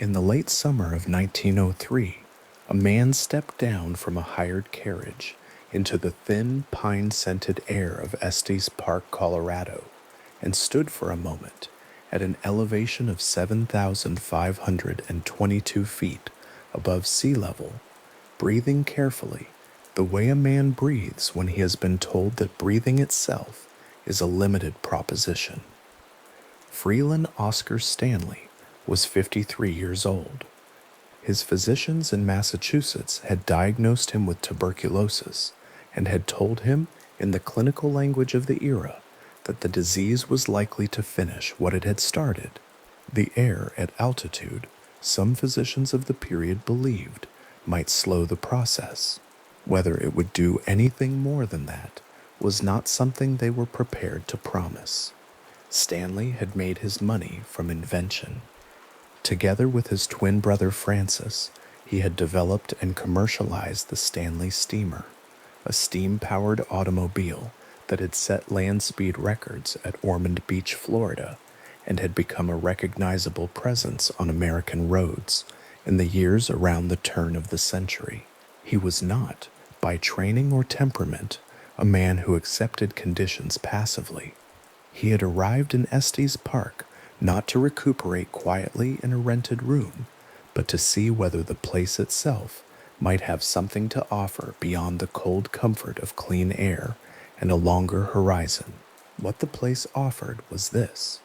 In the late summer of 1903, a man stepped down from a hired carriage into the thin, pine-scented air of Estes Park, Colorado, and stood for a moment at an elevation of 7,522 feet above sea level, breathing carefully, the way a man breathes when he has been told that breathing itself is a limited proposition. Freeland Oscar Stanley was 53 years old. His physicians in Massachusetts had diagnosed him with tuberculosis and had told him, in the clinical language of the era, that the disease was likely to finish what it had started. The air at altitude, some physicians of the period believed, might slow the process. Whether it would do anything more than that was not something they were prepared to promise. Stanley had made his money from invention. Together with his twin brother Francis, he had developed and commercialized the Stanley Steamer, a steam-powered automobile that had set land speed records at Ormond Beach, Florida, and had become a recognizable presence on American roads in the years around the turn of the century. He was not, by training or temperament, a man who accepted conditions passively. He had arrived in Estes Park not to recuperate quietly in a rented room, but to see whether the place itself might have something to offer beyond the cold comfort of clean air and a longer horizon. What the place offered was this.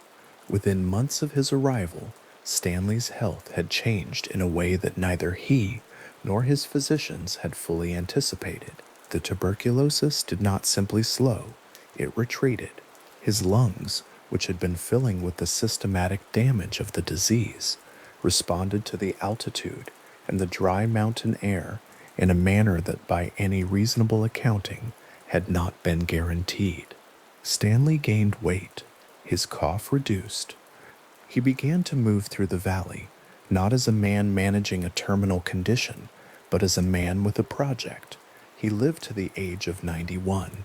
Within months of his arrival, Stanley's health had changed in a way that neither he nor his physicians had fully anticipated. The tuberculosis did not simply slow, it retreated. His lungs, which had been filling with the systematic damage of the disease, responded to the altitude and the dry mountain air in a manner that by any reasonable accounting had not been guaranteed. Stanley gained weight, his cough reduced. He began to move through the valley, not as a man managing a terminal condition, but as a man with a project. He lived to the age of 91.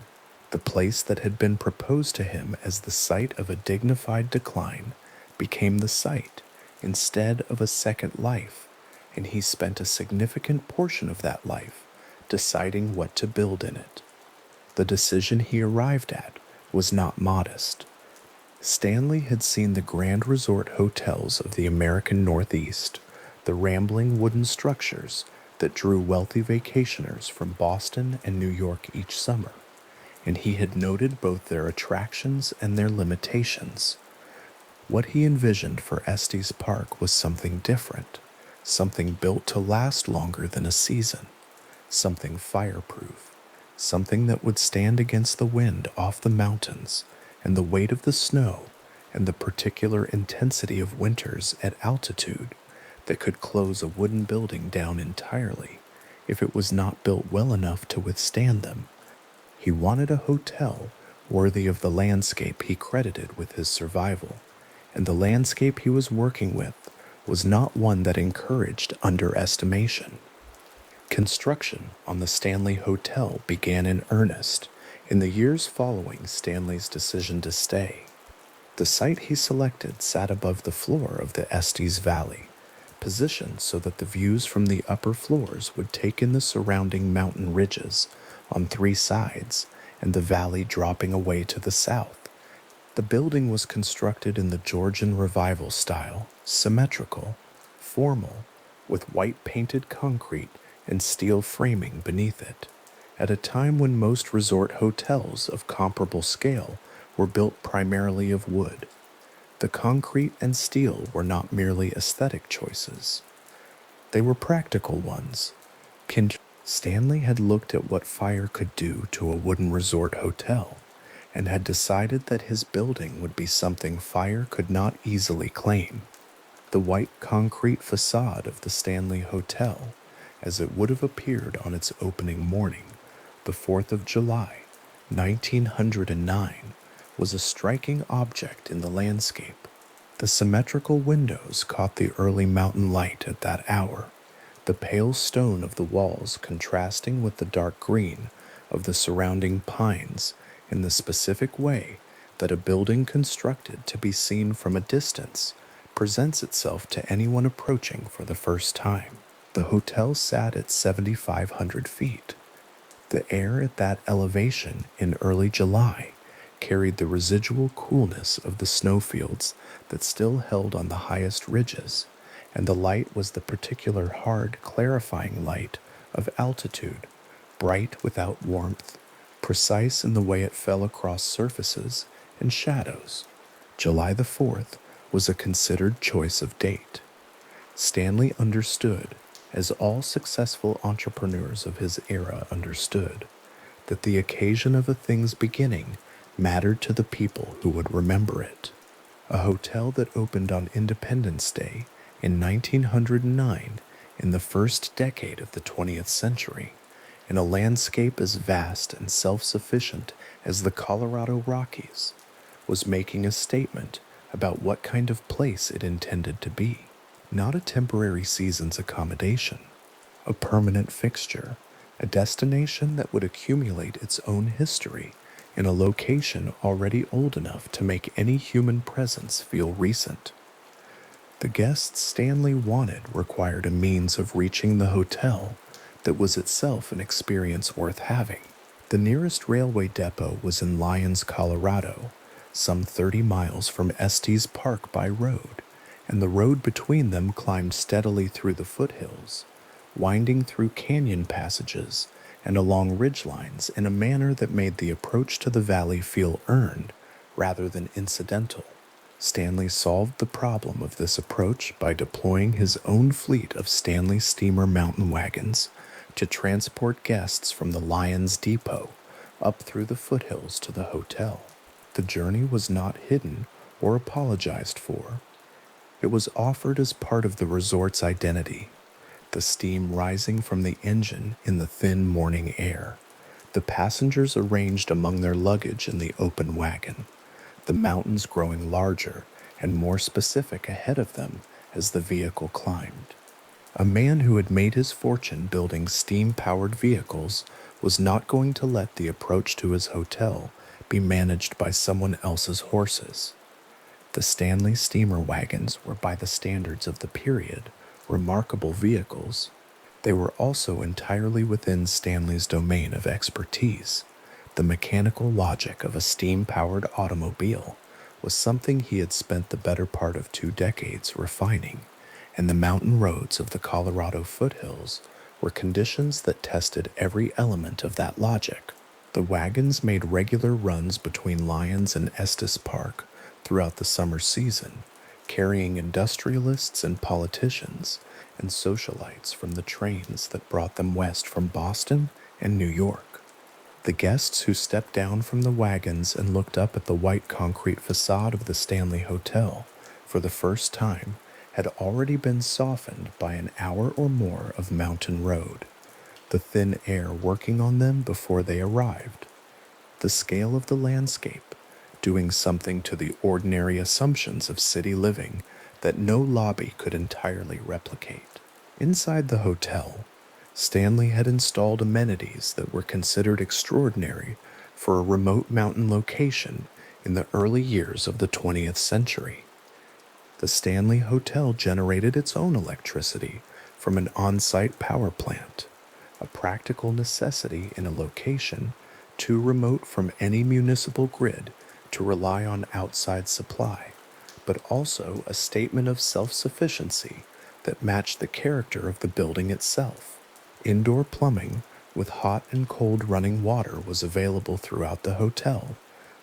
The place that had been proposed to him as the site of a dignified decline became the site, instead of a second life, and he spent a significant portion of that life deciding what to build in it. The decision he arrived at was not modest. Stanley had seen the grand resort hotels of the American Northeast, the rambling wooden structures that drew wealthy vacationers from Boston and New York each summer, and he had noted both their attractions and their limitations. What he envisioned for Estes Park was something different, something built to last longer than a season, something fireproof, something that would stand against the wind off the mountains and the weight of the snow and the particular intensity of winters at altitude, that could close a wooden building down entirely if it was not built well enough to withstand them. He wanted a hotel worthy of the landscape he credited with his survival, and the landscape he was working with was not one that encouraged underestimation. Construction on the Stanley Hotel began in earnest in the years following Stanley's decision to stay. The site he selected sat above the floor of the Estes Valley, positioned so that the views from the upper floors would take in the surrounding mountain ridges on three sides and the valley dropping away to the south. The building was constructed in the Georgian Revival style, symmetrical, formal, with white painted concrete and steel framing beneath it, at a time when most resort hotels of comparable scale were built primarily of wood. The concrete and steel were not merely aesthetic choices. They were practical ones. Stanley had looked at what fire could do to a wooden resort hotel and had decided that his building would be something fire could not easily claim. The white concrete facade of the Stanley Hotel, as it would have appeared on its opening morning, the 4th of July, 1909, was a striking object in the landscape. The symmetrical windows caught the early mountain light at that hour, the pale stone of the walls contrasting with the dark green of the surrounding pines in the specific way that a building constructed to be seen from a distance presents itself to anyone approaching for the first time. The hotel sat at 7,500 feet. The air at that elevation in early July carried the residual coolness of the snowfields that still held on the highest ridges, and the light was the particular hard, clarifying light of altitude, bright without warmth, precise in the way it fell across surfaces and shadows. July the 4th was a considered choice of date. Stanley understood, as all successful entrepreneurs of his era understood, that the occasion of a thing's beginning mattered to the people who would remember it. A hotel that opened on Independence Day in 1909, in the first decade of the 20th century, in a landscape as vast and self-sufficient as the Colorado Rockies, was making a statement about what kind of place it intended to be. Not a temporary season's accommodation, a permanent fixture, a destination that would accumulate its own history in a location already old enough to make any human presence feel recent. The guests Stanley wanted required a means of reaching the hotel that was itself an experience worth having. The nearest railway depot was in Lyons, Colorado, some 30 miles from Estes Park by road, and the road between them climbed steadily through the foothills, winding through canyon passages and along ridgelines in a manner that made the approach to the valley feel earned rather than incidental. Stanley solved the problem of this approach by deploying his own fleet of Stanley steamer mountain wagons to transport guests from the Lyons depot up through the foothills to the hotel. The journey was not hidden or apologized for. It was offered as part of the resort's identity, the steam rising from the engine in the thin morning air, the passengers arranged among their luggage in the open wagon, the mountains growing larger and more specific ahead of them as the vehicle climbed. A man who had made his fortune building steam-powered vehicles was not going to let the approach to his hotel be managed by someone else's horses. The Stanley steamer wagons were, by the standards of the period, remarkable vehicles. They were also entirely within Stanley's domain of expertise. The mechanical logic of a steam-powered automobile was something he had spent the better part of 2 decades refining, and the mountain roads of the Colorado foothills were conditions that tested every element of that logic. The wagons made regular runs between Lyons and Estes Park throughout the summer season, carrying industrialists and politicians and socialites from the trains that brought them west from Boston and New York. The guests who stepped down from the wagons and looked up at the white concrete facade of the Stanley Hotel for the first time had already been softened by an hour or more of mountain road, the thin air working on them before they arrived. The scale of the landscape, doing something to the ordinary assumptions of city living that no lobby could entirely replicate. Inside the hotel, Stanley had installed amenities that were considered extraordinary for a remote mountain location in the early years of the 20th century. The Stanley Hotel generated its own electricity from an on-site power plant, a practical necessity in a location too remote from any municipal grid to rely on outside supply, but also a statement of self-sufficiency that matched the character of the building itself. Indoor plumbing with hot and cold running water was available throughout the hotel,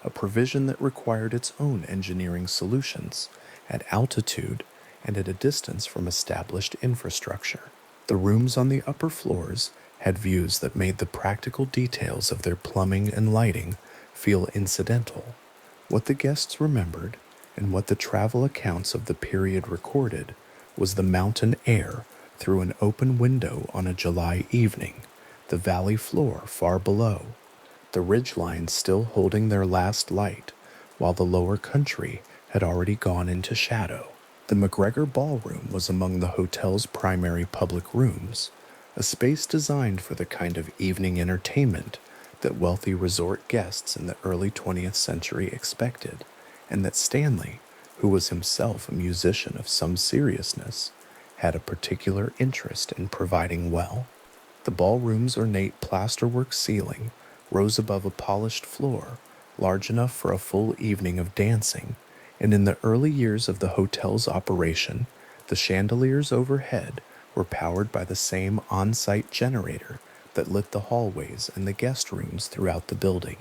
a provision that required its own engineering solutions at altitude and at a distance from established infrastructure. The rooms on the upper floors had views that made the practical details of their plumbing and lighting feel incidental. What the guests remembered, and what the travel accounts of the period recorded, was the mountain air through an open window on a July evening, the valley floor far below, the ridgelines still holding their last light, while the lower country had already gone into shadow. The McGregor Ballroom was among the hotel's primary public rooms, a space designed for the kind of evening entertainment that wealthy resort guests in the early 20th century expected, and that Stanley, who was himself a musician of some seriousness, had a particular interest in providing well. The ballroom's ornate plasterwork ceiling rose above a polished floor large enough for a full evening of dancing, and in the early years of the hotel's operation, the chandeliers overhead were powered by the same on-site generator that lit the hallways and the guest rooms throughout the building.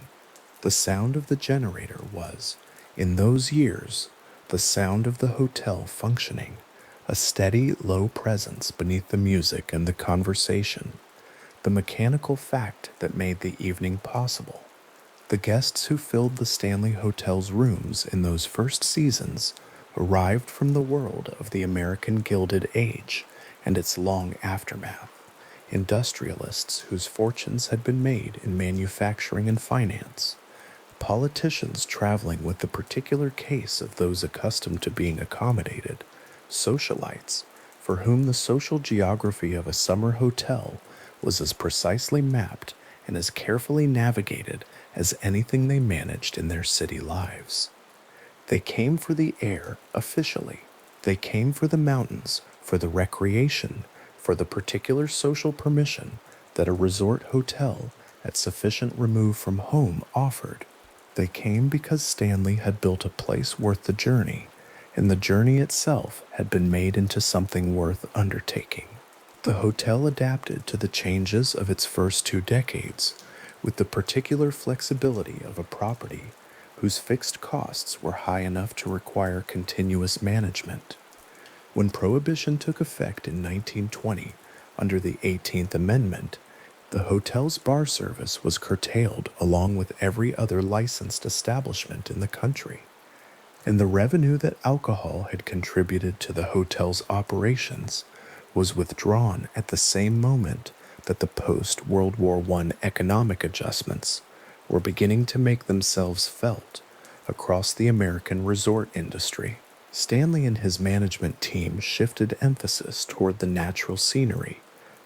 The sound of the generator was, in those years, the sound of the hotel functioning, a steady, low presence beneath the music and the conversation, the mechanical fact that made the evening possible. The guests who filled the Stanley Hotel's rooms in those first seasons arrived from the world of the American Gilded Age and its long aftermath, industrialists whose fortunes had been made in manufacturing and finance, politicians traveling with the particular case of those accustomed to being accommodated, socialites for whom the social geography of a summer hotel was as precisely mapped and as carefully navigated as anything they managed in their city lives. They came for the air officially. They came for the mountains, for the recreation, for the particular social permission that a resort hotel at sufficient remove from home offered. They came because Stanley had built a place worth the journey, and the journey itself had been made into something worth undertaking. The hotel adapted to the changes of its first 2 decades with the particular flexibility of a property whose fixed costs were high enough to require continuous management. When Prohibition took effect in 1920 under the 18th Amendment, the hotel's bar service was curtailed along with every other licensed establishment in the country, and the revenue that alcohol had contributed to the hotel's operations was withdrawn at the same moment that the post-World War I economic adjustments were beginning to make themselves felt across the American resort industry. Stanley and his management team shifted emphasis toward the natural scenery,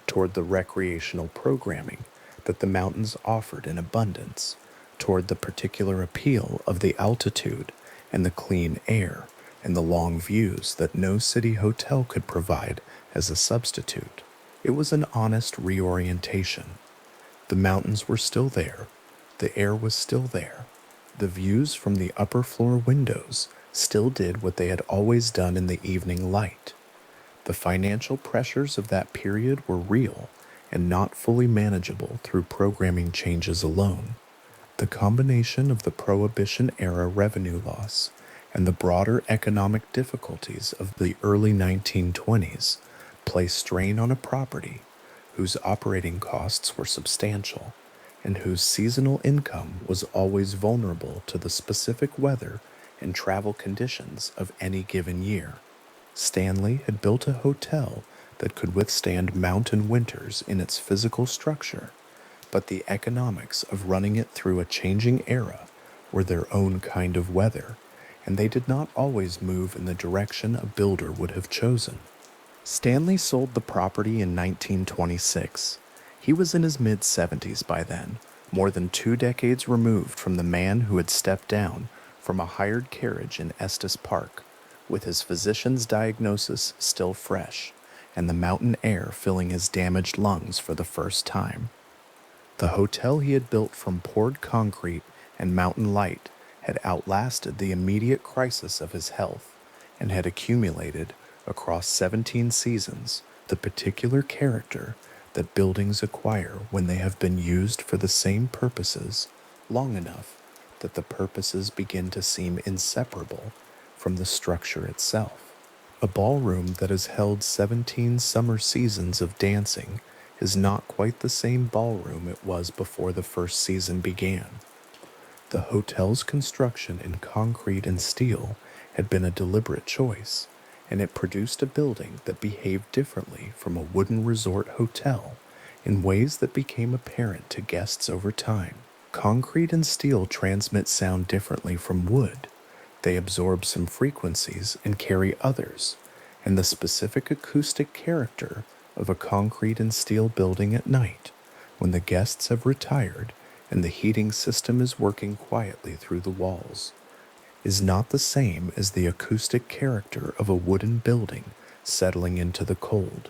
toward the recreational programming that the mountains offered in abundance, toward the particular appeal of the altitude and the clean air and the long views that no city hotel could provide as a substitute. It was an honest reorientation. The mountains were still there, the air was still there, the views from the upper floor windows still did what they had always done in the evening light. The financial pressures of that period were real and not fully manageable through programming changes alone. The combination of the Prohibition-era revenue loss and the broader economic difficulties of the early 1920s placed strain on a property whose operating costs were substantial and whose seasonal income was always vulnerable to the specific weather and travel conditions of any given year. Stanley had built a hotel that could withstand mountain winters in its physical structure, but the economics of running it through a changing era were their own kind of weather, and they did not always move in the direction a builder would have chosen. Stanley sold the property in 1926. He was in his mid-70s by then, more than 2 decades removed from the man who had stepped down from a hired carriage in Estes Park, with his physician's diagnosis still fresh, and the mountain air filling his damaged lungs for the first time. The hotel he had built from poured concrete and mountain light had outlasted the immediate crisis of his health and had accumulated, across 17 seasons, the particular character that buildings acquire when they have been used for the same purposes long enough that the purposes begin to seem inseparable from the structure itself. A ballroom that has held 17 summer seasons of dancing is not quite the same ballroom it was before the first season began. The hotel's construction in concrete and steel had been a deliberate choice, and it produced a building that behaved differently from a wooden resort hotel in ways that became apparent to guests over time. Concrete and steel transmit sound differently from wood. They absorb some frequencies and carry others, and the specific acoustic character of a concrete and steel building at night, when the guests have retired and the heating system is working quietly through the walls, is not the same as the acoustic character of a wooden building settling into the cold.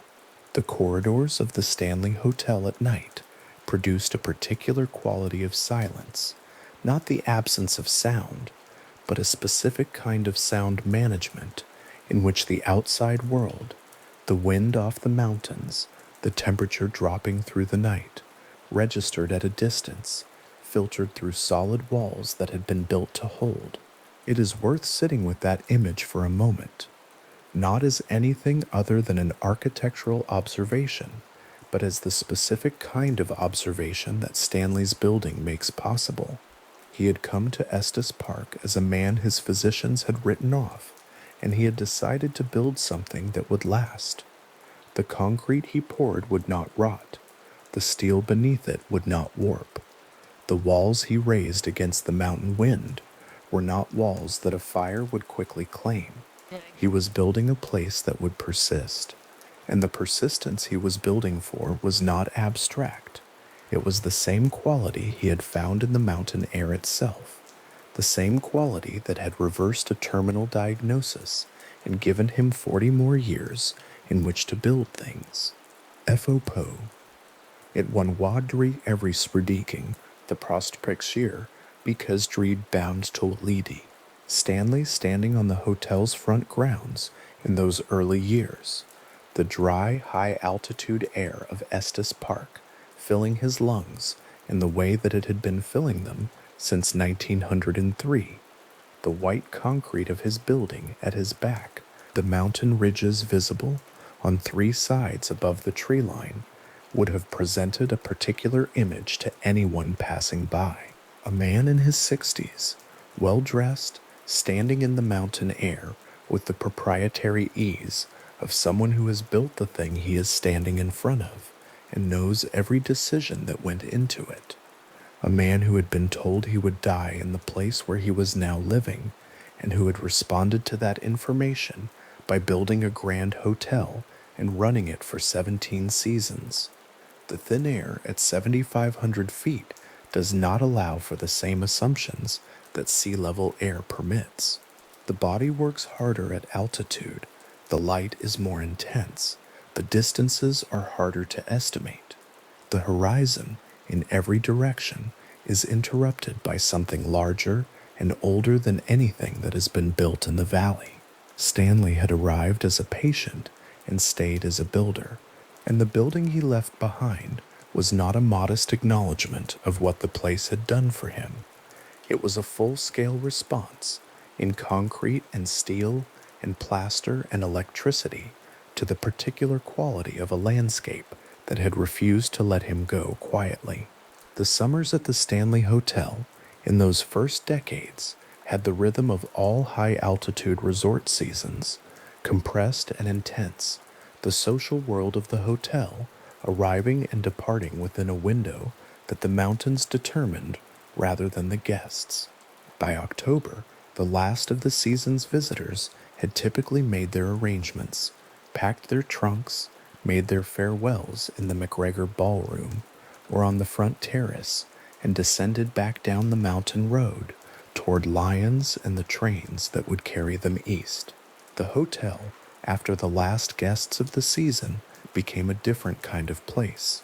The corridors of the Stanley Hotel at night produced a particular quality of silence, not the absence of sound, but a specific kind of sound management in which the outside world, the wind off the mountains, the temperature dropping through the night, registered at a distance, filtered through solid walls that had been built to hold. It is worth sitting with that image for a moment, not as anything other than an architectural observation, but as the specific kind of observation that Stanley's building makes possible. He had come to Estes Park as a man his physicians had written off, and he had decided to build something that would last. The concrete he poured would not rot. The steel beneath it would not warp. The walls he raised against the mountain wind were not walls that a fire would quickly claim. He was building a place that would persist, and the persistence he was building for was not abstract. It was the same quality he had found in the mountain air itself, the same quality that had reversed a terminal diagnosis and given him 40 more years in which to build things. FOPO. It won wadri every sprediking, the prospecture, because dreed bound to lidi. Stanley standing on the hotel's front grounds in those early years, the dry, high-altitude air of Estes Park filling his lungs in the way that it had been filling them since 1903, the white concrete of his building at his back, the mountain ridges visible on 3 sides above the tree line, would have presented a particular image to anyone passing by. A man in his 60s, well-dressed, standing in the mountain air with the proprietary ease of someone who has built the thing he is standing in front of and knows every decision that went into it. A man who had been told he would die in the place where he was now living and who had responded to that information by building a grand hotel and running it for 17 seasons. The thin air at 7,500 feet does not allow for the same assumptions that sea-level air permits. The body works harder at altitude, the light is more intense, the distances are harder to estimate. The horizon, in every direction, is interrupted by something larger and older than anything that has been built in the valley. Stanley had arrived as a patient and stayed as a builder, and the building he left behind was not a modest acknowledgement of what the place had done for him. It was a full-scale response, in concrete and steel and plaster and electricity, to the particular quality of a landscape that had refused to let him go quietly. The summers at the Stanley Hotel, in those first decades, had the rhythm of all high-altitude resort seasons, compressed and intense, the social world of the hotel arriving and departing within a window that the mountains determined rather than the guests. By October, the last of the season's visitors had typically made their arrangements, packed their trunks, made their farewells in the McGregor ballroom or on the front terrace, and descended back down the mountain road toward Lyons and the trains that would carry them east. The hotel, after the last guests of the season, became a different kind of place.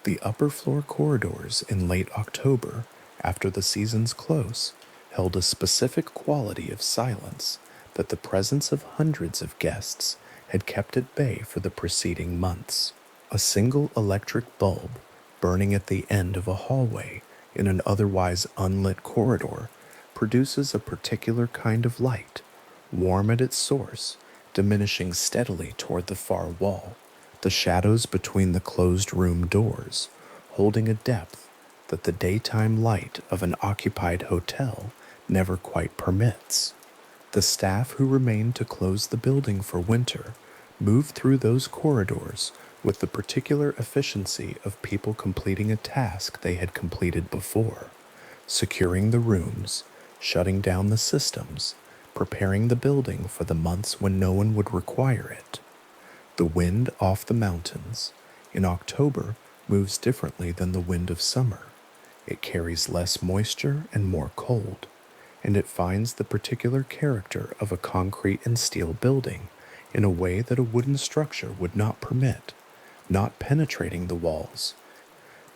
The upper floor corridors in late October, after the season's close, held a specific quality of silence that the presence of hundreds of guests had kept at bay for the preceding months. A single electric bulb, burning at the end of a hallway in an otherwise unlit corridor, produces a particular kind of light, warm at its source, diminishing steadily toward the far wall, the shadows between the closed room doors, holding a depth that the daytime light of an occupied hotel never quite permits. The staff who remained to close the building for winter moved through those corridors with the particular efficiency of people completing a task they had completed before, securing the rooms, shutting down the systems, preparing the building for the months when no one would require it. The wind off the mountains in October moves differently than the wind of summer. It carries less moisture and more cold. and it finds the particular character of a concrete and steel building in a way that a wooden structure would not permit, not penetrating the walls,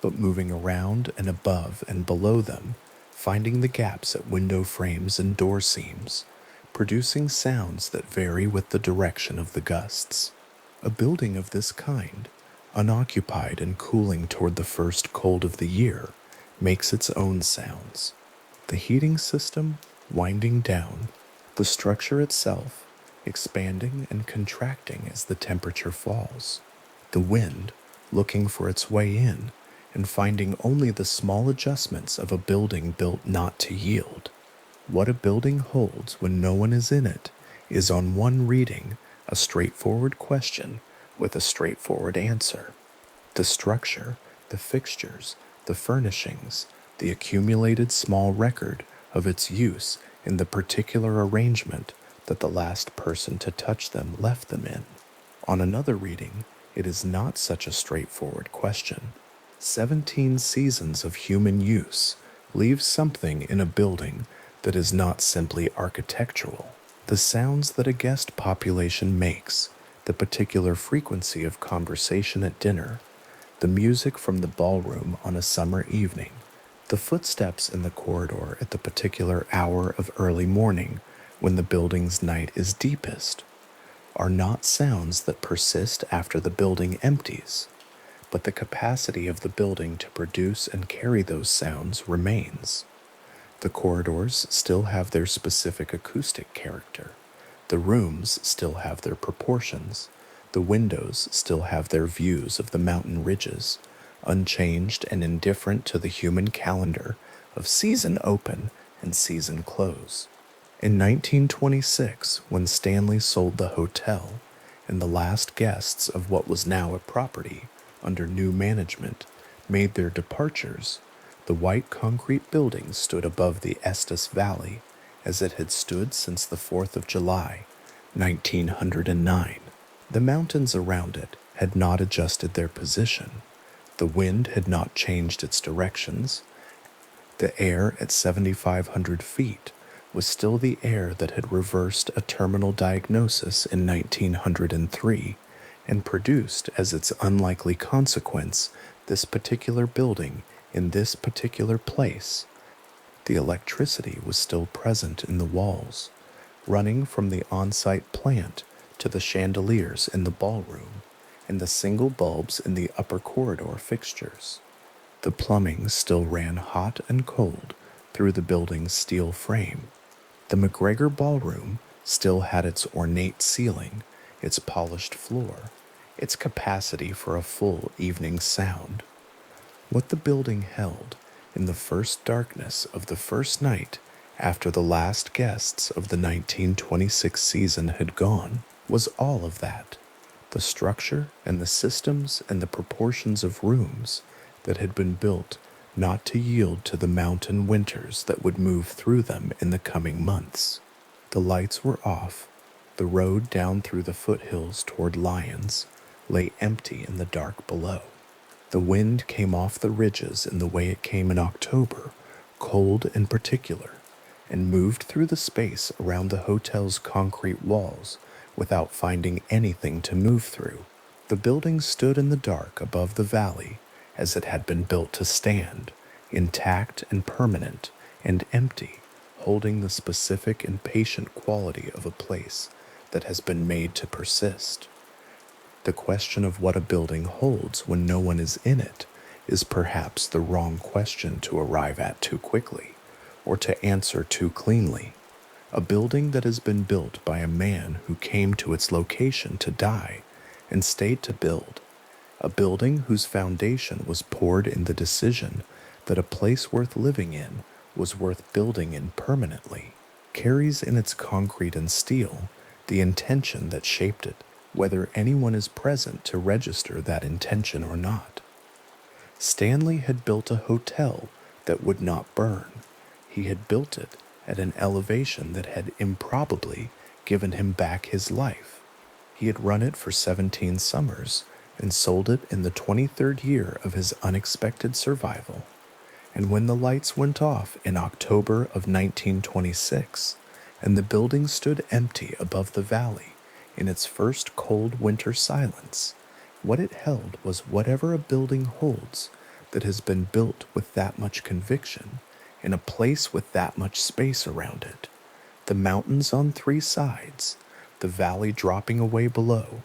but moving around and above and below them, finding the gaps at window frames and door seams, producing sounds that vary with the direction of the gusts. A building of this kind, unoccupied and cooling toward the first cold of the year, makes its own sounds. The heating system winding down, the structure itself expanding and contracting as the temperature falls, the wind looking for its way in and finding only the small adjustments of a building built not to yield. What a building holds when no one is in it is on one reading a straightforward question with a straightforward answer. The structure, the fixtures, the furnishings, the accumulated small record of its use in the particular arrangement that the last person to touch them left them in. On another reading, it is not such a straightforward question. 17 seasons of human use leave something in a building that is not simply architectural. The sounds that a guest population makes, the particular frequency of conversation at dinner, the music from the ballroom on a summer evening, the footsteps in the corridor at the particular hour of early morning when the building's night is deepest, are not sounds that persist after the building empties, but the capacity of the building to produce and carry those sounds remains. The corridors still have their specific acoustic character. The rooms still have their proportions. The windows still have their views of the mountain ridges, unchanged and indifferent to the human calendar of season open and season close. In 1926, when Stanley sold the hotel, and the last guests of what was now a property under new management made their departures, the white concrete building stood above the Estes Valley as it had stood since the 4th of July, 1909. The mountains around it had not adjusted their position. The wind had not changed its directions. The air at 7,500 feet was still the air that had reversed a terminal diagnosis in 1903 and produced as its unlikely consequence this particular building in this particular place. The electricity was still present in the walls, running from the on-site plant to the chandeliers in the ballroom and the single bulbs in the upper corridor fixtures. The plumbing still ran hot and cold through the building's steel frame. The McGregor Ballroom still had its ornate ceiling, its polished floor, its capacity for a full evening sound. What the building held in the first darkness of the first night after the last guests of the 1926 season had gone was all of that. The structure and the systems and the proportions of rooms that had been built not to yield to the mountain winters that would move through them in the coming months. The lights were off. The road down through the foothills toward Lyons lay empty in the dark below. The wind came off the ridges in the way it came in October, cold and particular, and moved through the space around the hotel's concrete walls without finding anything to move through. The building stood in the dark above the valley as it had been built to stand, intact and permanent and empty, holding the specific and patient quality of a place that has been made to persist. The question of what a building holds when no one is in it is perhaps the wrong question to arrive at too quickly, or to answer too cleanly. A building that has been built by a man who came to its location to die and stayed to build, a building whose foundation was poured in the decision that a place worth living in was worth building in permanently, carries in its concrete and steel the intention that shaped it, whether anyone is present to register that intention or not. Stanley had built a hotel that would not burn. He had built it at an elevation that had improbably given him back his life. He had run it for 17 summers and sold it in the 23rd year of his unexpected survival. And when the lights went off in October of 1926, and the building stood empty above the valley in its first cold winter silence, what it held was whatever a building holds that has been built with that much conviction in a place with that much space around it. The mountains on three sides, the valley dropping away below,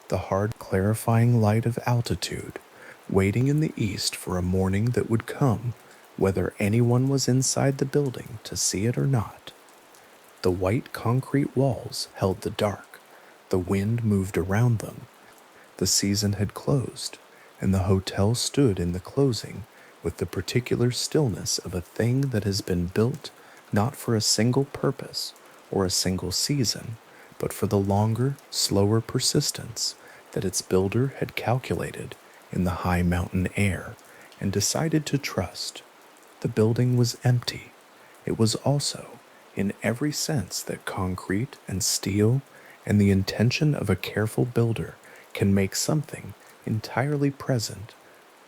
the hard clarifying light of altitude, waiting in the east for a morning that would come, whether anyone was inside the building to see it or not. The white concrete walls held the dark, the wind moved around them, the season had closed, and the hotel stood in the closing with the particular stillness of a thing that has been built not for a single purpose or a single season, but for the longer, slower persistence that its builder had calculated in the high mountain air and decided to trust. The building was empty. It was also, in every sense that concrete and steel and the intention of a careful builder can make something entirely present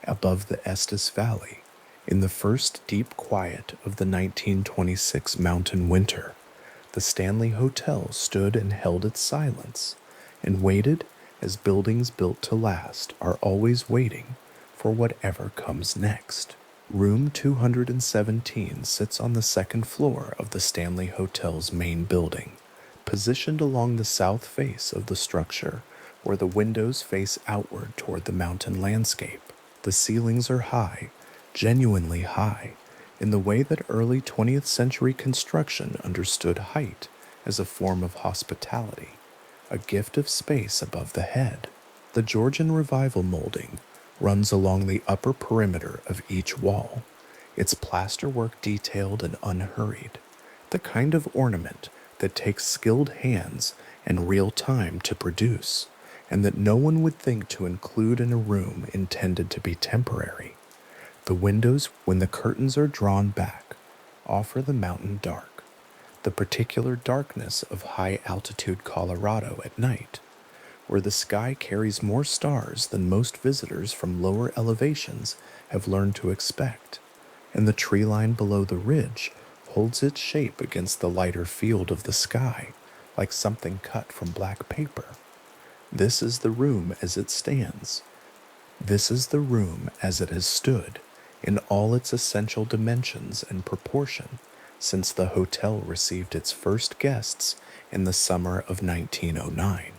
above the Estes Valley in the first deep quiet of the 1926 mountain winter. The Stanley Hotel stood and held its silence and waited as buildings built to last are always waiting for whatever comes next. Room 217 sits on the second floor of the Stanley Hotel's main building, positioned along the south face of the structure where the windows face outward toward the mountain landscape. The ceilings are high, genuinely high, in the way that early 20th century construction understood height as a form of hospitality, a gift of space above the head. The Georgian Revival molding runs along the upper perimeter of each wall, its plasterwork detailed and unhurried, the kind of ornament that takes skilled hands and real time to produce, and that no one would think to include in a room intended to be temporary. The windows, when the curtains are drawn back, offer the mountain dark, the particular darkness of high-altitude Colorado at night, where the sky carries more stars than most visitors from lower elevations have learned to expect, and the tree line below the ridge holds its shape against the lighter field of the sky, like something cut from black paper. This is the room as it stands. This is the room as it has stood, in all its essential dimensions and proportion, since the hotel received its first guests in the summer of 1909.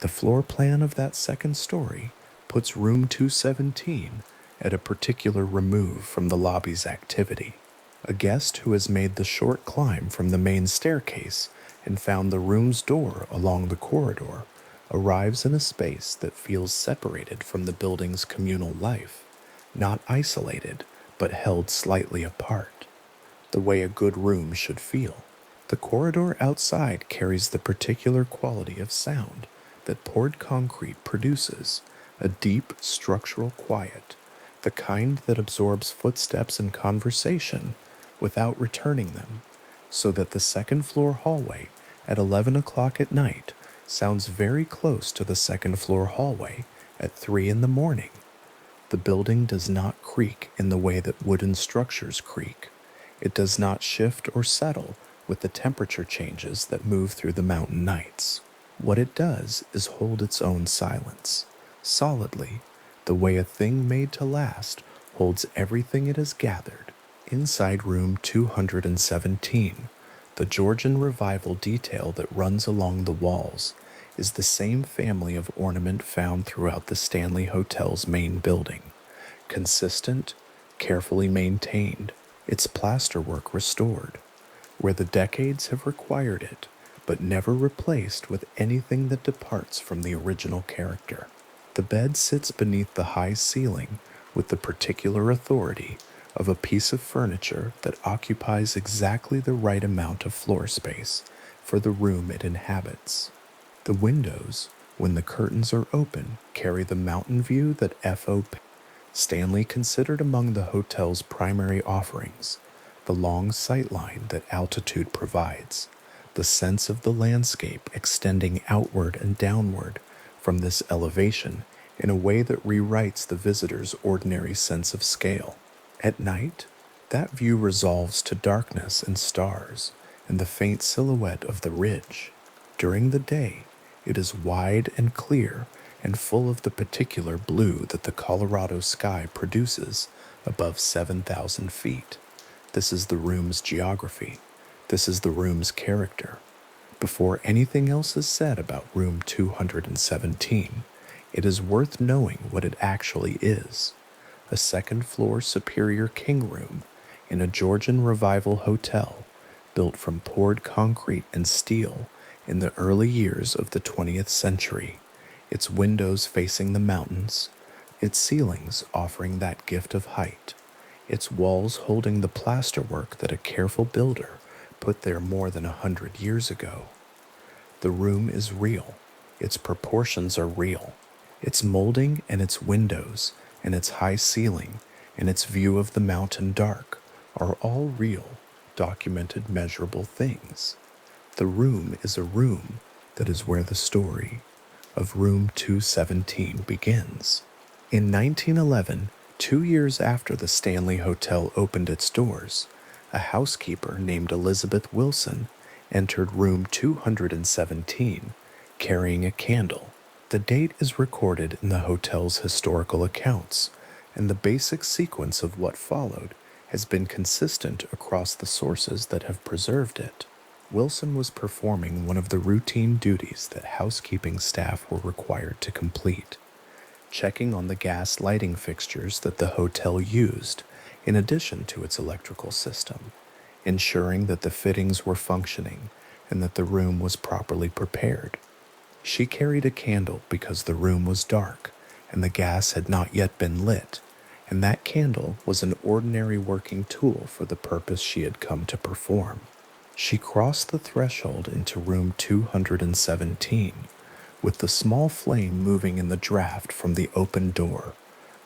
The floor plan of that second story puts room 217 at a particular remove from the lobby's activity. A guest who has made the short climb from the main staircase and found the room's door along the corridor arrives in a space that feels separated from the building's communal life, not isolated, but held slightly apart, the way a good room should feel. The corridor outside carries the particular quality of sound that poured concrete produces, a deep structural quiet, the kind that absorbs footsteps and conversation without returning them, so that the second-floor hallway at 11 o'clock at night sounds very close to the second-floor hallway at 3 in the morning. The building does not creak in the way that wooden structures creak. It does not shift or settle with the temperature changes that move through the mountain nights. What it does is hold its own silence, solidly, the way a thing made to last holds everything it has gathered. Inside room 217, the Georgian Revival detail that runs along the walls is the same family of ornament found throughout the Stanley Hotel's main building, consistent, carefully maintained, its plasterwork restored, where the decades have required it, but never replaced with anything that departs from the original character. The bed sits beneath the high ceiling with the particular authority of a piece of furniture that occupies exactly the right amount of floor space for the room it inhabits. The windows, when the curtains are open, carry the mountain view that F.O.P. Stanley considered among the hotel's primary offerings, the long sightline that altitude provides, the sense of the landscape extending outward and downward from this elevation in a way that rewrites the visitor's ordinary sense of scale. At night, That view resolves to darkness and stars and the faint silhouette of the ridge. During the day, it is wide and clear and full of the particular blue that the Colorado sky produces above 7,000 feet. This is the room's geography. This is the room's character. Before anything else is said about room 217, it is worth knowing what it actually is: a second floor superior king room in a Georgian Revival hotel built from poured concrete and steel in the early years of the 20th century, its windows facing the mountains, its ceilings offering that gift of height, its walls holding the plasterwork that a careful builder put there more than 100 years ago. The room is real, its proportions are real, its molding and its windows and its high ceiling and its view of the mountain dark are all real, documented, measurable things. The room is a room. That is where the story of room 217 begins. In 1911, 2 years after the Stanley Hotel opened its doors, a housekeeper named Elizabeth Wilson entered room 217 carrying a candle. The date is recorded in the hotel's historical accounts, and the basic sequence of what followed has been consistent across the sources that have preserved it. Wilson was performing one of the routine duties that housekeeping staff were required to complete: checking on the gas lighting fixtures that the hotel used in addition to its electrical system, ensuring that the fittings were functioning and that the room was properly prepared. She carried a candle because the room was dark and the gas had not yet been lit, and that candle was an ordinary working tool for the purpose she had come to perform. She crossed the threshold into room 217, with the small flame moving in the draft from the open door,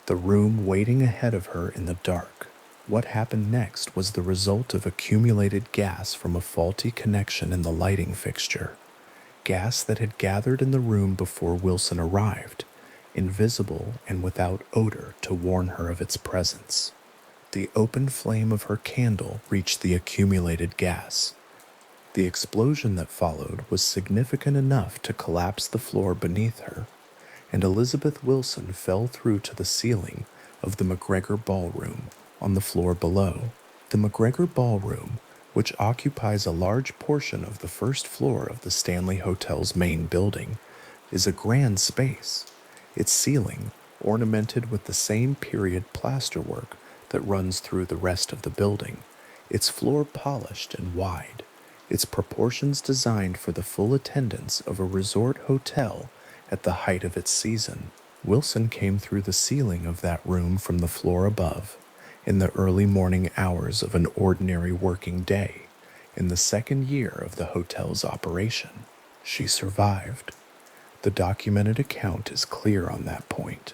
the room waiting ahead of her in the dark. What happened next was the result of accumulated gas from a faulty connection in the lighting fixture. Gas that had gathered in the room before Wilson arrived, invisible and without odor to warn her of its presence. The open flame of her candle reached the accumulated gas. The explosion that followed was significant enough to collapse the floor beneath her, and Elizabeth Wilson fell through to the ceiling of the McGregor Ballroom on the floor below. The McGregor Ballroom, which occupies a large portion of the first floor of the Stanley Hotel's main building, is a grand space, its ceiling ornamented with the same period plasterwork that runs through the rest of the building, its floor polished and wide, its proportions designed for the full attendance of a resort hotel at the height of its season. Wilson came through the ceiling of that room from the floor above in the early morning hours of an ordinary working day in the second year of the hotel's operation. She survived. The documented account is clear on that point.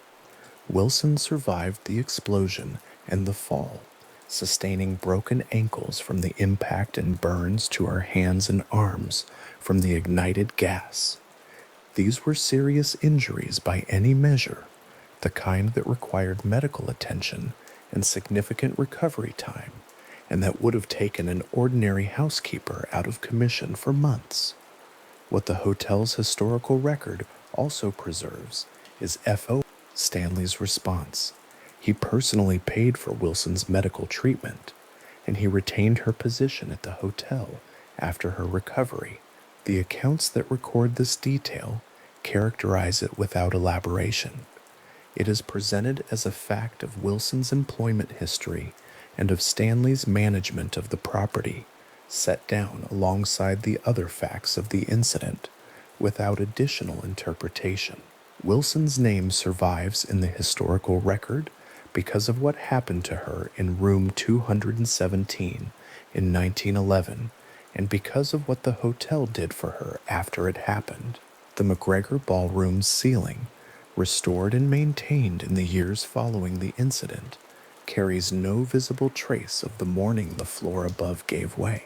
Wilson survived the explosion and the fall, sustaining broken ankles from the impact and burns to her hands and arms from the ignited gas. These were serious injuries by any measure, the kind that required medical attention and significant recovery time, and that would have taken an ordinary housekeeper out of commission for months. What the hotel's historical record also preserves is F.O. Stanley's response. He personally paid for Wilson's medical treatment, and he retained her position at the hotel after her recovery. The accounts that record this detail characterize it without elaboration. It is presented as a fact of Wilson's employment history and of Stanley's management of the property, set down alongside the other facts of the incident, without additional interpretation. Wilson's name survives in the historical record because of what happened to her in room 217 in 1911, and because of what the hotel did for her after it happened. The McGregor Ballroom's ceiling, restored and maintained in the years following the incident, carries no visible trace of the morning the floor above gave way.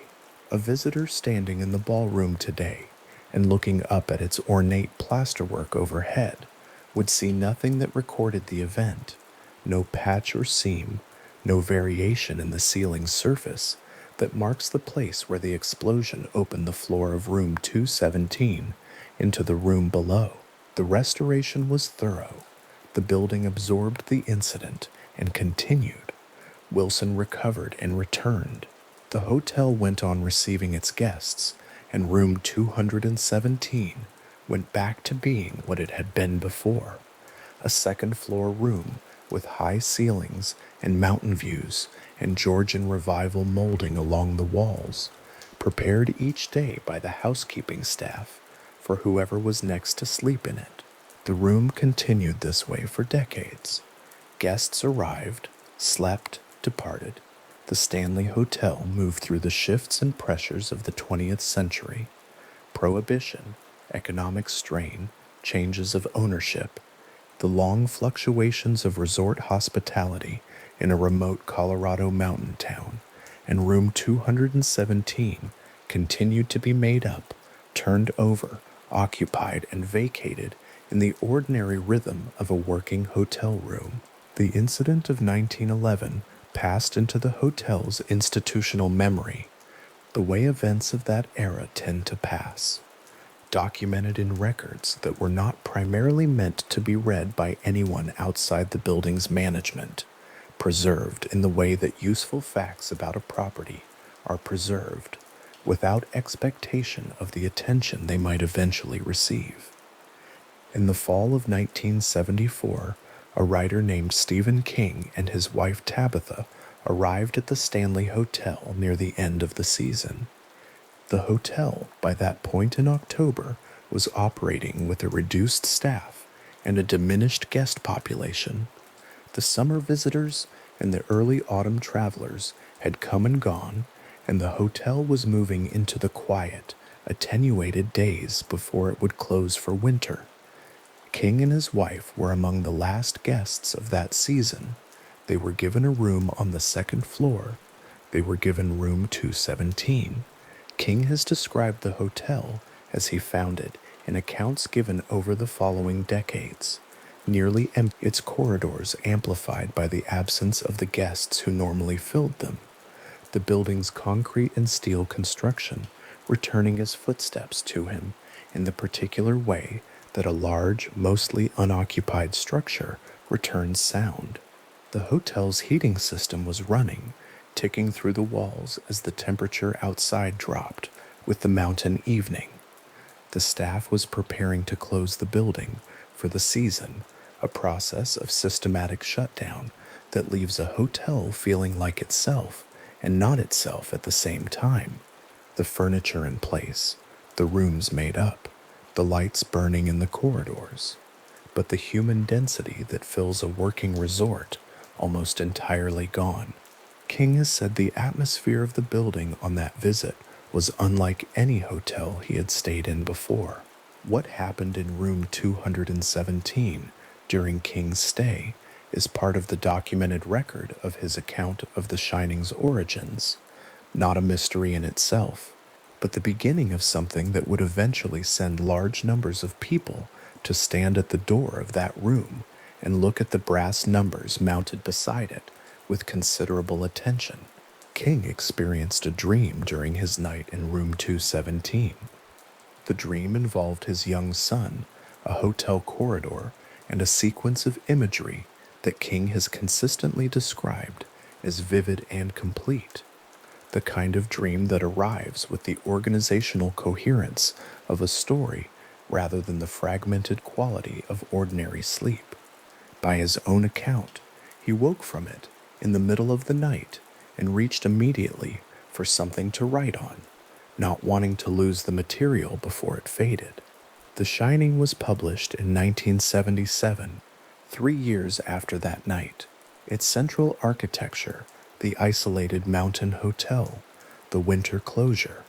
A visitor standing in the ballroom today and looking up at its ornate plasterwork overhead would see nothing that recorded the event, no patch or seam, no variation in the ceiling's surface that marks the place where the explosion opened the floor of room 217 into the room below. The restoration was thorough. The building absorbed the incident and continued. Wilson recovered and returned. The hotel went on receiving its guests, and room 217 went back to being what it had been before, a second-floor room with high ceilings and mountain views and Georgian Revival molding along the walls, prepared each day by the housekeeping staff for whoever was next to sleep in it. The room continued this way for decades. Guests arrived, slept, departed. The Stanley Hotel moved through the shifts and pressures of the 20th century. Prohibition, economic strain, changes of ownership, the long fluctuations of resort hospitality in a remote Colorado mountain town, and room 217 continued to be made up, turned over, occupied, and vacated in the ordinary rhythm of a working hotel room. The incident of 1911 passed into the hotel's institutional memory, the way events of that era tend to pass, documented in records that were not primarily meant to be read by anyone outside the building's management, preserved in the way that useful facts about a property are preserved, without expectation of the attention they might eventually receive. In the fall of 1974, a writer named Stephen King and his wife Tabitha arrived at the Stanley Hotel near the end of the season. The hotel, by that point in October, was operating with a reduced staff and a diminished guest population. The summer visitors and the early autumn travelers had come and gone, and the hotel was moving into the quiet, attenuated days before it would close for winter. King and his wife were among the last guests of that season. They were given a room on the second floor. They were given room 217. King has described the hotel as he found it in accounts given over the following decades, nearly empty, its corridors amplified by the absence of the guests who normally filled them, the building's concrete and steel construction returning his footsteps to him in the particular way that a large, mostly unoccupied structure returns sound. The hotel's heating system was running, ticking through the walls as the temperature outside dropped with the mountain evening. The staff was preparing to close the building for the season, a process of systematic shutdown that leaves a hotel feeling like itself and not itself at the same time. The furniture in place, the rooms made up, the lights burning in the corridors, but the human density that fills a working resort almost entirely gone. King has said the atmosphere of the building on that visit was unlike any hotel he had stayed in before. What happened in room 217 during King's stay is part of the documented record of his account of The Shining's origins, not a mystery in itself, but the beginning of something that would eventually send large numbers of people to stand at the door of that room and look at the brass numbers mounted beside it with considerable attention. King experienced a dream during his night in room 217. The dream involved his young son, a hotel corridor, and a sequence of imagery that King has consistently described as vivid and complete, the kind of dream that arrives with the organizational coherence of a story rather than the fragmented quality of ordinary sleep. By his own account, he woke from it in the middle of the night and reached immediately for something to write on, not wanting to lose the material before it faded. The Shining was published in 1977, 3 years after that night. Its central architecture, the isolated mountain hotel, the winter closure,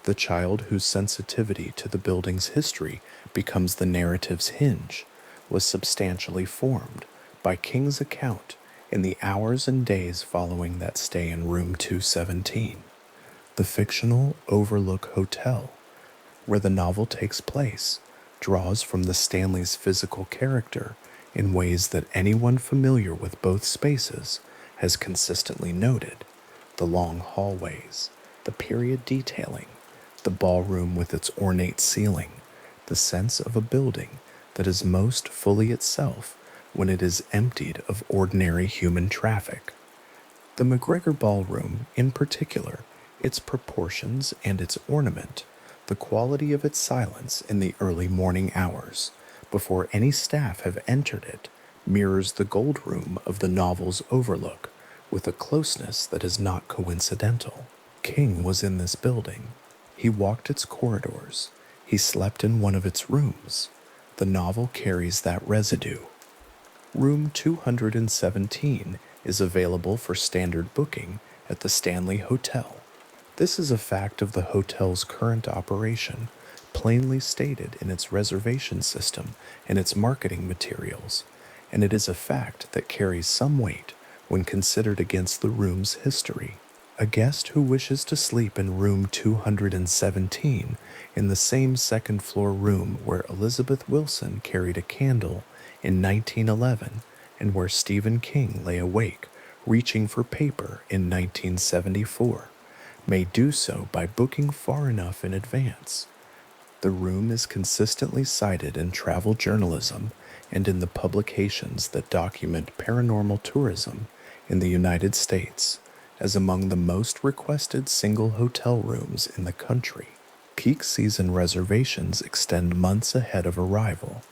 the child whose sensitivity to the building's history becomes the narrative's hinge, was substantially formed by King's account in the hours and days following that stay in room 217, the fictional Overlook Hotel, where the novel takes place, draws from the Stanley's physical character in ways that anyone familiar with both spaces has consistently noted: the long hallways, the period detailing, the ballroom with its ornate ceiling, the sense of a building that is most fully itself when it is emptied of ordinary human traffic. The McGregor Ballroom, in particular, its proportions and its ornament, the quality of its silence in the early morning hours, before any staff have entered it, mirrors the gold room of the novel's Overlook with a closeness that is not coincidental. King was in this building. He walked its corridors. He slept in one of its rooms. The novel carries that residue. Room 217 is available for standard booking at the Stanley Hotel. This is a fact of the hotel's current operation, plainly stated in its reservation system and its marketing materials, and it is a fact that carries some weight when considered against the room's history. A guest who wishes to sleep in room 217, in the same second-floor room where Elizabeth Wilson carried a candle in 1911 and where Stephen King lay awake reaching for paper in 1974, may do so by booking far enough in advance. The room is consistently cited in travel journalism and in the publications that document paranormal tourism in the United States as among the most requested single hotel rooms in the country. Peak season reservations extend months ahead of arrival.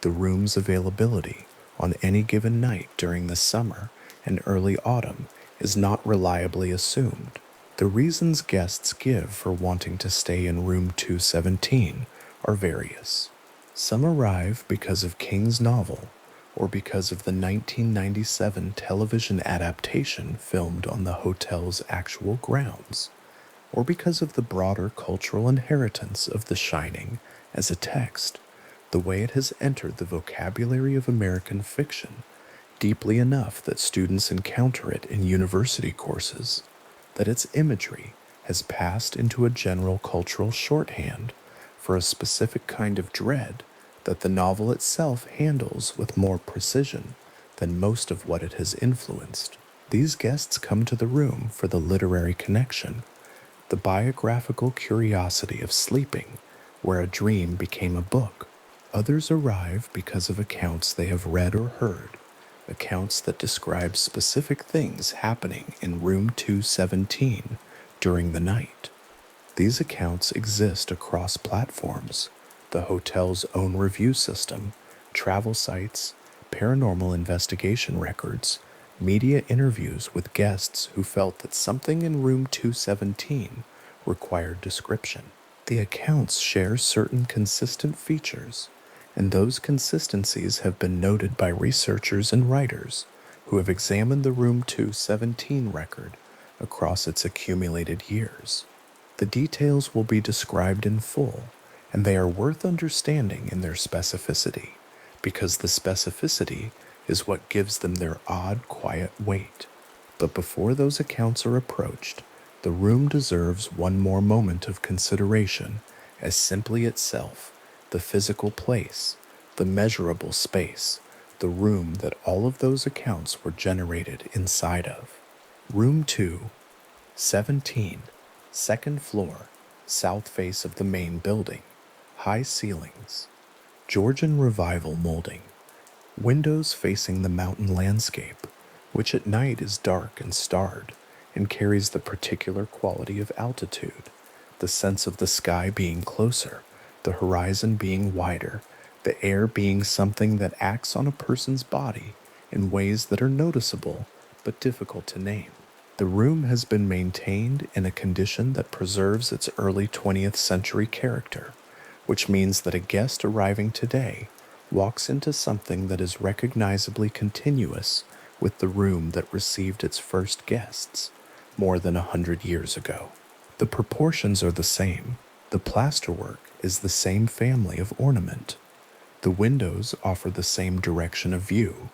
The room's availability on any given night during the summer and early autumn is not reliably assumed. The reasons guests give for wanting to stay in room 217 are various. Some arrive because of King's novel or because of the 1997 television adaptation filmed on the hotel's actual grounds, or because of the broader cultural inheritance of The Shining as a text, the way it has entered the vocabulary of American fiction deeply enough that students encounter it in university courses, that its imagery has passed into a general cultural shorthand for a specific kind of dread that the novel itself handles with more precision than most of what it has influenced. These guests come to the room for the literary connection, the biographical curiosity of sleeping, where a dream became a book. Others arrive because of accounts they have read or heard, accounts that describe specific things happening in room 217 during the night. These accounts exist across platforms: the hotel's own review system, travel sites, paranormal investigation records, media interviews with guests who felt that something in room 217 required description. The accounts share certain consistent features, and those consistencies have been noted by researchers and writers who have examined the room 217 record across its accumulated years. The details will be described in full, and they are worth understanding in their specificity, because the specificity is what gives them their odd, quiet weight. But before those accounts are approached, the room deserves one more moment of consideration as simply itself, the physical place, the measurable space, the room that all of those accounts were generated inside of. Room 217, second floor, south face of the main building, high ceilings, Georgian Revival molding, windows facing the mountain landscape, which at night is dark and starred and carries the particular quality of altitude, the sense of the sky being closer, the horizon being wider, the air being something that acts on a person's body in ways that are noticeable but difficult to name. The room has been maintained in a condition that preserves its early 20th century character, which means that a guest arriving today walks into something that is recognizably continuous with the room that received its first guests more than 100 years ago. The proportions are the same. The plasterwork is the same family of ornament. The windows offer the same direction of view.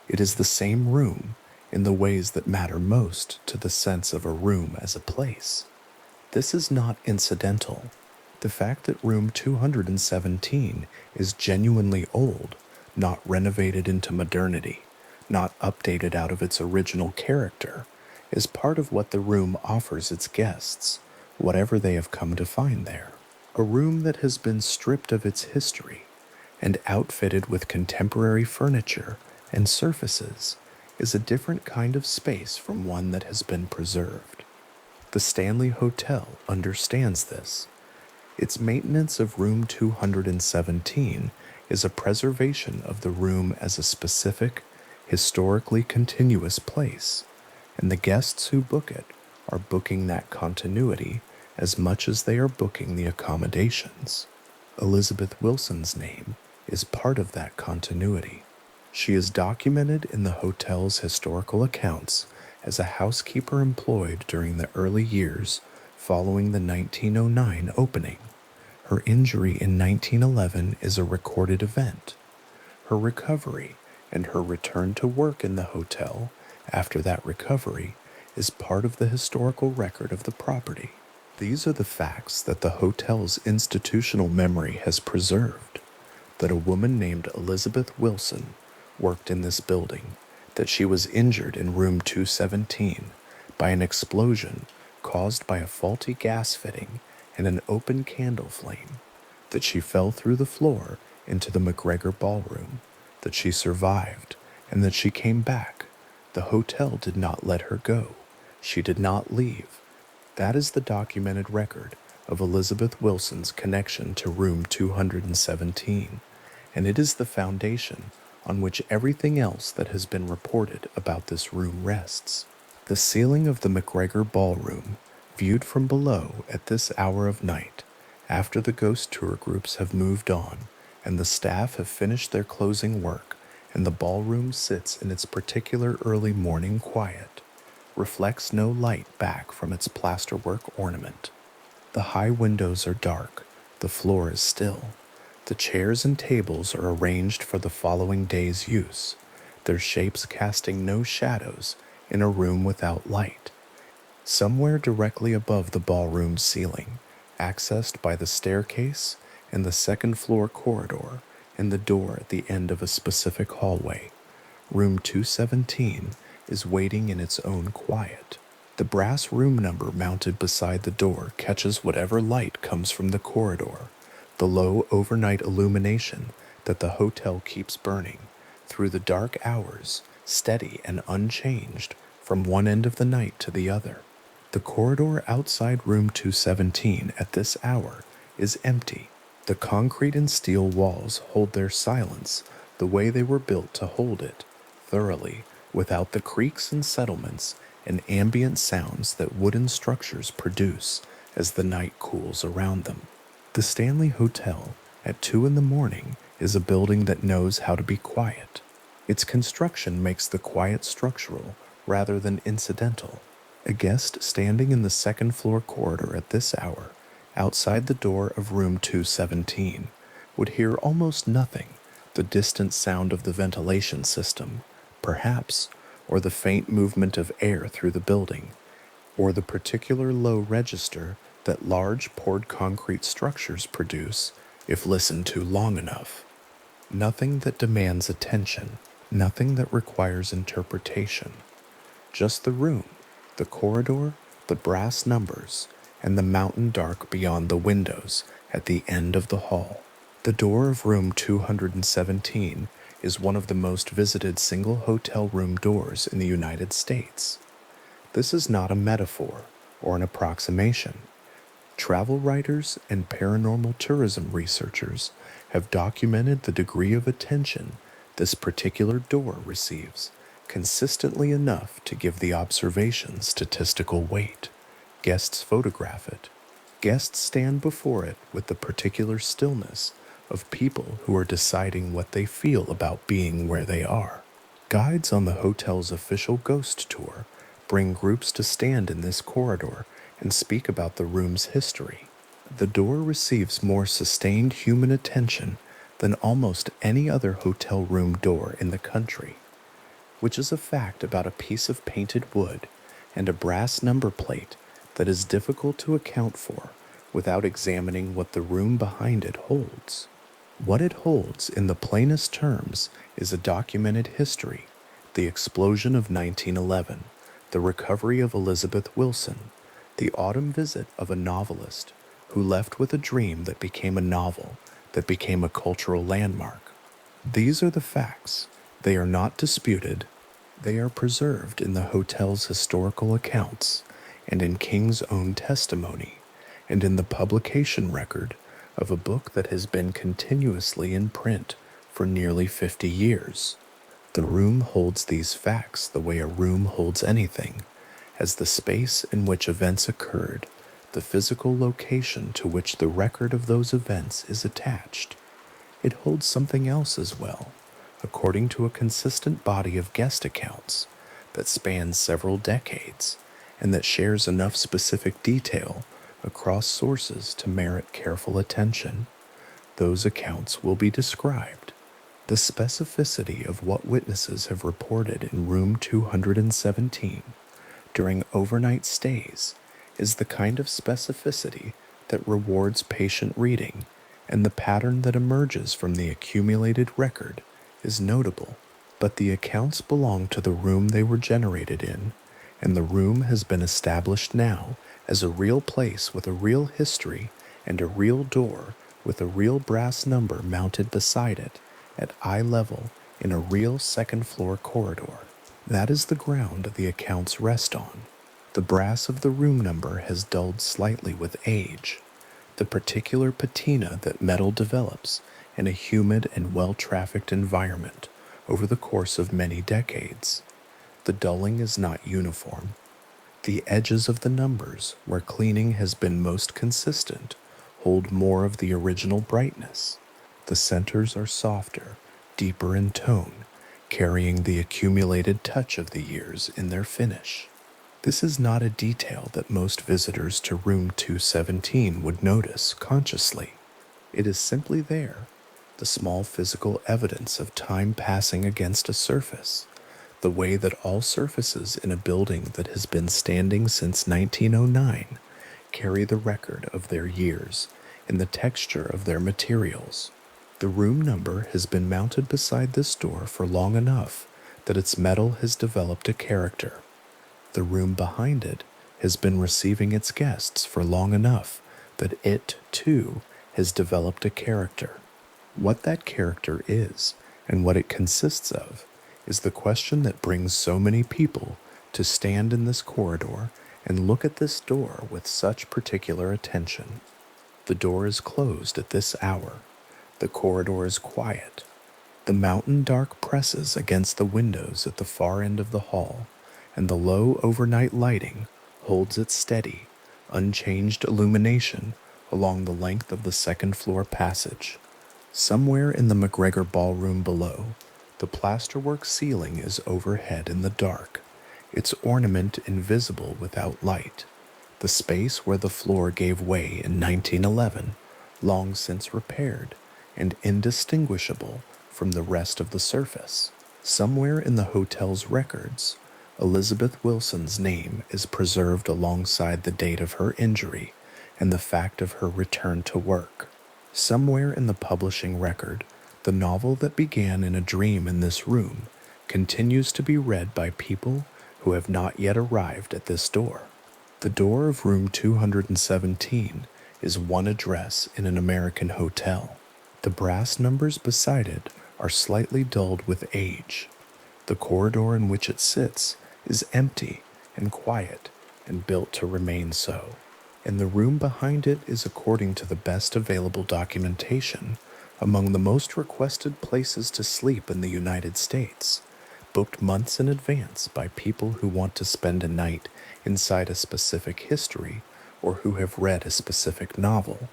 It is the same room in the ways that matter most to the sense of a room as a place. This is not incidental. The fact that room 217 is genuinely old, not renovated into modernity, not updated out of its original character, is part of what the room offers its guests, whatever they have come to find there. A room that has been stripped of its history and outfitted with contemporary furniture and surfaces is a different kind of space from one that has been preserved. The Stanley Hotel understands this. Its maintenance of room 217 is a preservation of the room as a specific, historically continuous place, and the guests who book it are booking that continuity as much as they are booking the accommodations. Elizabeth Wilson's name is part of that continuity. She is documented in the hotel's historical accounts as a housekeeper employed during the early years following the 1909 opening. Her injury in 1911 is a recorded event. Her recovery and her return to work in the hotel after that recovery is part of the historical record of the property. These are the facts that the hotel's institutional memory has preserved: that a woman named Elizabeth Wilson worked in this building, that she was injured in room 217 by an explosion caused by a faulty gas fitting and an open candle flame, that she fell through the floor into the McGregor ballroom, that she survived, and that she came back. The hotel did not let her go. She did not leave. That is the documented record of Elizabeth Wilson's connection to room 217, and it is the foundation on which everything else that has been reported about this room rests. The ceiling of the McGregor ballroom, viewed from below at this hour of night, after the ghost tour groups have moved on and the staff have finished their closing work and the ballroom sits in its particular early morning quiet, reflects no light back from its plasterwork ornament. The high windows are dark, the floor is still. The chairs and tables are arranged for the following day's use, their shapes casting no shadows in a room without light. Somewhere directly above the ballroom ceiling, accessed by the staircase and the second floor corridor and the door at the end of a specific hallway, room 217 is waiting in its own quiet. The brass room number mounted beside the door catches whatever light comes from the corridor, the low overnight illumination that the hotel keeps burning through the dark hours, steady and unchanged from one end of the night to the other. The corridor outside room 217 at this hour is empty. The concrete and steel walls hold their silence the way they were built to hold it, thoroughly, without the creaks and settlements and ambient sounds that wooden structures produce as the night cools around them. The Stanley Hotel at 2 in the morning is a building that knows how to be quiet. Its construction makes the quiet structural rather than incidental. A guest standing in the second floor corridor at this hour, outside the door of room 217, would hear almost nothing, the distant sound of the ventilation system, perhaps, or the faint movement of air through the building, or the particular low register that large poured concrete structures produce if listened to long enough. Nothing that demands attention, nothing that requires interpretation. Just the room, the corridor, the brass numbers, and the mountain dark beyond the windows at the end of the hall. The door of room 217 is one of the most visited single hotel room doors in the United States. This is not a metaphor or an approximation. Travel writers and paranormal tourism researchers have documented the degree of attention this particular door receives, consistently enough to give the observation statistical weight. Guests photograph it. Guests stand before it with the particular stillness of people who are deciding what they feel about being where they are. Guides on the hotel's official ghost tour bring groups to stand in this corridor and speak about the room's history. The door receives more sustained human attention than almost any other hotel room door in the country, which is a fact about a piece of painted wood and a brass number plate that is difficult to account for without examining what the room behind it holds. What it holds in the plainest terms is a documented history The explosion of 1911, the recovery of Elizabeth Wilson, the autumn visit of a novelist who left with a dream that became a novel, that became a cultural landmark. These are the facts. They are not disputed. They are preserved in the hotel's historical accounts and in King's own testimony and in the publication record of a book that has been continuously in print for nearly 50 years. The room holds these facts the way a room holds anything, as the space in which events occurred, the physical location to which the record of those events is attached. It holds something else as well, according to a consistent body of guest accounts that spans several decades and that shares enough specific detail across sources to merit careful attention. Those accounts will be described. The specificity of what witnesses have reported in room 217 during overnight stays is the kind of specificity that rewards patient reading, and the pattern that emerges from the accumulated record is notable. But the accounts belong to the room they were generated in, and the room has been established now as a real place with a real history and a real door with a real brass number mounted beside it at eye level in a real second-floor corridor. That is the ground the accounts rest on. The brass of the room number has dulled slightly with age, the particular patina that metal develops in a humid and well-trafficked environment over the course of many decades. The dulling is not uniform. The edges of the numbers, where cleaning has been most consistent, hold more of the original brightness. The centers are softer, deeper in tone, carrying the accumulated touch of the years in their finish. This is not a detail that most visitors to room 217 would notice consciously. It is simply there, the small physical evidence of time passing against a surface, the way that all surfaces in a building that has been standing since 1909 carry the record of their years in the texture of their materials. The room number has been mounted beside this door for long enough that its metal has developed a character. The room behind it has been receiving its guests for long enough that it, too, has developed a character. What that character is and what it consists of is the question that brings so many people to stand in this corridor and look at this door with such particular attention. The door is closed at this hour. The corridor is quiet. The mountain dark presses against the windows at the far end of the hall, and the low overnight lighting holds its steady, unchanged illumination along the length of the second-floor passage. Somewhere in the McGregor ballroom below, the plasterwork ceiling is overhead in the dark, its ornament invisible without light. The space where the floor gave way in 1911, long since repaired, and indistinguishable from the rest of the surface. Somewhere in the hotel's records, Elizabeth Wilson's name is preserved alongside the date of her injury and the fact of her return to work. Somewhere in the publishing record, the novel that began in a dream in this room continues to be read by people who have not yet arrived at this door. The door of room 217 is one address in an American hotel. The brass numbers beside it are slightly dulled with age. The corridor in which it sits is empty and quiet and built to remain so. And the room behind it is, according to the best available documentation, among the most requested places to sleep in the United States, booked months in advance by people who want to spend a night inside a specific history, or who have read a specific novel,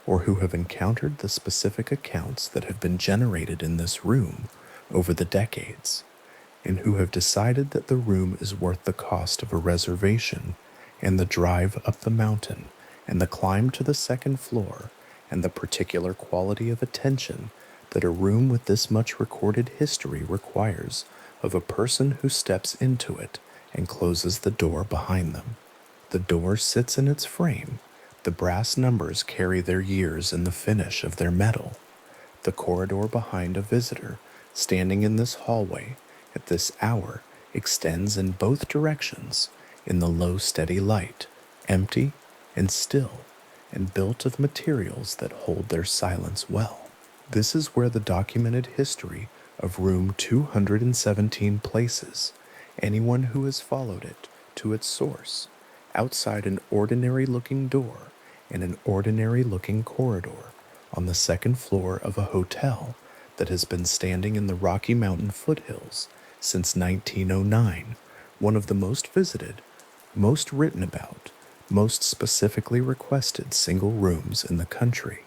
or who have encountered the specific accounts that have been generated in this room over the decades, and who have decided that the room is worth the cost of a reservation and the drive up the mountain and the climb to the second floor and the particular quality of attention that a room with this much recorded history requires of a person who steps into it and closes the door behind them. The door sits in its frame. The brass numbers carry their years in the finish of their metal. The corridor behind a visitor, standing in this hallway, at this hour extends in both directions in the low, steady light, empty and still, and built of materials that hold their silence well. This is where the documented history of room 217 places anyone who has followed it to its source, outside an ordinary looking door in an ordinary looking corridor on the second floor of a hotel that has been standing in the Rocky Mountain foothills since 1909, one of the most visited, most written about, most specifically requested single rooms in the country.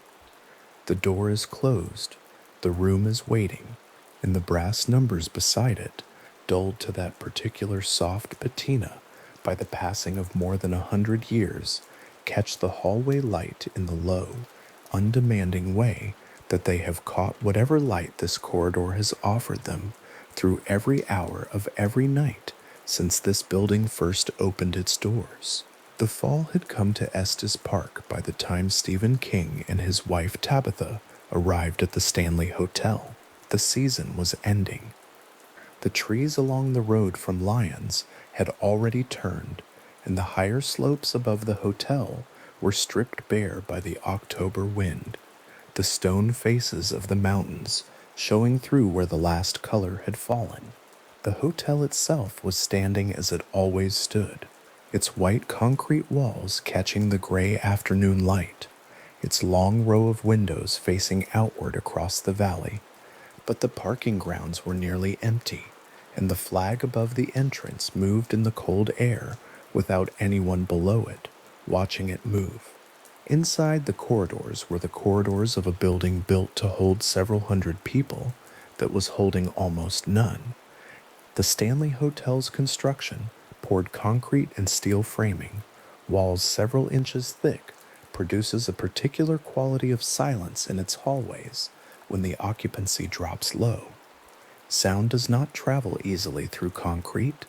The door is closed, the room is waiting, and the brass numbers beside it, dulled to that particular soft patina by the passing of more than 100 years, catch the hallway light in the low, undemanding way that they have caught whatever light this corridor has offered them through every hour of every night since this building first opened its doors. The fall had come to Estes Park by the time Stephen King and his wife Tabitha arrived at the Stanley Hotel. The season was ending. The trees along the road from Lyons had already turned, and the higher slopes above the hotel were stripped bare by the October wind, the stone faces of the mountains showing through where the last color had fallen. The hotel itself was standing as it always stood, its white concrete walls catching the gray afternoon light, its long row of windows facing outward across the valley. But the parking grounds were nearly empty, and the flag above the entrance moved in the cold air without anyone below it, watching it move. Inside the corridors were the corridors of a building built to hold several hundred people that was holding almost none. The Stanley Hotel's construction poured concrete and steel framing, walls several inches thick, produces a particular quality of silence in its hallways when the occupancy drops low. Sound does not travel easily through concrete.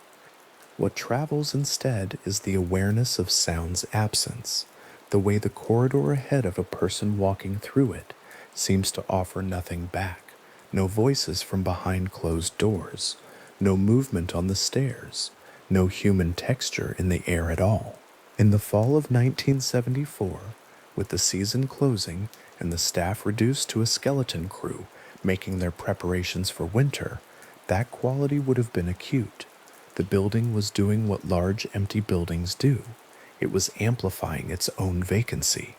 What travels instead is the awareness of sound's absence, the way the corridor ahead of a person walking through it seems to offer nothing back, no voices from behind closed doors, no movement on the stairs, no human texture in the air at all. In the fall of 1974, with the season closing and the staff reduced to a skeleton crew making their preparations for winter, that quality would have been acute. The building was doing what large empty buildings do. It was amplifying its own vacancy.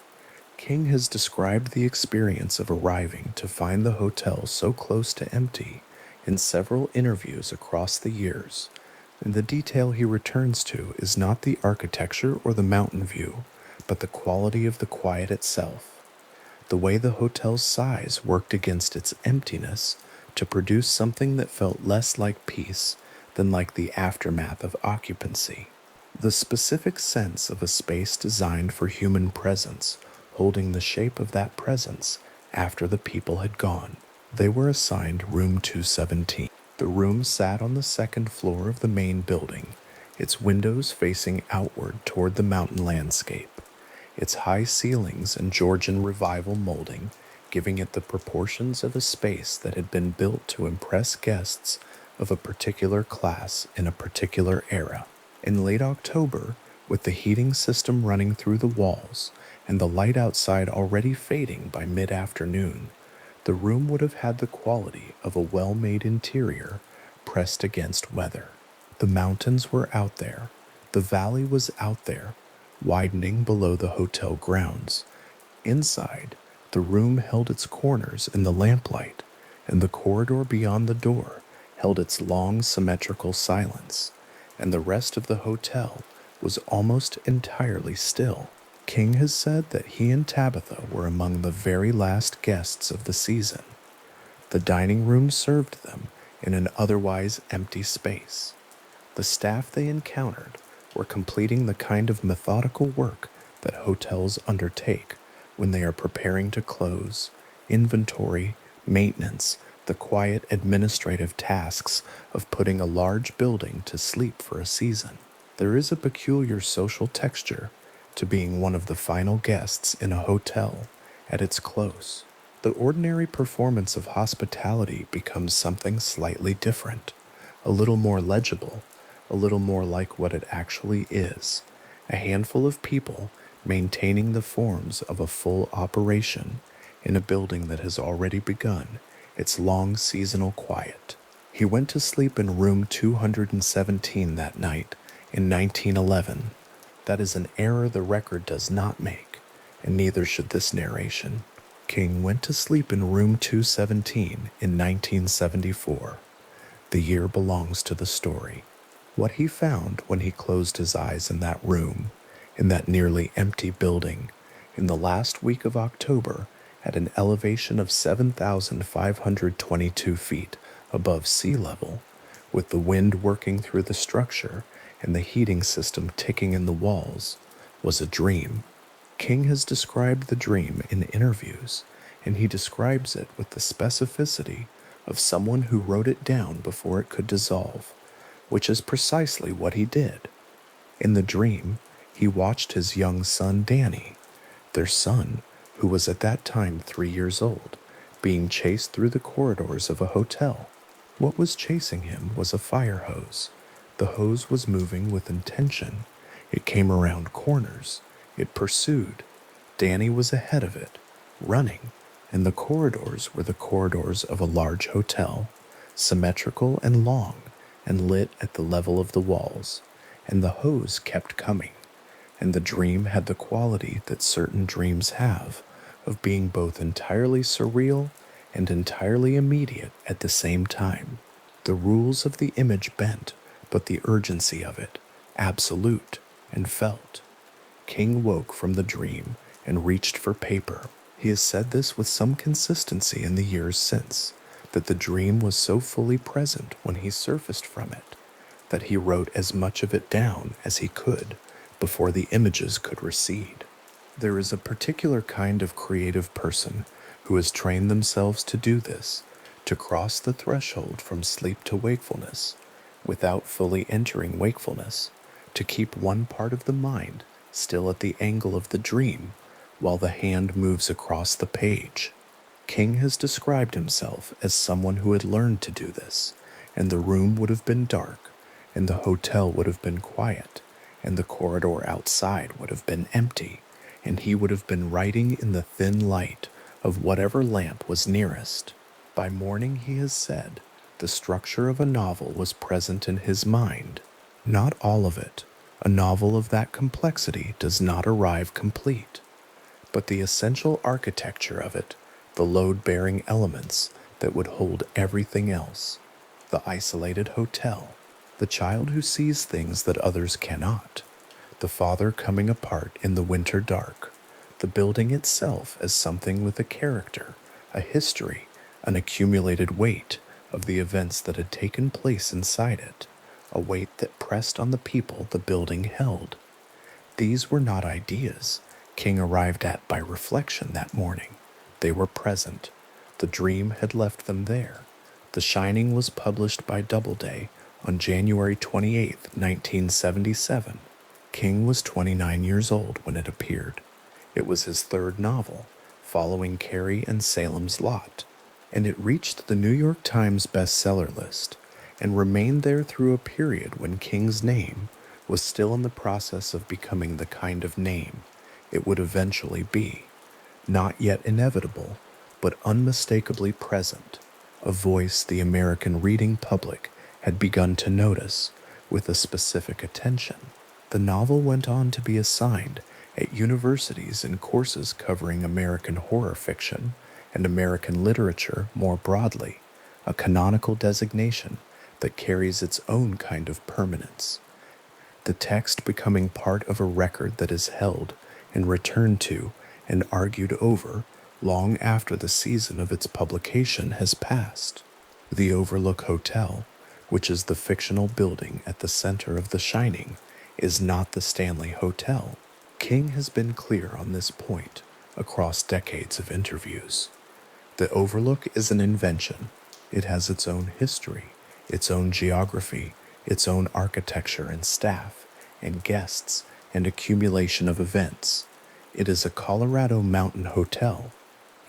King has described the experience of arriving to find the hotel so close to empty in several interviews across the years, and the detail he returns to is not the architecture or the mountain view, but the quality of the quiet itself. The way the hotel's size worked against its emptiness to produce something that felt less like peace than like the aftermath of occupancy. The specific sense of a space designed for human presence, holding the shape of that presence after the people had gone. They were assigned room 217. The room sat on the second floor of the main building, its windows facing outward toward the mountain landscape, its high ceilings and Georgian revival molding giving it the proportions of a space that had been built to impress guests of a particular class in a particular era. In late October, with the heating system running through the walls and the light outside already fading by mid-afternoon, the room would have had the quality of a well-made interior pressed against weather. The mountains were out there. The valley was out there, widening below the hotel grounds. Inside, the room held its corners in the lamplight, and the corridor beyond the door held its long symmetrical silence, and the rest of the hotel was almost entirely still. King has said that he and Tabitha were among the very last guests of the season. The dining room served them in an otherwise empty space. The staff they encountered were completing the kind of methodical work that hotels undertake when they are preparing to close, inventory, maintenance, the quiet administrative tasks of putting a large building to sleep for a season. There is a peculiar social texture to being one of the final guests in a hotel at its close. The ordinary performance of hospitality becomes something slightly different, a little more legible, a little more like what it actually is, a handful of people maintaining the forms of a full operation in a building that has already begun its long seasonal quiet. He went to sleep in room 217 that night in 1911. That is an error the record does not make, and neither should this narration. King went to sleep in room 217 in 1974. The year belongs to the story. What he found when he closed his eyes in that room, in that nearly empty building, in the last week of October, at an elevation of 7,522 feet above sea level, with the wind working through the structure and the heating system ticking in the walls, was a dream. King has described the dream in interviews, and he describes it with the specificity of someone who wrote it down before it could dissolve, which is precisely what he did. In the dream, he watched his young son Danny, their son, who was at that time 3 years old, being chased through the corridors of a hotel. What was chasing him was a fire hose. The hose was moving with intention. It came around corners. It pursued. Danny was ahead of it, running, and the corridors were the corridors of a large hotel, symmetrical and long, and lit at the level of the walls, and the hose kept coming, and the dream had the quality that certain dreams have of being both entirely surreal and entirely immediate at the same time. The rules of the image bent, but the urgency of it, absolute and felt. King woke from the dream and reached for paper. He has said this with some consistency in the years since, that the dream was so fully present when he surfaced from it, that he wrote as much of it down as he could before the images could recede. There is a particular kind of creative person who has trained themselves to do this, to cross the threshold from sleep to wakefulness, without fully entering wakefulness, to keep one part of the mind still at the angle of the dream while the hand moves across the page. King has described himself as someone who had learned to do this, and the room would have been dark, and the hotel would have been quiet, and the corridor outside would have been empty, and he would have been writing in the thin light of whatever lamp was nearest. By morning, he has said, the structure of a novel was present in his mind. Not all of it. A novel of that complexity does not arrive complete. But the essential architecture of it, the load-bearing elements that would hold everything else, the isolated hotel, the child who sees things that others cannot, the father coming apart in the winter dark, the building itself as something with a character, a history, an accumulated weight of the events that had taken place inside it, a weight that pressed on the people the building held. These were not ideas King arrived at by reflection that morning. They were present. The dream had left them there. The Shining was published by Doubleday on January 28, 1977. King was 29 years old when it appeared. It was his third novel, following Carrie and Salem's Lot, and it reached the New York Times bestseller list and remained there through a period when King's name was still in the process of becoming the kind of name it would eventually be, not yet inevitable, but unmistakably present, a voice the American reading public had begun to notice with a specific attention. The novel went on to be assigned at universities in courses covering American horror fiction and American literature more broadly, a canonical designation that carries its own kind of permanence. The text becoming part of a record that is held and returned to and argued over long after the season of its publication has passed. The Overlook Hotel, which is the fictional building at the center of The Shining, is not the Stanley Hotel. King has been clear on this point across decades of interviews. The Overlook is an invention. It has its own history, its own geography, its own architecture and staff, and guests, and accumulation of events. It is a Colorado mountain hotel,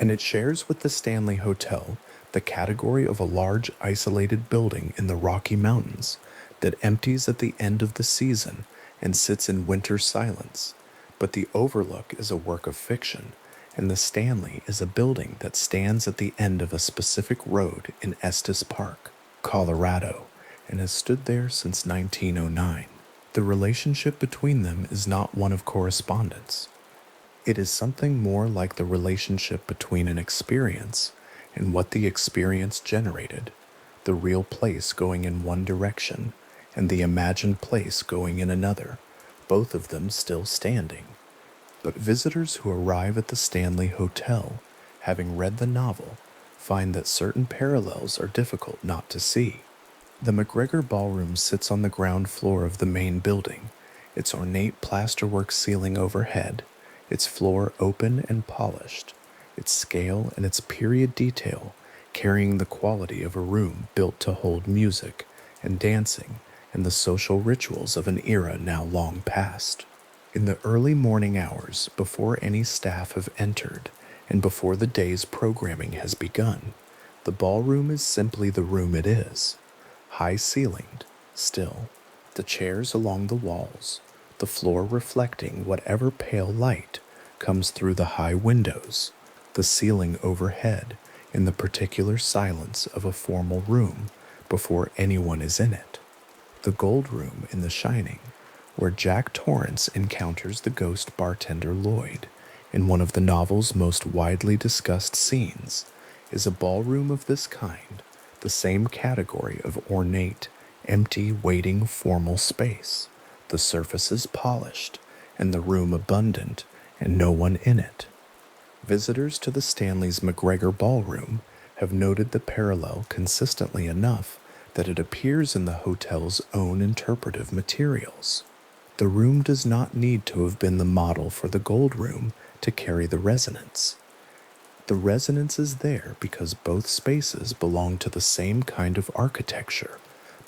and it shares with the Stanley Hotel the category of a large isolated building in the Rocky Mountains that empties at the end of the season and sits in winter silence. But the Overlook is a work of fiction, and the Stanley is a building that stands at the end of a specific road in Estes Park, Colorado, and has stood there since 1909. The relationship between them is not one of correspondence. It is something more like the relationship between an experience and what the experience generated, the real place going in one direction and the imagined place going in another, both of them still standing. But visitors who arrive at the Stanley Hotel, having read the novel, find that certain parallels are difficult not to see. The McGregor Ballroom sits on the ground floor of the main building, its ornate plasterwork ceiling overhead, its floor open and polished, its scale and its period detail carrying the quality of a room built to hold music and dancing and the social rituals of an era now long past. In the early morning hours, before any staff have entered and before the day's programming has begun, the ballroom is simply the room it is, high-ceilinged, still, the chairs along the walls, the floor reflecting whatever pale light comes through the high windows, the ceiling overhead in the particular silence of a formal room before anyone is in it. The gold room in The Shining, where Jack Torrance encounters the ghost bartender Lloyd in one of the novel's most widely discussed scenes, is a ballroom of this kind, the same category of ornate, empty, waiting, formal space, the surfaces polished, and the room abundant, and no one in it. Visitors to the Stanley's McGregor Ballroom have noted the parallel consistently enough that it appears in the hotel's own interpretive materials. The room does not need to have been the model for the gold room to carry the resonance. The resonance is there because both spaces belong to the same kind of architecture,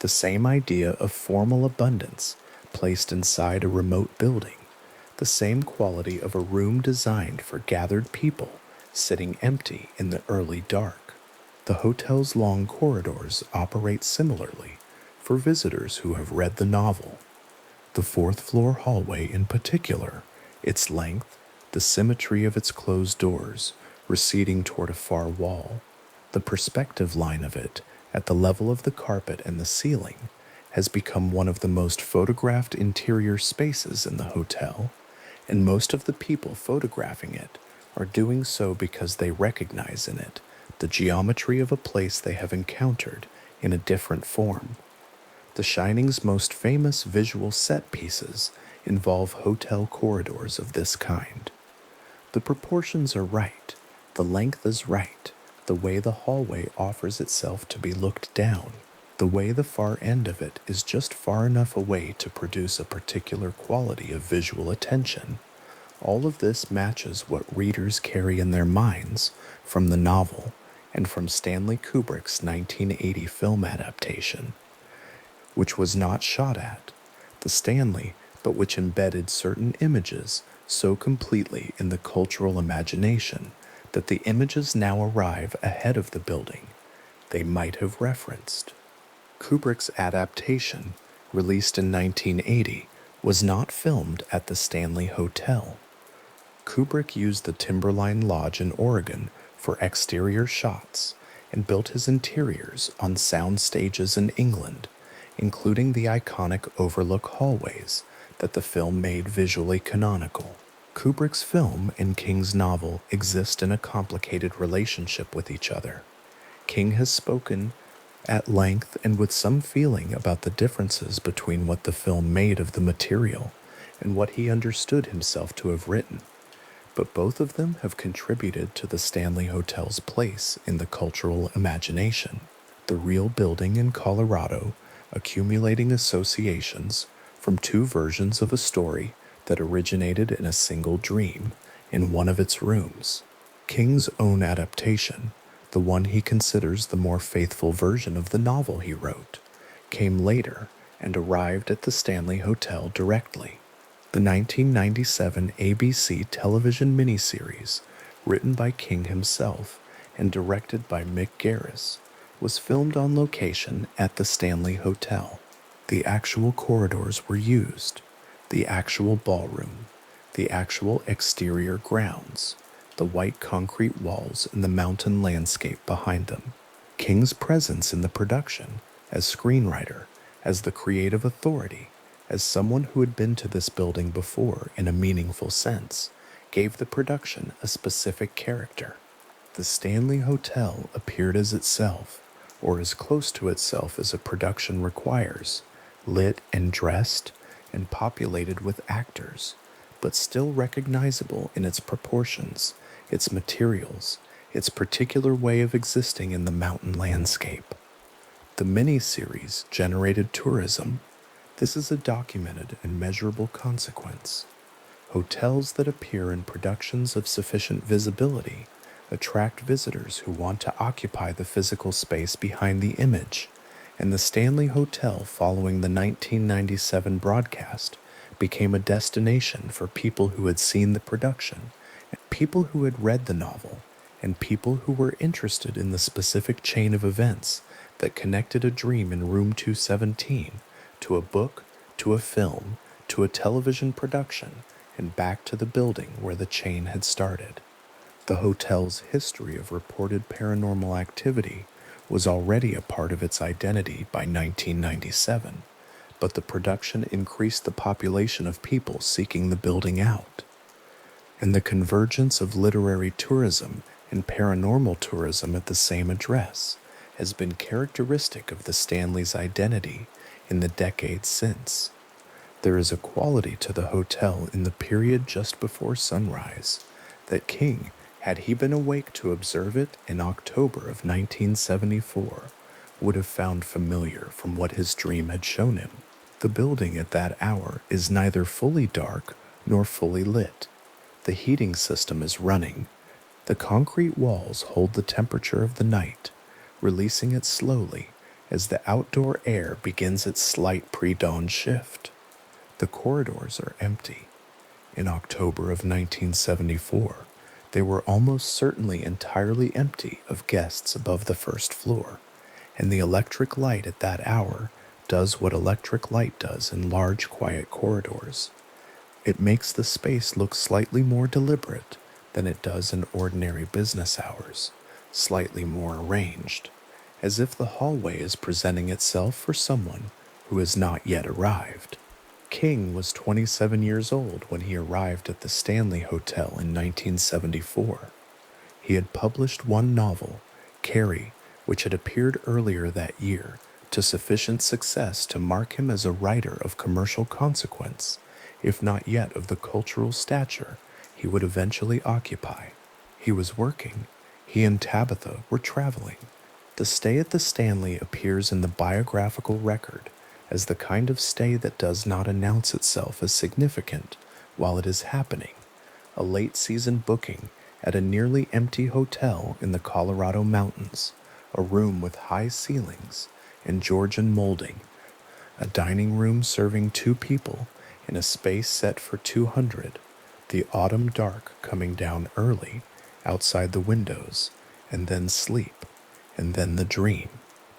the same idea of formal abundance placed inside a remote building, the same quality of a room designed for gathered people sitting empty in the early dark. The hotel's long corridors operate similarly for visitors who have read the novel. The fourth-floor hallway in particular, its length, the symmetry of its closed doors, receding toward a far wall, the perspective line of it at the level of the carpet and the ceiling, has become one of the most photographed interior spaces in the hotel, and most of the people photographing it are doing so because they recognize in it the geometry of a place they have encountered in a different form. The Shining's most famous visual set pieces involve hotel corridors of this kind. The proportions are right, the length is right, the way the hallway offers itself to be looked down, the way the far end of it is just far enough away to produce a particular quality of visual attention. All of this matches what readers carry in their minds from the novel and from Stanley Kubrick's 1980 film adaptation, which was not shot at the Stanley, but which embedded certain images so completely in the cultural imagination that the images now arrive ahead of the building they might have referenced. Kubrick's adaptation, released in 1980, was not filmed at the Stanley Hotel. Kubrick used the Timberline Lodge in Oregon for exterior shots and built his interiors on sound stages in England, including the iconic Overlook hallways that the film made visually canonical. Kubrick's film and King's novel exist in a complicated relationship with each other. King has spoken at length and with some feeling about the differences between what the film made of the material and what he understood himself to have written, but both of them have contributed to the Stanley Hotel's place in the cultural imagination. The real building in Colorado, accumulating associations from two versions of a story that originated in a single dream in one of its rooms. King's own adaptation, the one he considers the more faithful version of the novel he wrote, came later and arrived at the Stanley Hotel directly. The 1997 ABC television miniseries, written by King himself and directed by Mick Garris, was filmed on location at the Stanley Hotel. The actual corridors were used, the actual ballroom, the actual exterior grounds, the white concrete walls, and the mountain landscape behind them. King's presence in the production, as screenwriter, as the creative authority, as someone who had been to this building before in a meaningful sense, gave the production a specific character. The Stanley Hotel appeared as itself, or as close to itself as a production requires, lit and dressed and populated with actors, but still recognizable in its proportions, its materials, its particular way of existing in the mountain landscape. The mini-series generated tourism. This is a documented and measurable consequence. Hotels that appear in productions of sufficient visibility attract visitors who want to occupy the physical space behind the image, and the Stanley Hotel following the 1997 broadcast became a destination for people who had seen the production, people who had read the novel, and people who were interested in the specific chain of events that connected a dream in room 217 to a book, to a film, to a television production, and back to the building where the chain had started. The hotel's history of reported paranormal activity was already a part of its identity by 1997, but the production increased the population of people seeking the building out. And the convergence of literary tourism and paranormal tourism at the same address has been characteristic of the Stanley's identity in the decades since. There is a quality to the hotel in the period just before sunrise that King, had he been awake to observe it in October of 1974, would have found familiar from what his dream had shown him. The building at that hour is neither fully dark nor fully lit. The heating system is running. The concrete walls hold the temperature of the night, releasing it slowly as the outdoor air begins its slight pre-dawn shift. The corridors are empty. In October of 1974, they were almost certainly entirely empty of guests above the first floor, and the electric light at that hour does what electric light does in large, quiet corridors. It makes the space look slightly more deliberate than it does in ordinary business hours, slightly more arranged, as if the hallway is presenting itself for someone who has not yet arrived. King was 27 years old when he arrived at the Stanley Hotel in 1974. He had published one novel, Carrie, which had appeared earlier that year, to sufficient success to mark him as a writer of commercial consequence, if not yet of the cultural stature he would eventually occupy. He was working. He and Tabitha were traveling. The stay at the Stanley appears in the biographical record as the kind of stay that does not announce itself as significant while it is happening, a late-season booking at a nearly empty hotel in the Colorado mountains, a room with high ceilings and Georgian molding, a dining room serving 2 people in a space set for 200, the autumn dark coming down early outside the windows, and then sleep, and then the dream.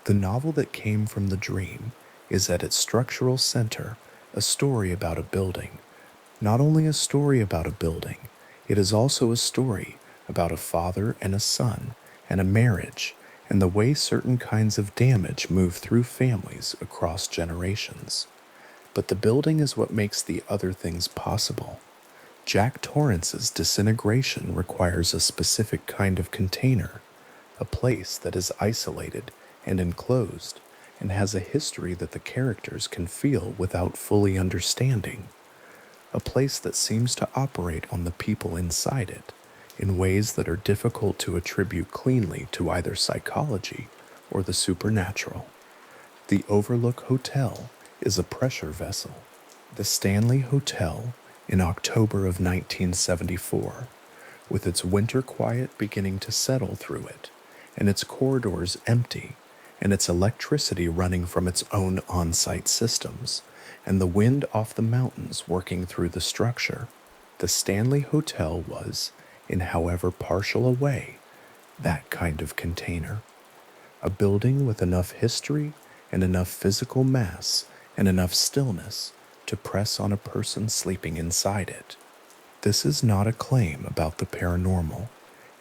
The novel that came from the dream is at its structural center a story about a building. Not only a story about a building, it is also a story about a father and a son and a marriage and the way certain kinds of damage move through families across generations. But the building is what makes the other things possible. Jack Torrance's disintegration requires a specific kind of container, a place that is isolated and enclosed and has a history that the characters can feel without fully understanding, a place that seems to operate on the people inside it in ways that are difficult to attribute cleanly to either psychology or the supernatural. The Overlook Hotel is a pressure vessel. The Stanley Hotel in October of 1974, with its winter quiet beginning to settle through it, and its corridors empty, and its electricity running from its own on-site systems, and the wind off the mountains working through the structure. The Stanley Hotel was, in however partial a way, that kind of container. A building with enough history and enough physical mass and enough stillness to press on a person sleeping inside it. This is not a claim about the paranormal.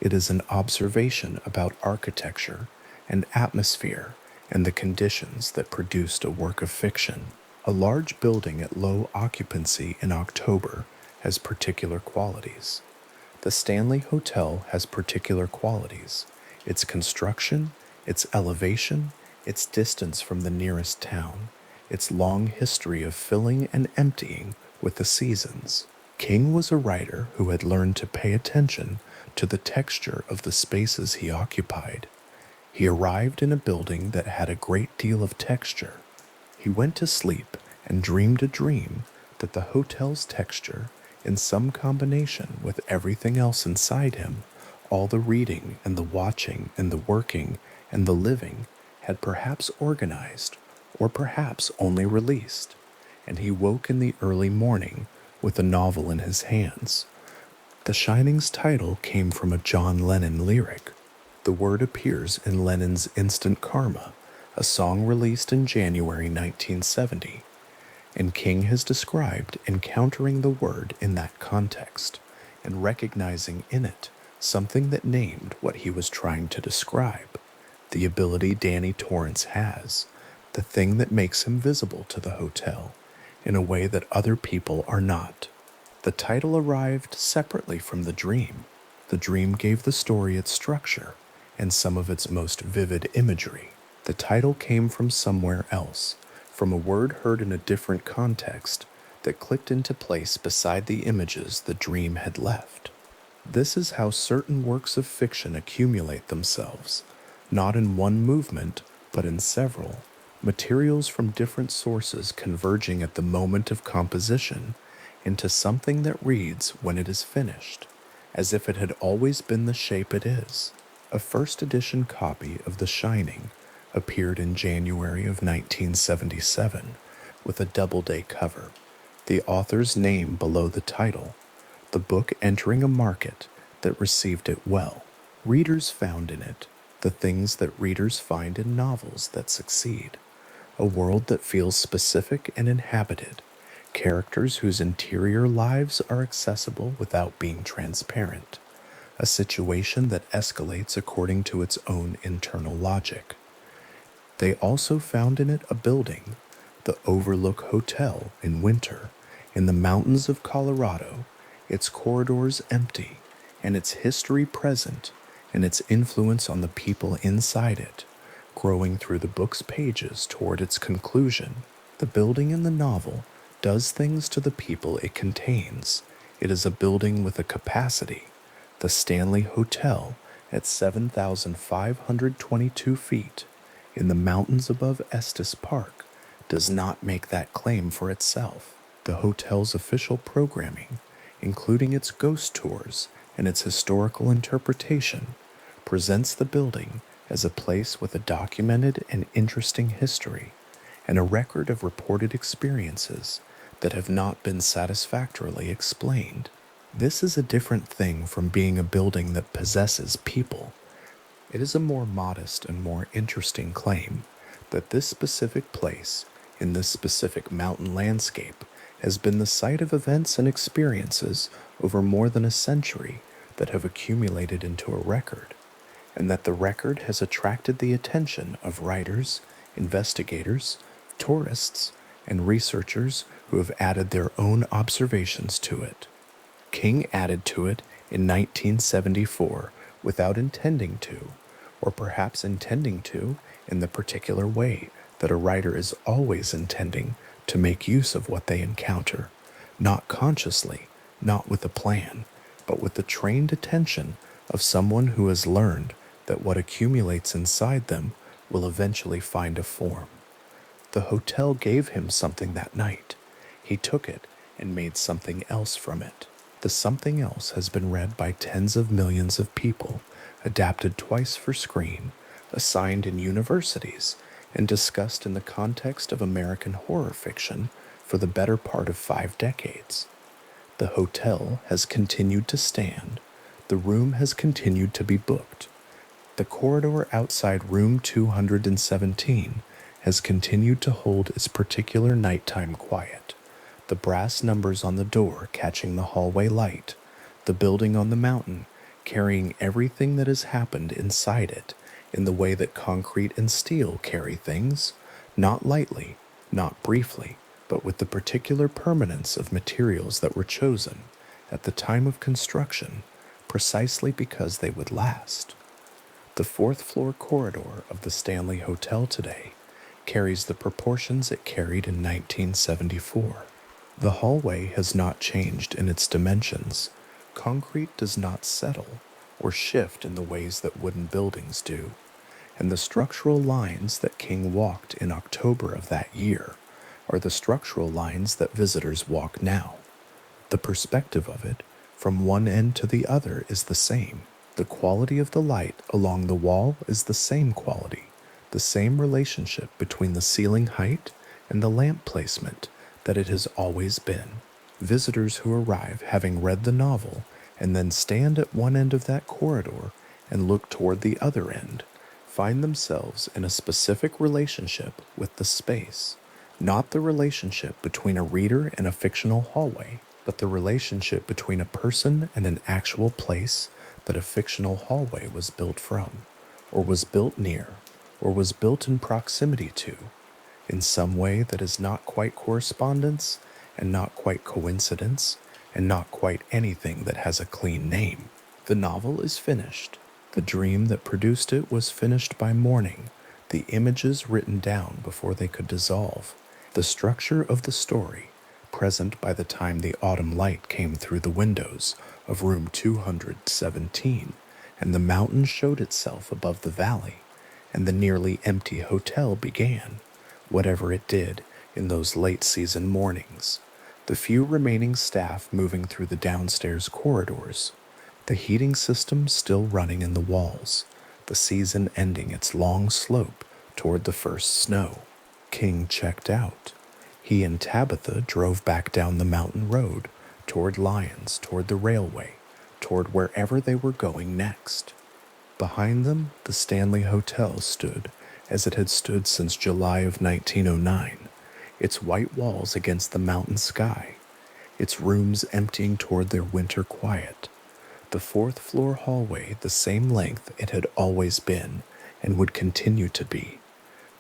It is an observation about architecture and atmosphere and the conditions that produced a work of fiction. A large building at low occupancy in October has particular qualities. The Stanley Hotel has particular qualities: its construction, its elevation, its distance from the nearest town, its long history of filling and emptying with the seasons. King was a writer who had learned to pay attention to the texture of the spaces he occupied. He arrived in a building that had a great deal of texture. He went to sleep and dreamed a dream that the hotel's texture, in some combination with everything else inside him, all the reading and the watching and the working and the living, had perhaps organized, or perhaps only released, and he woke in the early morning with a novel in his hands. The Shining's title came from a John Lennon lyric. The word appears in Lennon's Instant Karma, a song released in January 1970, and King has described encountering the word in that context and recognizing in it something that named what he was trying to describe, the ability Danny Torrance has, the thing that makes him visible to the hotel in a way that other people are not. The title arrived separately from the dream. The dream gave the story its structure and some of its most vivid imagery. The title came from somewhere else, from a word heard in a different context that clicked into place beside the images the dream had left. This is how certain works of fiction accumulate themselves, not in one movement, but in several, materials from different sources converging at the moment of composition into something that reads when it is finished, as if it had always been the shape it is. A first edition copy of The Shining appeared in January of 1977 with a doubleday cover, the author's name below the title, the book entering a market that received it well. Readers found in it the things that readers find in novels that succeed: a world that feels specific and inhabited, characters whose interior lives are accessible without being transparent, a situation that escalates according to its own internal logic. They also found in it a building, the Overlook Hotel in winter, in the mountains of Colorado, its corridors empty, and its history present, and its influence on the people inside it, growing through the book's pages toward its conclusion. The building in the novel does things to the people it contains. It is a building with a capacity. The Stanley Hotel, at 7,522 feet, in the mountains above Estes Park, does not make that claim for itself. The hotel's official programming, including its ghost tours and its historical interpretation, presents the building as a place with a documented and interesting history and a record of reported experiences that have not been satisfactorily explained. This is a different thing from being a building that possesses people. It is a more modest and more interesting claim that this specific place, in this specific mountain landscape, has been the site of events and experiences over more than a century that have accumulated into a record, and that the record has attracted the attention of writers, investigators, tourists, and researchers who have added their own observations to it. King added to it in 1974 without intending to, or perhaps intending to in the particular way that a writer is always intending to make use of what they encounter, not consciously, not with a plan, but with the trained attention of someone who has learned that what accumulates inside them will eventually find a form. The hotel gave him something that night. He took it and made something else from it. The something else has been read by tens of millions of people, adapted twice for screen, assigned in universities, and discussed in the context of American horror fiction for the better part of 5 decades. The hotel has continued to stand. The room has continued to be booked. The corridor outside room 217 has continued to hold its particular nighttime quiet, the brass numbers on the door catching the hallway light, the building on the mountain carrying everything that has happened inside it in the way that concrete and steel carry things, not lightly, not briefly, but with the particular permanence of materials that were chosen at the time of construction precisely because they would last. The fourth floor corridor of the Stanley Hotel today carries the proportions it carried in 1974. The hallway has not changed in its dimensions. Concrete does not settle or shift in the ways that wooden buildings do, and the structural lines that King walked in October of that year are the structural lines that visitors walk now. The perspective of it, from one end to the other, is the same. The quality of the light along the wall is the same quality, the same relationship between the ceiling height and the lamp placement that it has always been. Visitors who arrive having read the novel and then stand at one end of that corridor and look toward the other end find themselves in a specific relationship with the space, not the relationship between a reader and a fictional hallway, but the relationship between a person and an actual place that a fictional hallway was built from, or was built near, or was built in proximity to, in some way that is not quite correspondence, and not quite coincidence, and not quite anything that has a clean name. The novel is finished. The dream that produced it was finished by morning, the images written down before they could dissolve, the structure of the story, present by the time the autumn light came through the windows of room 217, and the mountain showed itself above the valley, and the nearly empty hotel began, whatever it did in those late season mornings, the few remaining staff moving through the downstairs corridors, the heating system still running in the walls, the season ending its long slope toward the first snow. King checked out. He and Tabitha drove back down the mountain road, toward Lyons, toward the railway, toward wherever they were going next. Behind them, the Stanley Hotel stood, as it had stood since July of 1909, its white walls against the mountain sky, its rooms emptying toward their winter quiet. The fourth floor hallway the same length it had always been and would continue to be.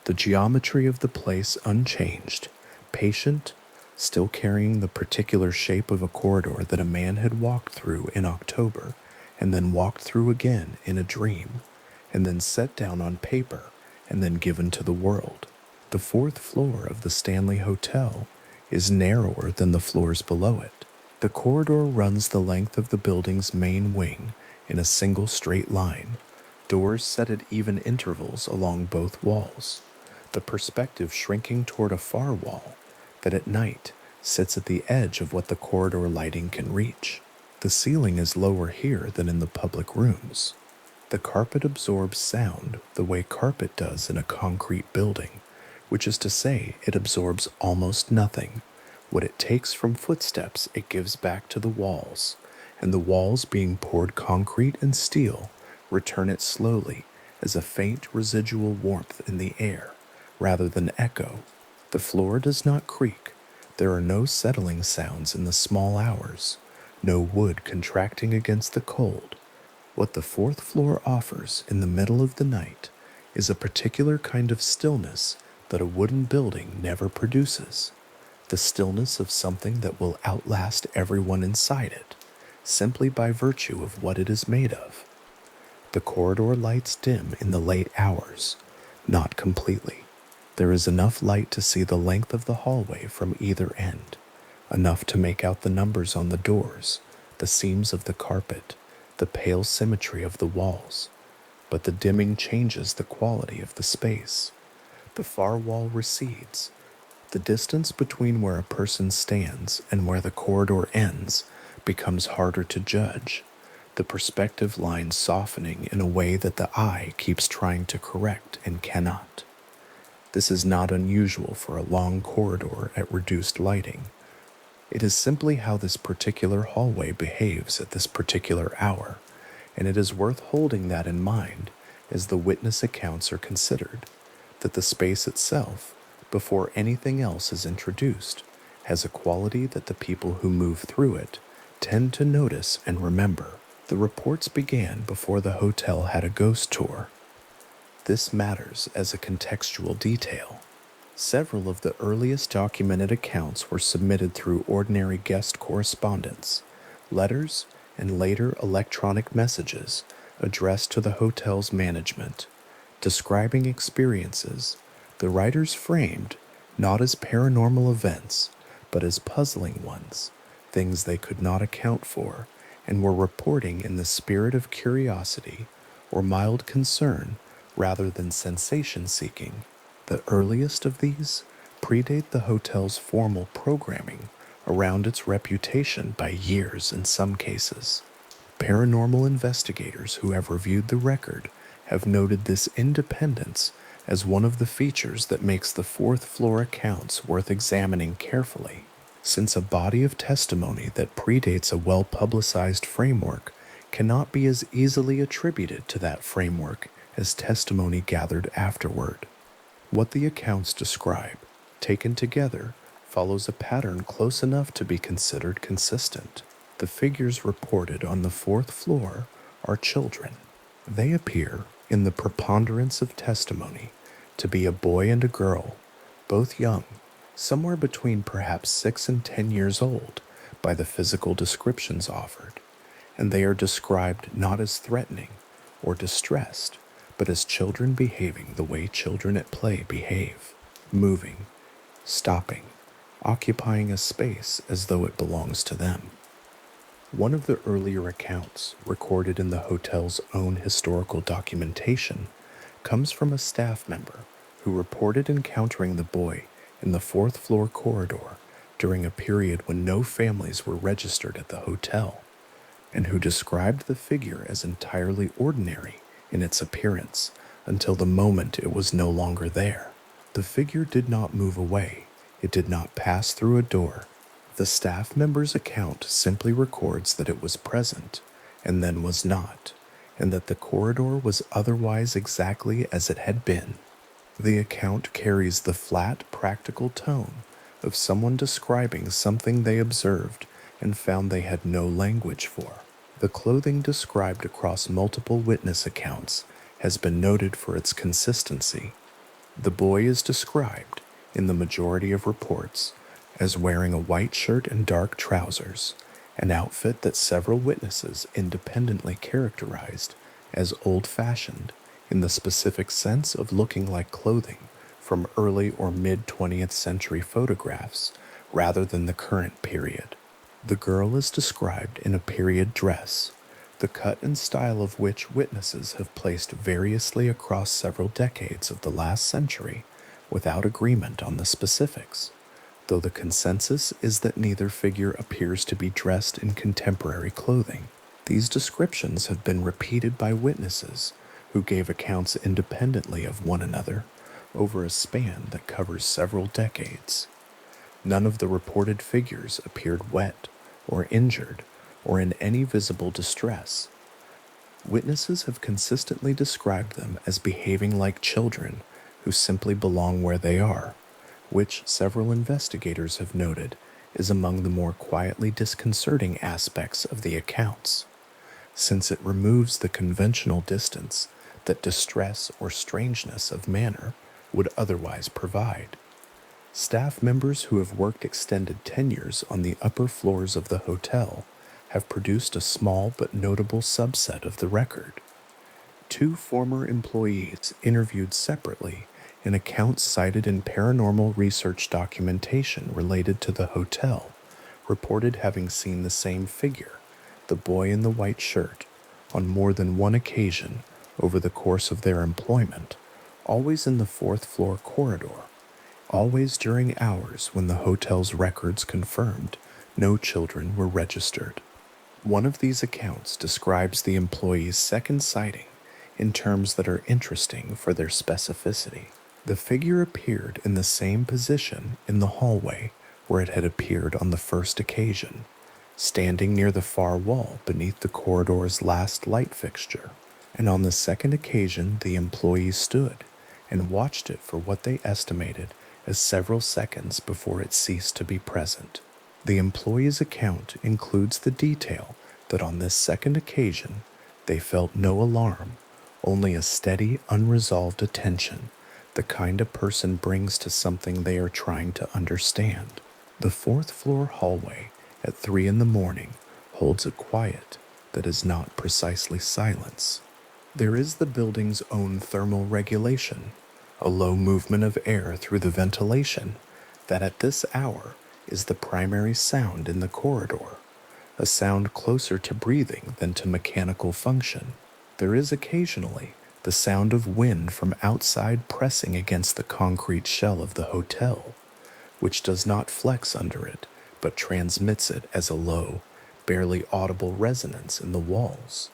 The geometry of the place unchanged, patient, still carrying the particular shape of a corridor that a man had walked through in October and then walked through again in a dream, and then set down on paper and then given to the world. The fourth floor of the Stanley Hotel is narrower than the floors below it. The corridor runs the length of the building's main wing in a single straight line, doors set at even intervals along both walls, the perspective shrinking toward a far wall that at night sits at the edge of what the corridor lighting can reach. The ceiling is lower here than in the public rooms. The carpet absorbs sound the way carpet does in a concrete building, which is to say it absorbs almost nothing. What it takes from footsteps it gives back to the walls, and the walls, being poured concrete and steel, return it slowly as a faint residual warmth in the air, rather than echo. The floor does not creak. There are no settling sounds in the small hours, no wood contracting against the cold. What the fourth floor offers in the middle of the night is a particular kind of stillness that a wooden building never produces. The stillness of something that will outlast everyone inside it, simply by virtue of what it is made of. The corridor lights dim in the late hours, not completely. There is enough light to see the length of the hallway from either end, enough to make out the numbers on the doors, the seams of the carpet, the pale symmetry of the walls, but the dimming changes the quality of the space. The far wall recedes. The distance between where a person stands and where the corridor ends becomes harder to judge, the perspective line softening in a way that the eye keeps trying to correct and cannot. This is not unusual for a long corridor at reduced lighting. It is simply how this particular hallway behaves at this particular hour, and it is worth holding that in mind as the witness accounts are considered, that the space itself, before anything else is introduced, has a quality that the people who move through it tend to notice and remember. The reports began before the hotel had a ghost tour. This matters as a contextual detail. Several of the earliest documented accounts were submitted through ordinary guest correspondence, letters, and later electronic messages addressed to the hotel's management, describing experiences the writers framed not as paranormal events, but as puzzling ones, things they could not account for, and were reporting in the spirit of curiosity or mild concern rather than sensation-seeking. The earliest of these predate the hotel's formal programming around its reputation by years in some cases. Paranormal investigators who have reviewed the record have noted this independence as one of the features that makes the fourth floor accounts worth examining carefully, since a body of testimony that predates a well-publicized framework cannot be as easily attributed to that framework as testimony gathered afterward. What the accounts describe, taken together, follows a pattern close enough to be considered consistent. The figures reported on the fourth floor are children. They appear, in the preponderance of testimony, to be a boy and a girl, both young, somewhere between perhaps 6 and 10 years old by the physical descriptions offered, and they are described not as threatening or distressed, but as children behaving the way children at play behave, moving, stopping, occupying a space as though it belongs to them. One of the earlier accounts, recorded in the hotel's own historical documentation, comes from a staff member who reported encountering the boy in the fourth floor corridor during a period when no families were registered at the hotel, and who described the figure as entirely ordinary in its appearance until the moment it was no longer there. The figure did not move away. It did not pass through a door. The staff member's account simply records that it was present and then was not, and that the corridor was otherwise exactly as it had been. The account carries the flat, practical tone of someone describing something they observed and found they had no language for. The clothing described across multiple witness accounts has been noted for its consistency. The boy is described, in the majority of reports, as wearing a white shirt and dark trousers, an outfit that several witnesses independently characterized as old-fashioned in the specific sense of looking like clothing from early or mid-20th century photographs rather than the current period. The girl is described in a period dress, the cut and style of which witnesses have placed variously across several decades of the last century without agreement on the specifics, though the consensus is that neither figure appears to be dressed in contemporary clothing. These descriptions have been repeated by witnesses who gave accounts independently of one another over a span that covers several decades. None of the reported figures appeared wet or injured or in any visible distress. Witnesses have consistently described them as behaving like children who simply belong where they are, which several investigators have noted is among the more quietly disconcerting aspects of the accounts, since it removes the conventional distance that distress or strangeness of manner would otherwise provide. Staff members who have worked extended tenures on the upper floors of the hotel have produced a small but notable subset of the record. 2 former employees interviewed separately in accounts cited in paranormal research documentation related to the hotel reported having seen the same figure, the boy in the white shirt, on more than one occasion over the course of their employment, always in the fourth floor corridor, always during hours when the hotel's records confirmed no children were registered. One of these accounts describes the employee's second sighting in terms that are interesting for their specificity. The figure appeared in the same position in the hallway where it had appeared on the first occasion, standing near the far wall beneath the corridor's last light fixture, And on the second occasion, the employees stood and watched it for what they estimated as several seconds before it ceased to be present. The employee's account includes the detail that on this second occasion, they felt no alarm, only a steady, unresolved attention, the kind a person brings to something they are trying to understand. The fourth floor hallway at 3 in the morning holds a quiet that is not precisely silence. There is the building's own thermal regulation, a low movement of air through the ventilation that at this hour is the primary sound in the corridor, a sound closer to breathing than to mechanical function. There is occasionally the sound of wind from outside pressing against the concrete shell of the hotel, which does not flex under it, but transmits it as a low, barely audible resonance in the walls.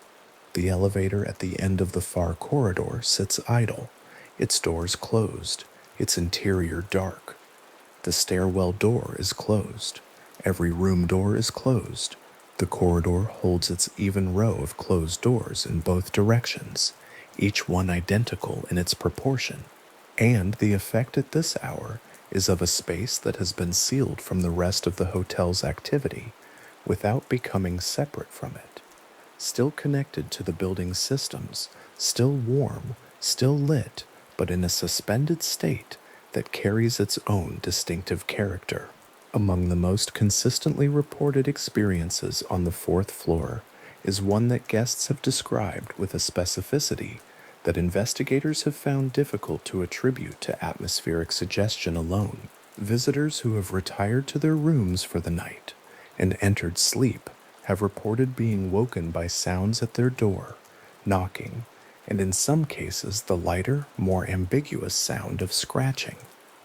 The elevator at the end of the far corridor sits idle, its doors closed, its interior dark. The stairwell door is closed. Every room door is closed. The corridor holds its even row of closed doors in both directions, each one identical in its proportion. And the effect at this hour is of a space that has been sealed from the rest of the hotel's activity without becoming separate from it. Still connected to the building's systems, still warm, still lit, but in a suspended state that carries its own distinctive character. Among the most consistently reported experiences on the fourth floor is one that guests have described with a specificity that investigators have found difficult to attribute to atmospheric suggestion alone. Visitors who have retired to their rooms for the night and entered sleep have reported being woken by sounds at their door, knocking, and in some cases the lighter, more ambiguous sound of scratching.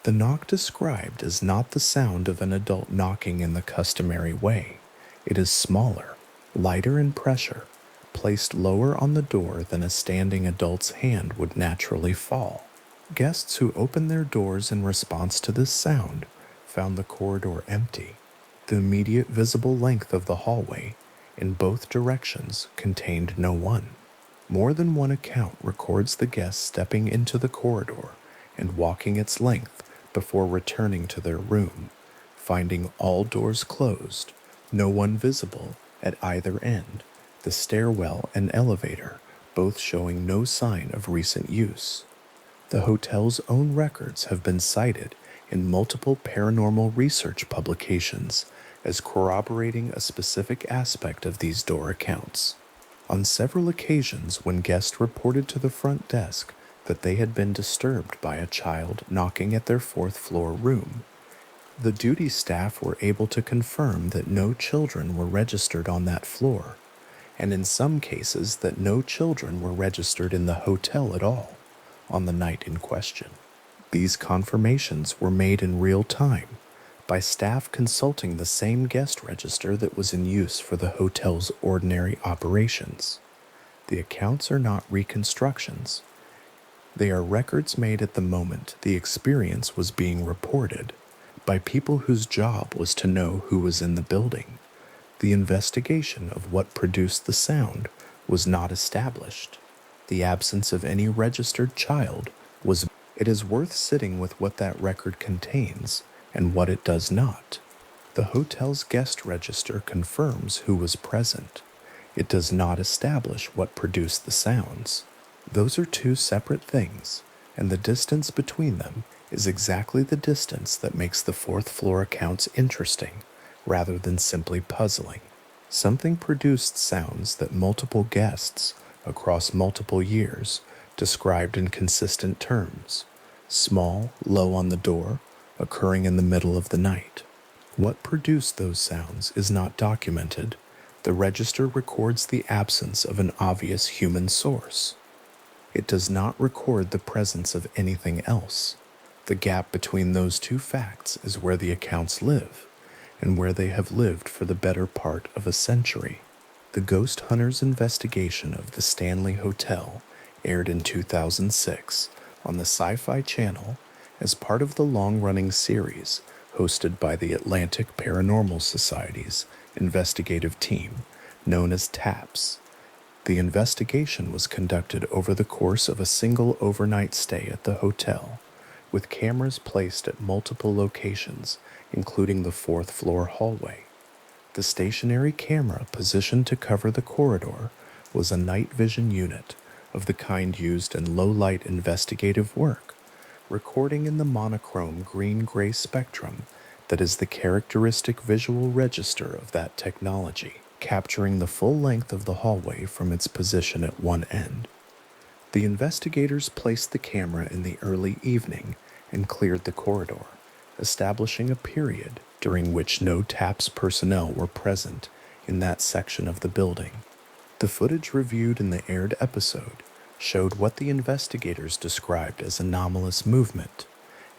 The knock described is not the sound of an adult knocking in the customary way. It is smaller, lighter in pressure, placed lower on the door than a standing adult's hand would naturally fall. Guests who opened their doors in response to this sound found the corridor empty. The immediate visible length of the hallway, in both directions, contained no one. More than one account records the guests stepping into the corridor and walking its length before returning to their room, finding all doors closed, no one visible at either end, the stairwell and elevator both showing no sign of recent use. The hotel's own records have been cited in multiple paranormal research publications as corroborating a specific aspect of these door accounts. On several occasions when guests reported to the front desk that they had been disturbed by a child knocking at their fourth floor room, the duty staff were able to confirm that no children were registered on that floor, and in some cases that no children were registered in the hotel at all on the night in question. These confirmations were made in real time by staff consulting the same guest register that was in use for the hotel's ordinary operations. The accounts are not reconstructions. They are records made at the moment the experience was being reported by people whose job was to know who was in the building. The investigation of what produced the sound was not established. The absence of any registered child was. It is worth sitting with what that record contains and what it does not. The hotel's guest register confirms who was present. It does not establish what produced the sounds. Those are two separate things, and the distance between them is exactly the distance that makes the fourth floor accounts interesting, rather than simply puzzling. Something produced sounds that multiple guests, across multiple years, described in consistent terms: small, low on the door, occurring in the middle of the night. What produced those sounds is not documented. The register records the absence of an obvious human source. It does not record the presence of anything else. The gap between those two facts is where the accounts live, and where they have lived for the better part of a century. The Ghost Hunters investigation of the Stanley Hotel aired in 2006 on the Sci-Fi Channel as part of the long-running series hosted by the Atlantic Paranormal Society's investigative team, known as TAPS. The investigation was conducted over the course of a single overnight stay at the hotel, with cameras placed at multiple locations, including the fourth-floor hallway. The stationary camera positioned to cover the corridor was a night vision unit of the kind used in low-light investigative work, recording in the monochrome green-gray spectrum that is the characteristic visual register of that technology, capturing the full length of the hallway from its position at one end. The investigators placed the camera in the early evening and cleared the corridor, establishing a period during which no TAPS personnel were present in that section of the building. The footage reviewed in the aired episode showed what the investigators described as anomalous movement,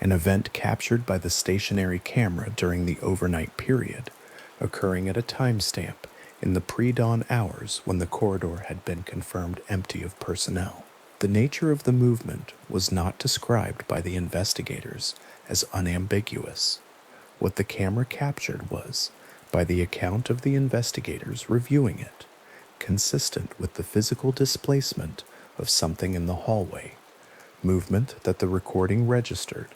an event captured by the stationary camera during the overnight period, occurring at a timestamp in the pre-dawn hours when the corridor had been confirmed empty of personnel. The nature of the movement was not described by the investigators as unambiguous. What the camera captured was, by the account of the investigators reviewing it, consistent with the physical displacement of something in the hallway, movement that the recording registered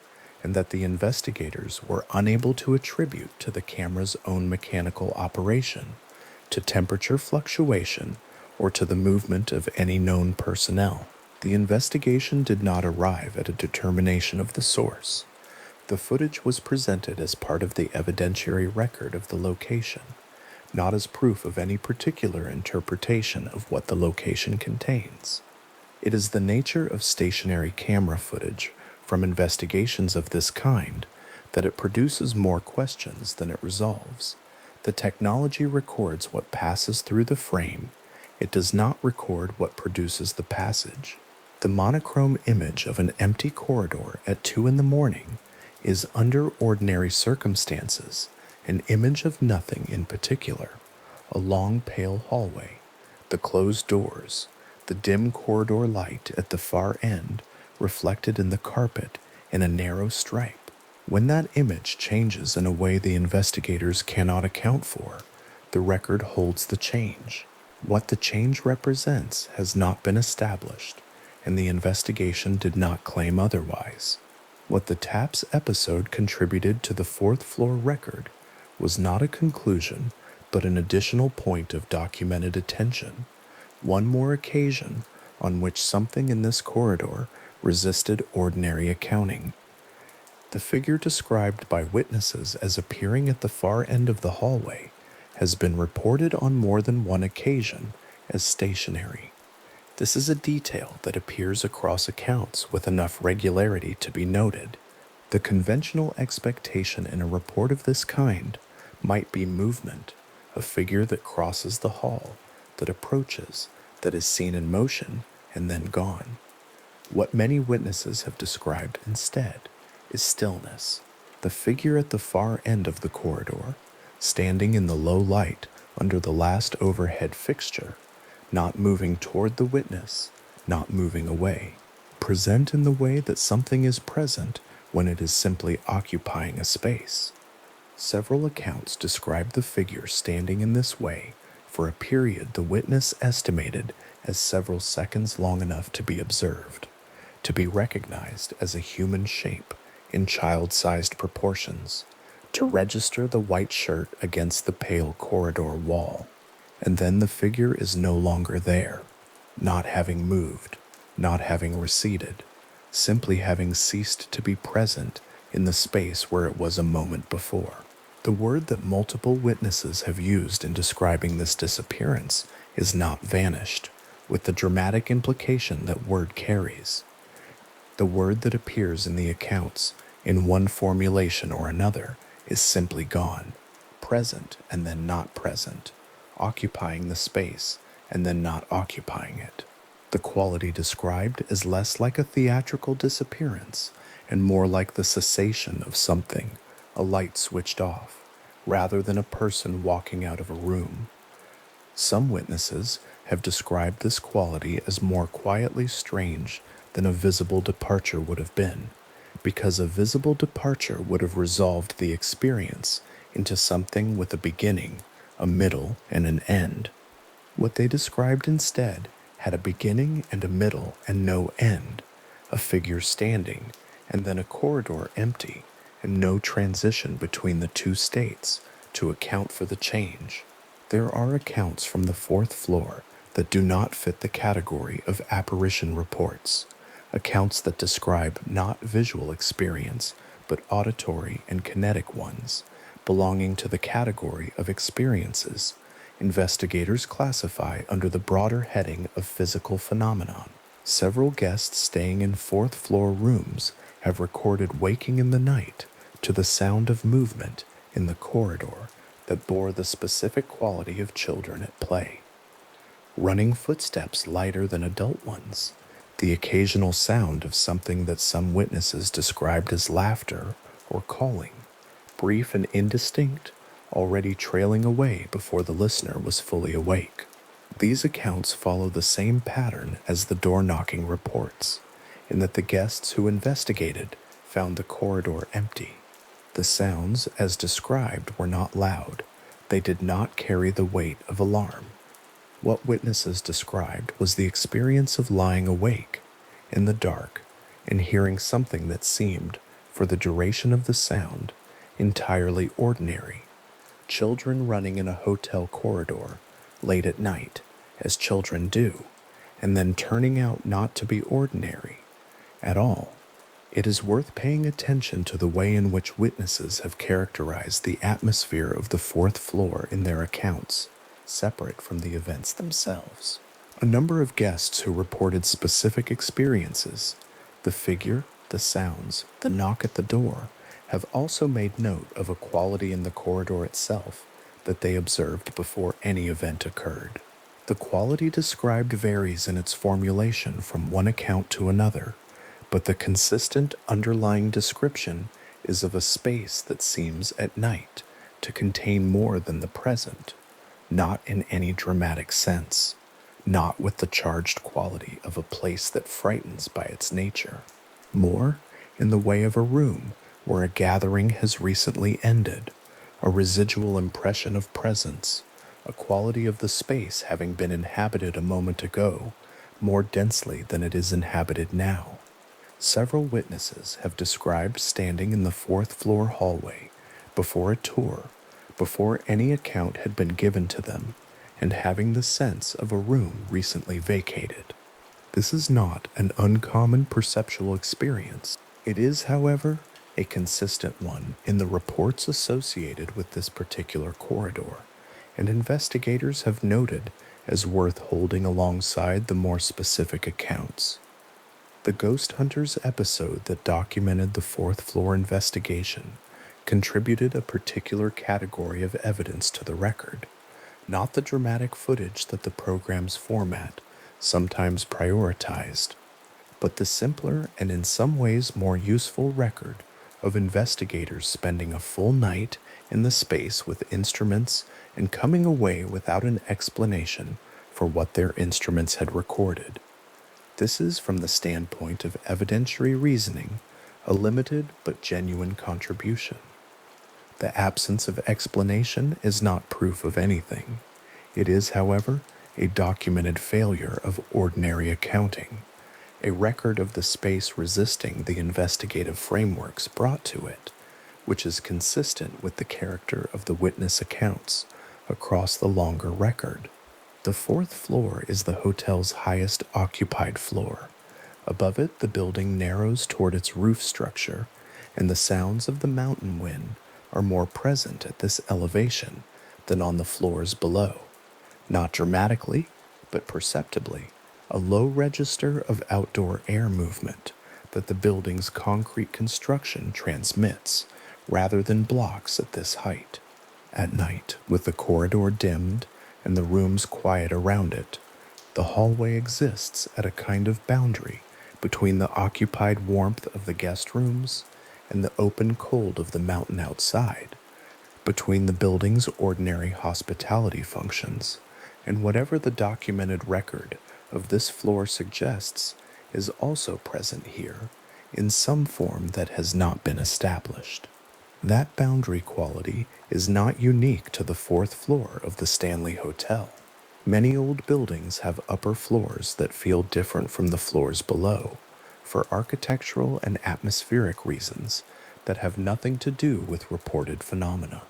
and that the investigators were unable to attribute to the camera's own mechanical operation, to temperature fluctuation, or to the movement of any known personnel. The investigation did not arrive at a determination of the source. The footage was presented as part of the evidentiary record of the location, not as proof of any particular interpretation of what the location contains. It is the nature of stationary camera footage from investigations of this kind that it produces more questions than it resolves. The technology records what passes through the frame. It does not record what produces the passage. The monochrome image of an empty corridor at 2 a.m. is, under ordinary circumstances, an image of nothing in particular. A long, pale hallway, the closed doors, the dim corridor light at the far end reflected in the carpet in a narrow stripe. When that image changes in a way the investigators cannot account for, the record holds the change. What the change represents has not been established, and the investigation did not claim otherwise. What the TAPS episode contributed to the fourth-floor record was not a conclusion, but an additional point of documented attention, one more occasion on which something in this corridor resisted ordinary accounting. The figure described by witnesses as appearing at the far end of the hallway has been reported on more than one occasion as stationary. This is a detail that appears across accounts with enough regularity to be noted. The conventional expectation in a report of this kind might be movement, a figure that crosses the hall, that approaches, that is seen in motion, and then gone. What many witnesses have described instead is stillness. The figure at the far end of the corridor, standing in the low light under the last overhead fixture, not moving toward the witness, not moving away, present in the way that something is present when it is simply occupying a space. Several accounts describe the figure standing in this way for a period the witness estimated as several seconds long enough to be observed, to be recognized as a human shape in child-sized proportions, to register the white shirt against the pale corridor wall. And then the figure is no longer there, not having moved, not having receded, simply having ceased to be present in the space where it was a moment before. The word that multiple witnesses have used in describing this disappearance is not vanished, with the dramatic implication that word carries. The word that appears in the accounts, in one formulation or another, is simply gone, present and then not present, occupying the space and then not occupying it. The quality described is less like a theatrical disappearance and more like the cessation of something, a light switched off, rather than a person walking out of a room. Some witnesses have described this quality as more quietly strange than a visible departure would have been, because a visible departure would have resolved the experience into something with a beginning, a middle, and an end. What they described instead had a beginning and a middle and no end, a figure standing, and then a corridor empty, and no transition between the two states to account for the change. There are accounts from the fourth floor that do not fit the category of apparition reports, accounts that describe not visual experience, but auditory and kinetic ones, belonging to the category of experiences investigators classify under the broader heading of physical phenomenon. Several guests staying in fourth floor rooms have recorded waking in the night to the sound of movement in the corridor that bore the specific quality of children at play. Running footsteps lighter than adult ones, the occasional sound of something that some witnesses described as laughter or calling, brief and indistinct, already trailing away before the listener was fully awake. These accounts follow the same pattern as the door-knocking reports, in that the guests who investigated found the corridor empty. The sounds, as described, were not loud. They did not carry the weight of alarm. What witnesses described was the experience of lying awake, in the dark, and hearing something that seemed, for the duration of the sound, entirely ordinary. Children running in a hotel corridor, late at night, as children do, and then turning out not to be ordinary at all. It is worth paying attention to the way in which witnesses have characterized the atmosphere of the fourth floor in their accounts, separate from the events themselves. A number of guests who reported specific experiences, the figure, the sounds, the knock at the door, have also made note of a quality in the corridor itself that they observed before any event occurred. The quality described varies in its formulation from one account to another, but the consistent underlying description is of a space that seems at night to contain more than the present, not in any dramatic sense, not with the charged quality of a place that frightens by its nature, more in the way of a room where a gathering has recently ended, a residual impression of presence, a quality of the space having been inhabited a moment ago, more densely than it is inhabited now. Several witnesses have described standing in the fourth floor hallway before a tour, before any account had been given to them, and having the sense of a room recently vacated. This is not an uncommon perceptual experience. It is, however, a consistent one in the reports associated with this particular corridor, and investigators have noted as worth holding alongside the more specific accounts. The Ghost Hunters episode that documented the fourth floor investigation contributed a particular category of evidence to the record, not the dramatic footage that the program's format sometimes prioritized, but the simpler and in some ways more useful record of investigators spending a full night in the space with instruments and coming away without an explanation for what their instruments had recorded. This is, from the standpoint of evidentiary reasoning, a limited but genuine contribution. The absence of explanation is not proof of anything. It is, however, a documented failure of ordinary accounting, a record of the space resisting the investigative frameworks brought to it, which is consistent with the character of the witness accounts across the longer record. The fourth floor is the hotel's highest occupied floor. Above it, the building narrows toward its roof structure, and the sounds of the mountain wind are more present at this elevation than on the floors below. Not dramatically, but perceptibly, a low register of outdoor air movement that the building's concrete construction transmits, rather than blocks at this height. At night, with the corridor dimmed and the rooms quiet around it, the hallway exists at a kind of boundary between the occupied warmth of the guest rooms and the open cold of the mountain outside, between the building's ordinary hospitality functions, and whatever the documented record of this floor suggests is also present here in some form that has not been established. That boundary quality is not unique to the fourth floor of the Stanley Hotel. Many old buildings have upper floors that feel different from the floors below for architectural and atmospheric reasons that have nothing to do with reported phenomena.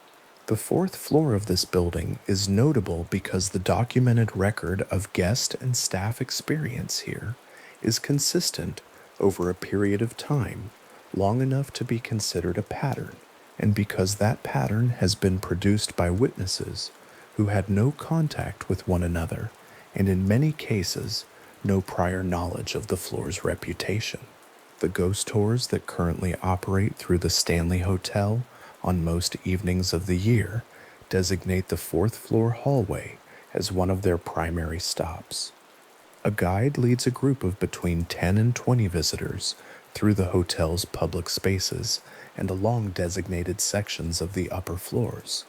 The fourth floor of this building is notable because the documented record of guest and staff experience here is consistent over a period of time long enough to be considered a pattern, and because that pattern has been produced by witnesses who had no contact with one another and in many cases no prior knowledge of the floor's reputation. The ghost tours that currently operate through the Stanley Hotel on most evenings of the year designate the fourth floor hallway as one of their primary stops. A guide leads a group of between 10 and 20 visitors through the hotel's public spaces and along designated sections of the upper floors,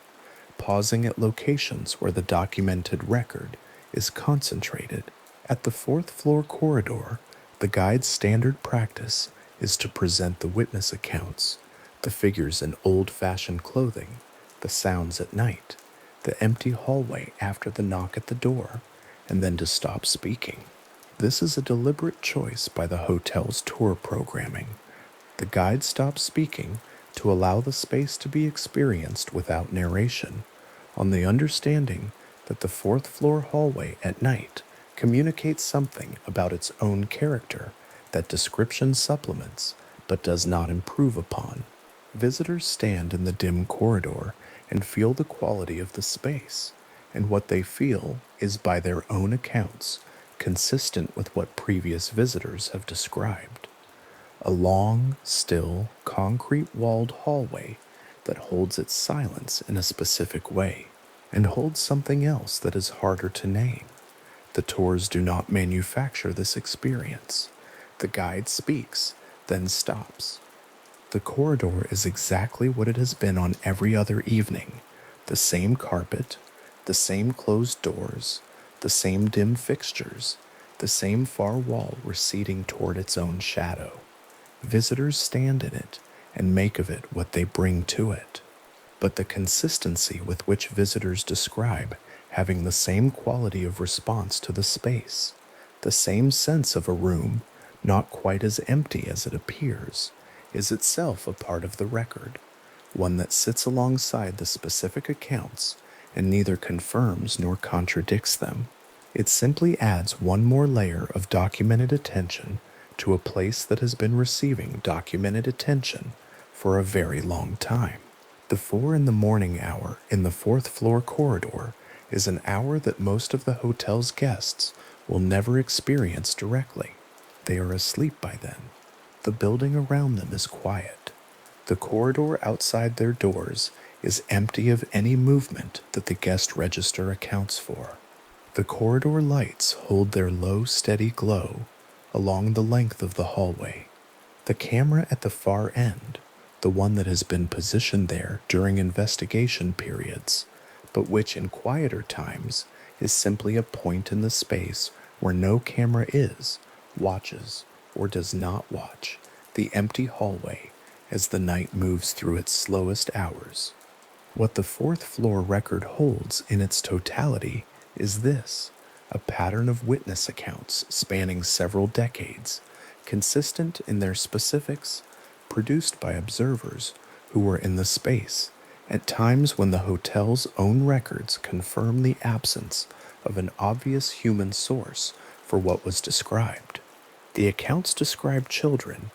pausing at locations where the documented record is concentrated. At the fourth floor corridor, the guide's standard practice is to present the witness accounts, the figures in old-fashioned clothing, the sounds at night, the empty hallway after the knock at the door, and then to stop speaking. This is a deliberate choice by the hotel's tour programming. The guide stops speaking to allow the space to be experienced without narration, on the understanding that the fourth floor hallway at night communicates something about its own character that description supplements but does not improve upon. Visitors stand in the dim corridor and feel the quality of the space, and what they feel is, by their own accounts, consistent with what previous visitors have described. A long, still, concrete-walled hallway that holds its silence in a specific way, and holds something else that is harder to name. The tours do not manufacture this experience. The guide speaks, then stops. The corridor is exactly what it has been on every other evening. The same carpet, the same closed doors, the same dim fixtures, the same far wall receding toward its own shadow. Visitors stand in it and make of it what they bring to it. But the consistency with which visitors describe having the same quality of response to the space, the same sense of a room not quite as empty as it appears, is itself a part of the record, one that sits alongside the specific accounts and neither confirms nor contradicts them. It simply adds one more layer of documented attention to a place that has been receiving documented attention for a very long time. The 4 in the morning hour in the fourth floor corridor is an hour that most of the hotel's guests will never experience directly. They are asleep by then. The building around them is quiet. The corridor outside their doors is empty of any movement that the guest register accounts for. The corridor lights hold their low, steady glow along the length of the hallway. The camera at the far end, the one that has been positioned there during investigation periods, but which in quieter times is simply a point in the space where no camera is, watches or does not watch the empty hallway as the night moves through its slowest hours. What the fourth floor record holds in its totality is this: a pattern of witness accounts spanning several decades, consistent in their specifics, produced by observers who were in the space at times when the hotel's own records confirm the absence of an obvious human source for what was described. The accounts describe children.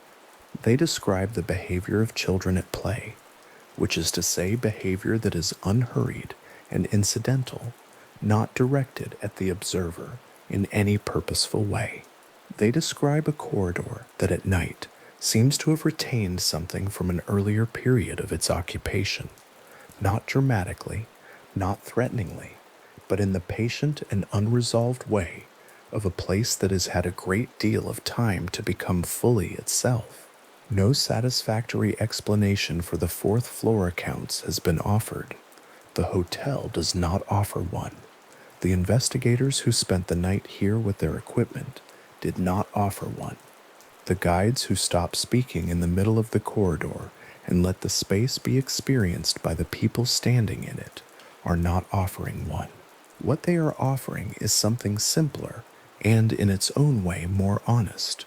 They describe the behavior of children at play, which is to say behavior that is unhurried and incidental, not directed at the observer in any purposeful way. They describe a corridor that at night seems to have retained something from an earlier period of its occupation, not dramatically, not threateningly, but in the patient and unresolved way of a place that has had a great deal of time to become fully itself. No satisfactory explanation for the fourth floor accounts has been offered. The hotel does not offer one. The investigators who spent the night here with their equipment did not offer one. The guides who stopped speaking in the middle of the corridor and let the space be experienced by the people standing in it are not offering one. What they are offering is something simpler and, in its own way, more honest: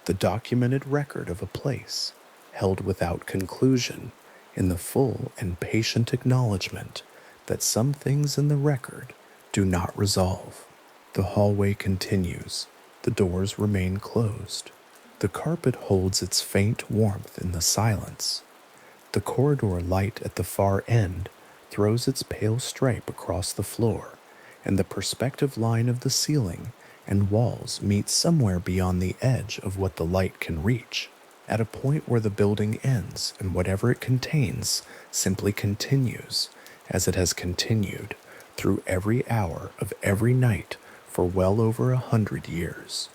the documented record of a place, held without conclusion, in the full and patient acknowledgement that some things in the record do not resolve. The hallway continues. The doors remain closed. The carpet holds its faint warmth in the silence. The corridor light at the far end throws its pale stripe across the floor, and the perspective line of the ceiling and walls meet somewhere beyond the edge of what the light can reach, at a point where the building ends and whatever it contains simply continues, as it has continued through every hour of every night for well over 100 years.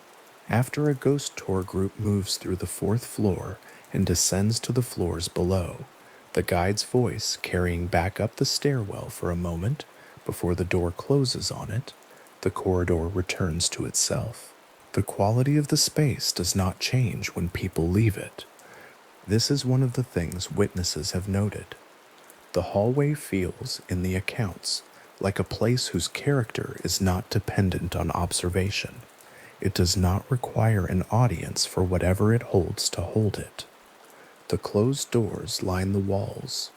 After a ghost tour group moves through the fourth floor and descends to the floors below, the guide's voice carrying back up the stairwell for a moment before the door closes on it, the corridor returns to itself. The quality of the space does not change when people leave it. This is one of the things witnesses have noted. The hallway feels, in the accounts, like a place whose character is not dependent on observation. It does not require an audience for whatever it holds to hold it. The closed doors line the walls.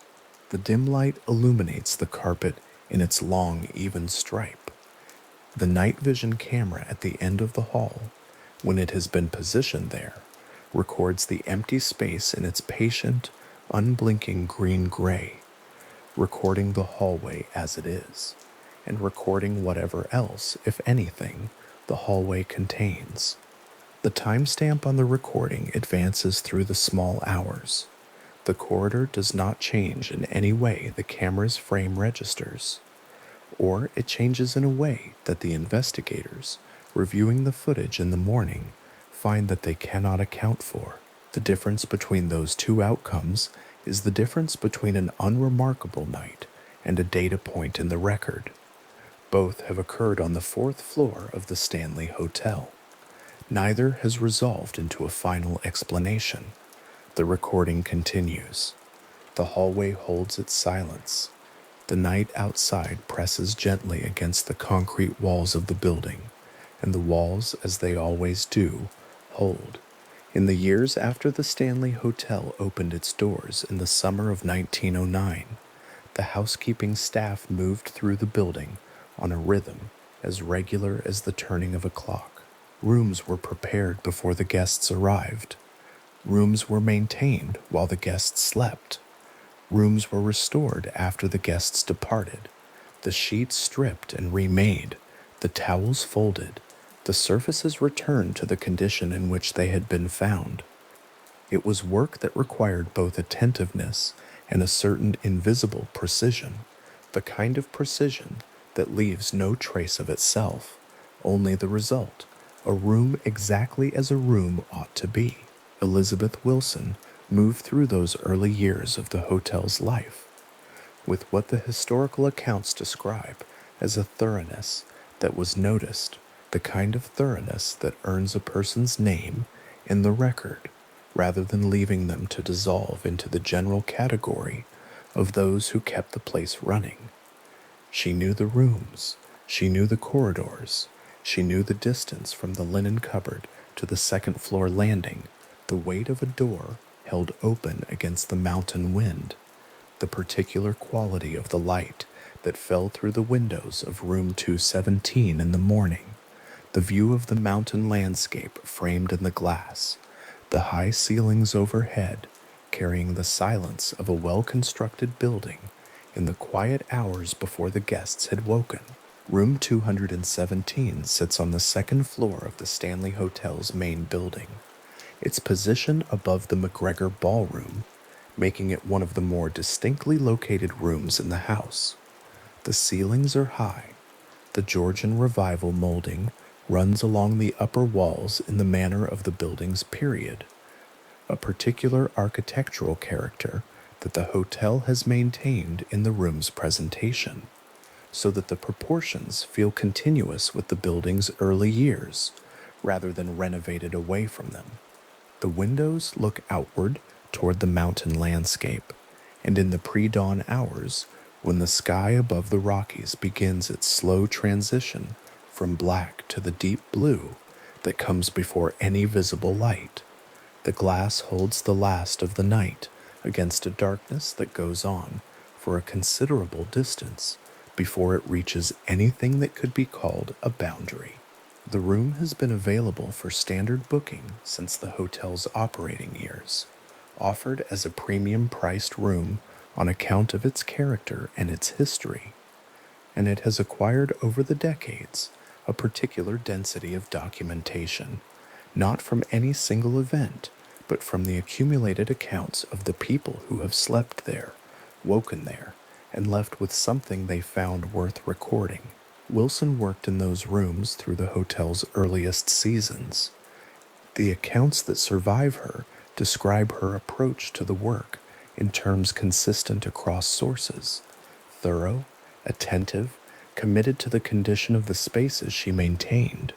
The dim light illuminates the carpet in its long, even stripe. The night vision camera at the end of the hall, when it has been positioned there, records the empty space in its patient, unblinking green-gray, recording the hallway as it is, and recording whatever else, if anything, the hallway contains. The timestamp on the recording advances through the small hours. The corridor does not change in any way the camera's frame registers, or it changes in a way that the investigators, reviewing the footage in the morning, find that they cannot account for. The difference between those two outcomes is the difference between an unremarkable night and a data point in the record. Both have occurred on the fourth floor of the Stanley Hotel. Neither has resolved into a final explanation. The recording continues. The hallway holds its silence. The night outside presses gently against the concrete walls of the building, and the walls, as they always do, hold. In the years after the Stanley Hotel opened its doors in the summer of 1909, the housekeeping staff moved through the building on a rhythm as regular as the turning of a clock. Rooms were prepared before the guests arrived. Rooms were maintained while the guests slept. Rooms were restored after the guests departed, the sheets stripped and remade, the towels folded, the surfaces returned to the condition in which they had been found. It was work that required both attentiveness and a certain invisible precision, the kind of precision that leaves no trace of itself, only the result, a room exactly as a room ought to be. Elizabeth Wilson moved through those early years of the hotel's life with what the historical accounts describe as a thoroughness that was noticed, the kind of thoroughness that earns a person's name in the record, rather than leaving them to dissolve into the general category of those who kept the place running. She knew the rooms, she knew the corridors, she knew the distance from the linen cupboard to the second-floor landing, the weight of a door held open against the mountain wind, the particular quality of the light that fell through the windows of room 217 in the morning, the view of the mountain landscape framed in the glass, the high ceilings overhead carrying the silence of a well-constructed building in the quiet hours before the guests had woken. Room 217 sits on the second floor of the Stanley Hotel's main building, its position above the McGregor Ballroom, making it one of the more distinctly located rooms in the house. The ceilings are high. The Georgian Revival molding runs along the upper walls in the manner of the building's period, a particular architectural character that the hotel has maintained in the room's presentation, so that the proportions feel continuous with the building's early years, rather than renovated away from them. The windows look outward toward the mountain landscape, and in the pre-dawn hours, when the sky above the Rockies begins its slow transition from black to the deep blue that comes before any visible light. The glass holds the last of the night against a darkness that goes on for a considerable distance before it reaches anything that could be called a boundary. The room has been available for standard booking since the hotel's operating years, offered as a premium-priced room on account of its character and its history, and it has acquired over the decades a particular density of documentation, not from any single event, but from the accumulated accounts of the people who have slept there, woken there, and left with something they found worth recording. Wilson worked in those rooms through the hotel's earliest seasons. The accounts that survive her describe her approach to the work in terms consistent across sources: thorough, attentive, committed to the condition of the spaces she maintained,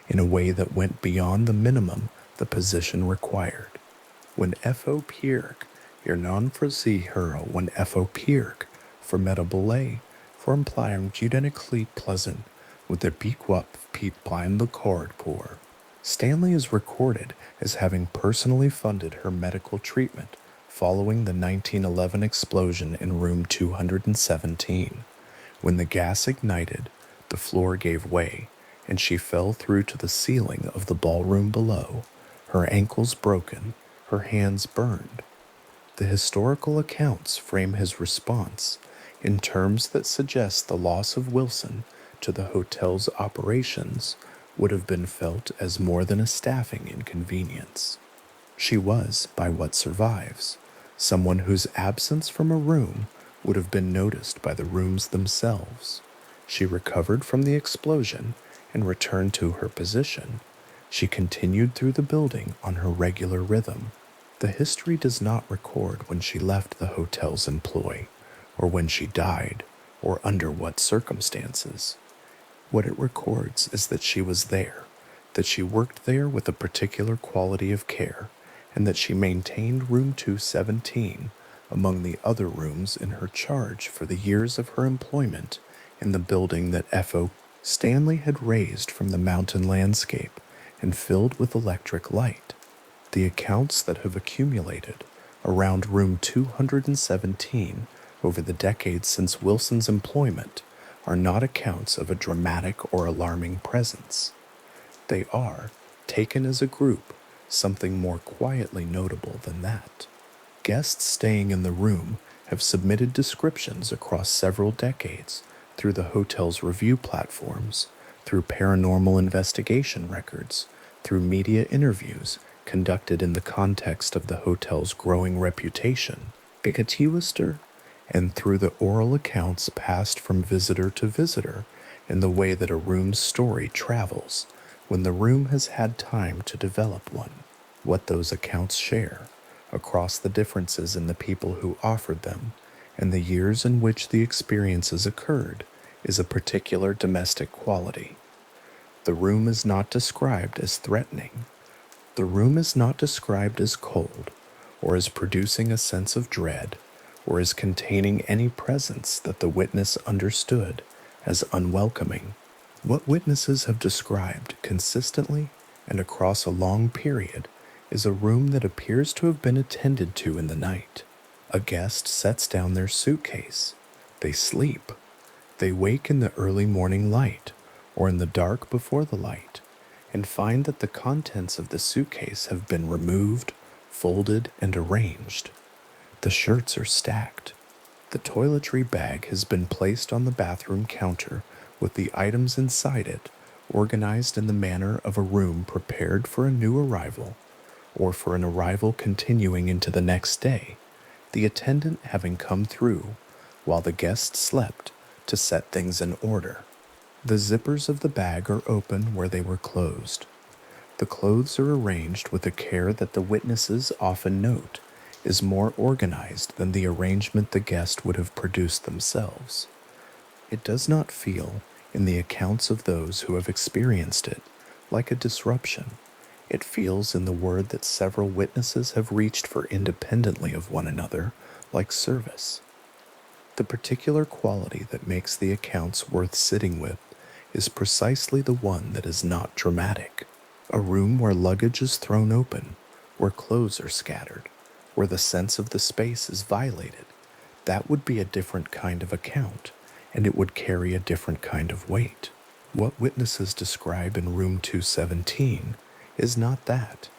in a way that went beyond the minimum the position required. When F.O. Pierk, your non frasi hero when F.O. Pierk, formidable for implying judenically pleasant with the bequap peep blind the cord poor. Stanley is recorded as having personally funded her medical treatment following the 1911 explosion in room 217. When the gas ignited, the floor gave way, and she fell through to the ceiling of the ballroom below, her ankles broken, her hands burned. The historical accounts frame his response in terms that suggest the loss of Wilson to the hotel's operations would have been felt as more than a staffing inconvenience. She was, by what survives, someone whose absence from a room would have been noticed by the rooms themselves. She recovered from the explosion and returned to her position. She continued through the building on her regular rhythm. The history does not record when she left the hotel's employ, or when she died, or under what circumstances. What it records is that she was there, that she worked there with a particular quality of care, and that she maintained room 217 among the other rooms in her charge for the years of her employment in the building that F.O. Stanley had raised from the mountain landscape and filled with electric light. The accounts that have accumulated around room 217 over the decades since Wilson's employment are not accounts of a dramatic or alarming presence. They are, taken as a group, something more quietly notable than that. Guests staying in the room have submitted descriptions across several decades through the hotel's review platforms, through paranormal investigation records, through media interviews conducted in the context of the hotel's growing reputation, Bigatiwister, and through the oral accounts passed from visitor to visitor in the way that a room's story travels when the room has had time to develop one. What those accounts share, across the differences in the people who offered them and the years in which the experiences occurred, is a particular domestic quality. The room is not described as threatening. The room is not described as cold, or as producing a sense of dread, or as containing any presence that the witness understood as unwelcoming. What witnesses have described consistently and across a long period is a room that appears to have been attended to in the night. A guest sets down their suitcase. They sleep. They wake in the early morning light, or in the dark before the light, and find that the contents of the suitcase have been removed, folded, and arranged. The shirts are stacked. The toiletry bag has been placed on the bathroom counter with the items inside it organized in the manner of a room prepared for a new arrival, or for an arrival continuing into the next day, the attendant having come through while the guest slept to set things in order. The zippers of the bag are open where they were closed. The clothes are arranged with a care that the witnesses often note is more organized than the arrangement the guest would have produced themselves. It does not feel, in the accounts of those who have experienced it, like a disruption. It feels, in the word that several witnesses have reached for independently of one another, like service. The particular quality that makes the accounts worth sitting with is precisely the one that is not dramatic. A room where luggage is thrown open, where clothes are scattered, where the sense of the space is violated, that would be a different kind of account, and it would carry a different kind of weight. What witnesses describe in room 217 is not that.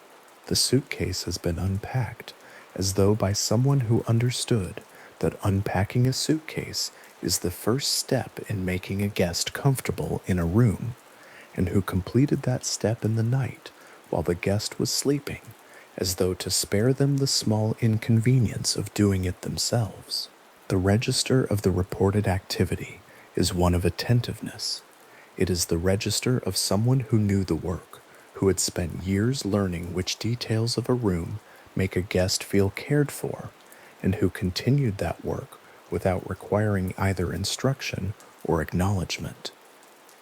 The suitcase has been unpacked, as though by someone who understood that unpacking a suitcase is the first step in making a guest comfortable in a room, and who completed that step in the night while the guest was sleeping, as though to spare them the small inconvenience of doing it themselves. The register of the reported activity is one of attentiveness. It is the register of someone who knew the work, who had spent years learning which details of a room make a guest feel cared for, and who continued that work without requiring either instruction or acknowledgement.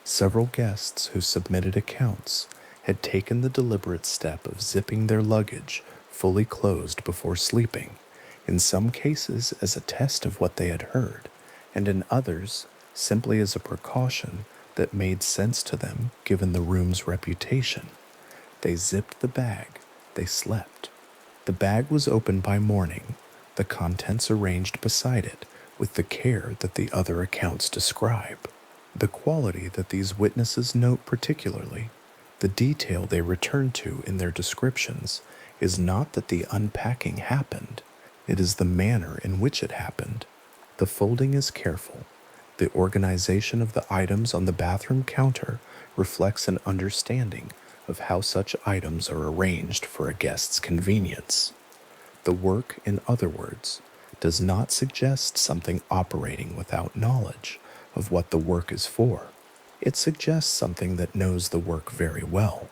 Several guests who submitted accounts had taken the deliberate step of zipping their luggage fully closed before sleeping, in some cases as a test of what they had heard, and in others simply as a precaution that made sense to them given the room's reputation. They zipped the bag, they slept. The bag was opened by morning, the contents arranged beside it with the care that the other accounts describe. The quality that these witnesses note particularly, the detail they return to in their descriptions, is not that the unpacking happened, it is the manner in which it happened. The folding is careful. The organization of the items on the bathroom counter reflects an understanding of how such items are arranged for a guest's convenience. The work, in other words, does not suggest something operating without knowledge of what the work is for. It suggests something that knows the work very well.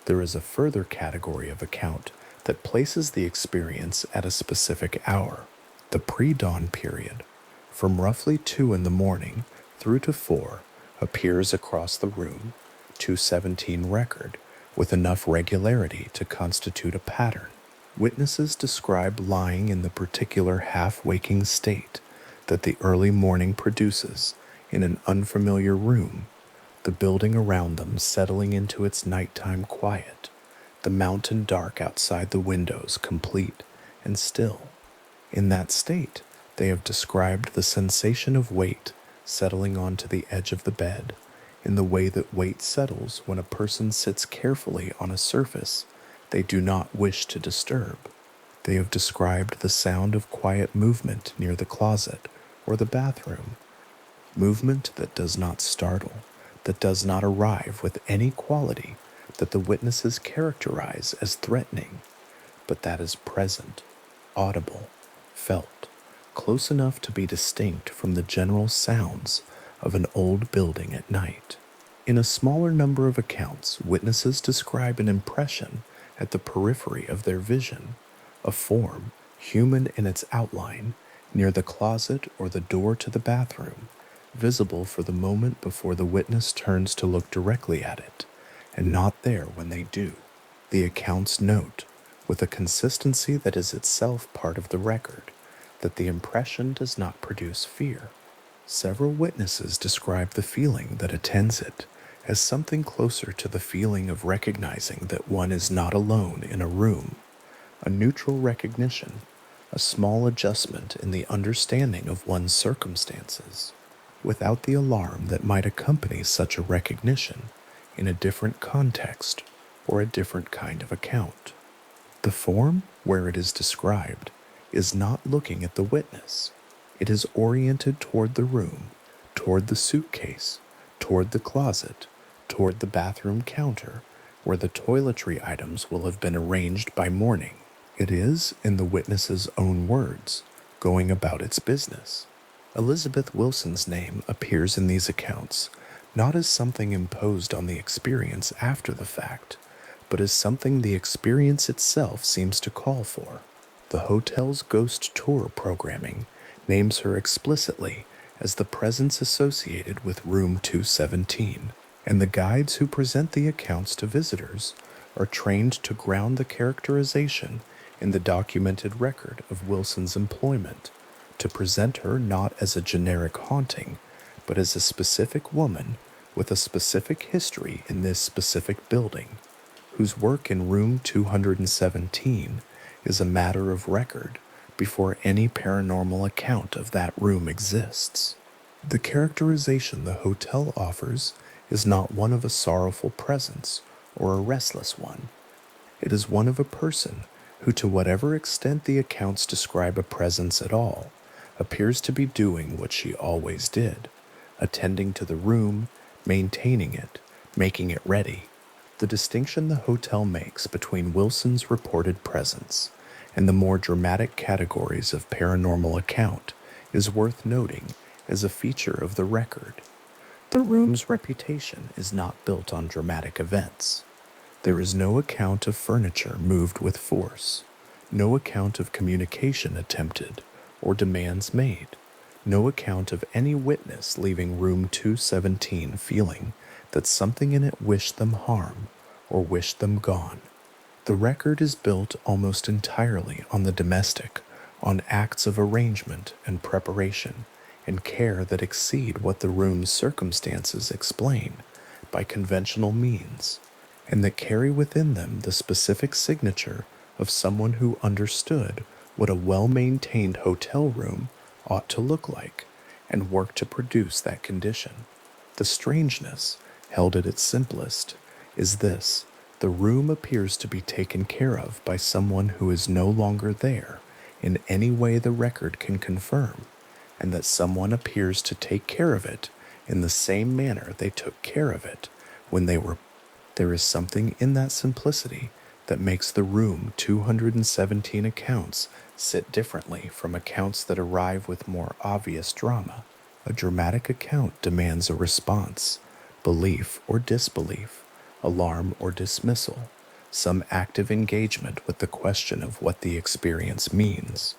There is a further category of account that places the experience at a specific hour, the pre-dawn period. From roughly 2 in the morning through to 4 appears across the room 217 record with enough regularity to constitute a pattern. Witnesses describe lying in the particular half-waking state that the early morning produces in an unfamiliar room, the building around them settling into its nighttime quiet, the mountain dark outside the windows complete and still. In that state, they have described the sensation of weight settling onto the edge of the bed, in the way that weight settles when a person sits carefully on a surface they do not wish to disturb. They have described the sound of quiet movement near the closet or the bathroom, movement that does not startle, that does not arrive with any quality that the witnesses characterize as threatening, but that is present, audible, felt, close enough to be distinct from the general sounds of an old building at night. In a smaller number of accounts, witnesses describe an impression at the periphery of their vision, a form, human in its outline, near the closet or the door to the bathroom, visible for the moment before the witness turns to look directly at it, and not there when they do. The accounts note, with a consistency that is itself part of the record, that the impression does not produce fear. Several witnesses describe the feeling that attends it as something closer to the feeling of recognizing that one is not alone in a room, a neutral recognition, a small adjustment in the understanding of one's circumstances, without the alarm that might accompany such a recognition in a different context or a different kind of account. The form, where it is described, is not looking at the witness. It is oriented toward the room, toward the suitcase, toward the closet, toward the bathroom counter, where the toiletry items will have been arranged by morning. It is, in the witness's own words, going about its business. Elizabeth Wilson's name appears in these accounts not as something imposed on the experience after the fact, but as something the experience itself seems to call for. The hotel's ghost tour programming names her explicitly as the presence associated with room 217, and the guides who present the accounts to visitors are trained to ground the characterization in the documented record of Wilson's employment, to present her not as a generic haunting, but as a specific woman with a specific history in this specific building, whose work in room 217 is a matter of record before any paranormal account of that room exists. The characterization the hotel offers is not one of a sorrowful presence or a restless one. It is one of a person who, to whatever extent the accounts describe a presence at all, appears to be doing what she always did, attending to the room, maintaining it, making it ready. The distinction the hotel makes between Wilson's reported presence and the more dramatic categories of paranormal account is worth noting as a feature of the record. The room's reputation is not built on dramatic events. There is no account of furniture moved with force, no account of communication attempted or demands made, no account of any witness leaving room 217 feeling that something in it wished them harm or wished them gone. The record is built almost entirely on the domestic, on acts of arrangement and preparation and care that exceed what the room's circumstances explain by conventional means, and that carry within them the specific signature of someone who understood what a well-maintained hotel room ought to look like and worked to produce that condition. The strangeness, held at its simplest, is this: the room appears to be taken care of by someone who is no longer there in any way the record can confirm, and that someone appears to take care of it in the same manner they took care of it when they were. There is something in that simplicity that makes the room 217 accounts sit differently from accounts that arrive with more obvious drama. A dramatic account demands a response, belief or disbelief, alarm or dismissal, some active engagement with the question of what the experience means.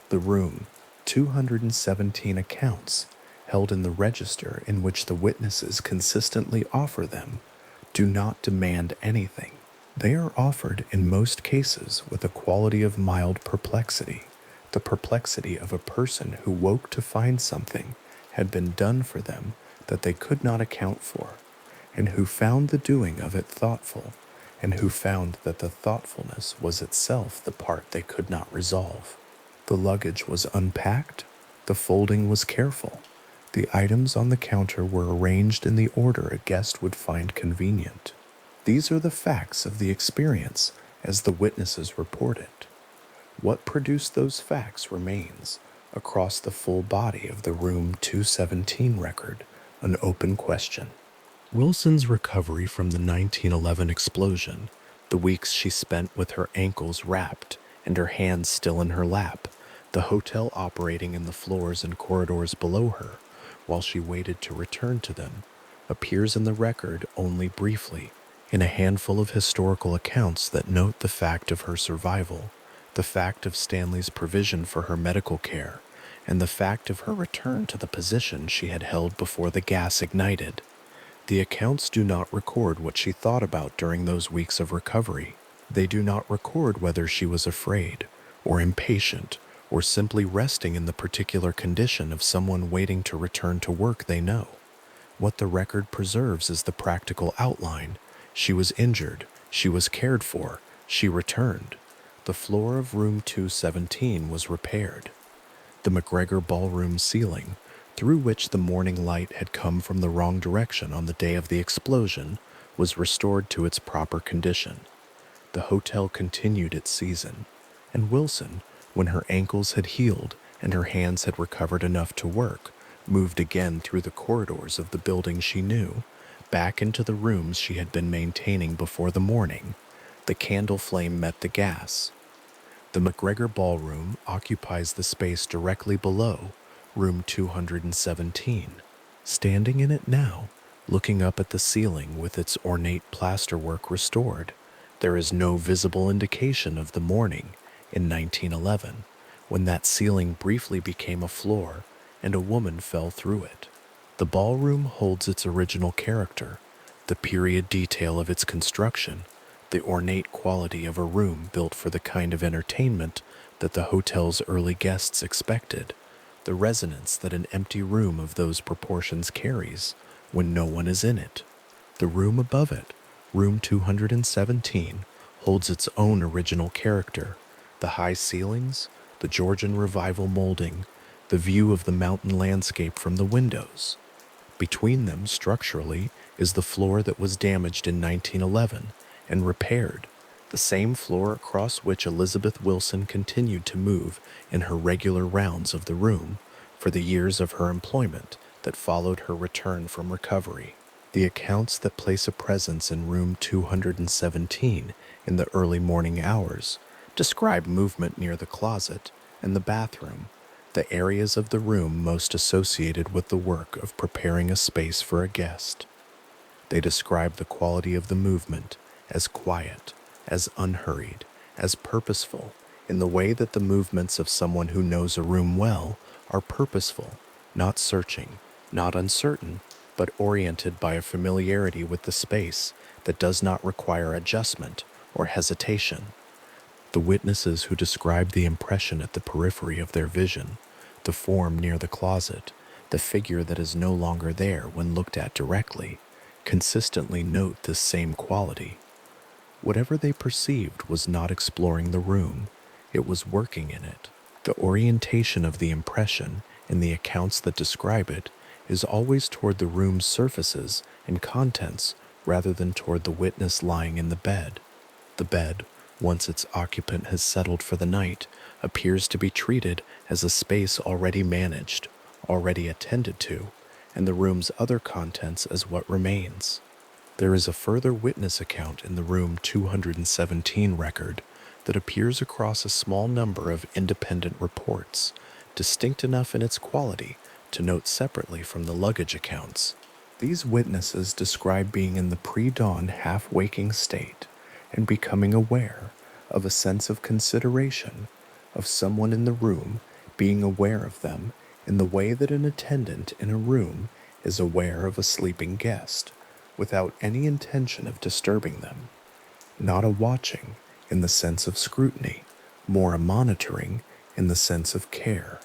The room 217 accounts, held in the register in which the witnesses consistently offer them, do not demand anything. They are offered in most cases with a quality of mild perplexity, the perplexity of a person who woke to find something had been done for them that they could not account for, and who found the doing of it thoughtful, and who found that the thoughtfulness was itself the part they could not resolve. The luggage was unpacked, the folding was careful, the items on the counter were arranged in the order a guest would find convenient. These are the facts of the experience as the witnesses report it. What produced those facts remains, across the full body of the room 217 record, an open question. Wilson's recovery from the 1911 explosion, the weeks she spent with her ankles wrapped and her hands still in her lap, the hotel operating in the floors and corridors below her while she waited to return to them, appears in the record only briefly, in a handful of historical accounts that note the fact of her survival, the fact of Stanley's provision for her medical care, and the fact of her return to the position she had held before the gas ignited. The accounts do not record what she thought about during those weeks of recovery. They do not record whether she was afraid, or impatient, or simply resting in the particular condition of someone waiting to return to work they know. What the record preserves is the practical outline. She was injured, she was cared for, she returned. The floor of room 217 was repaired. The McGregor ballroom ceiling, through which the morning light had come from the wrong direction on the day of the explosion, was restored to its proper condition. The hotel continued its season, and Wilson, when her ankles had healed and her hands had recovered enough to work, moved again through the corridors of the building she knew, back into the rooms she had been maintaining before the morning. The candle flame met the gas. The McGregor ballroom occupies the space directly below room 217. Standing in it now, looking up at the ceiling with its ornate plasterwork restored, there is no visible indication of the morning in 1911, when that ceiling briefly became a floor and a woman fell through it. The ballroom holds its original character, the period detail of its construction, the ornate quality of a room built for the kind of entertainment that the hotel's early guests expected, the resonance that an empty room of those proportions carries when no one is in it. The room above it, room 217, holds its own original character. The high ceilings, the Georgian Revival molding, the view of the mountain landscape from the windows. Between them, structurally, is the floor that was damaged in 1911 and repaired, the same floor across which Elizabeth Wilson continued to move in her regular rounds of the room for the years of her employment that followed her return from recovery. The accounts that place a presence in room 217 in the early morning hours describe movement near the closet and the bathroom, the areas of the room most associated with the work of preparing a space for a guest. They describe the quality of the movement as quiet, as unhurried, as purposeful, in the way that the movements of someone who knows a room well are purposeful, not searching, not uncertain, but oriented by a familiarity with the space that does not require adjustment or hesitation. The witnesses who describe the impression at the periphery of their vision, the form near the closet, the figure that is no longer there when looked at directly, consistently note this same quality. Whatever they perceived was not exploring the room, it was working in it. The orientation of the impression in the accounts that describe it is always toward the room's surfaces and contents rather than toward the witness lying in the bed. The bed, once its occupant has settled for the night, appears to be treated as a space already managed, already attended to, and the room's other contents as what remains. There is a further witness account in the room 217 record that appears across a small number of independent reports, distinct enough in its quality to note separately from the luggage accounts. These witnesses describe being in the pre-dawn half-waking state and becoming aware of a sense of consideration, of someone in the room being aware of them in the way that an attendant in a room is aware of a sleeping guest, without any intention of disturbing them. Not a watching in the sense of scrutiny, more a monitoring in the sense of care.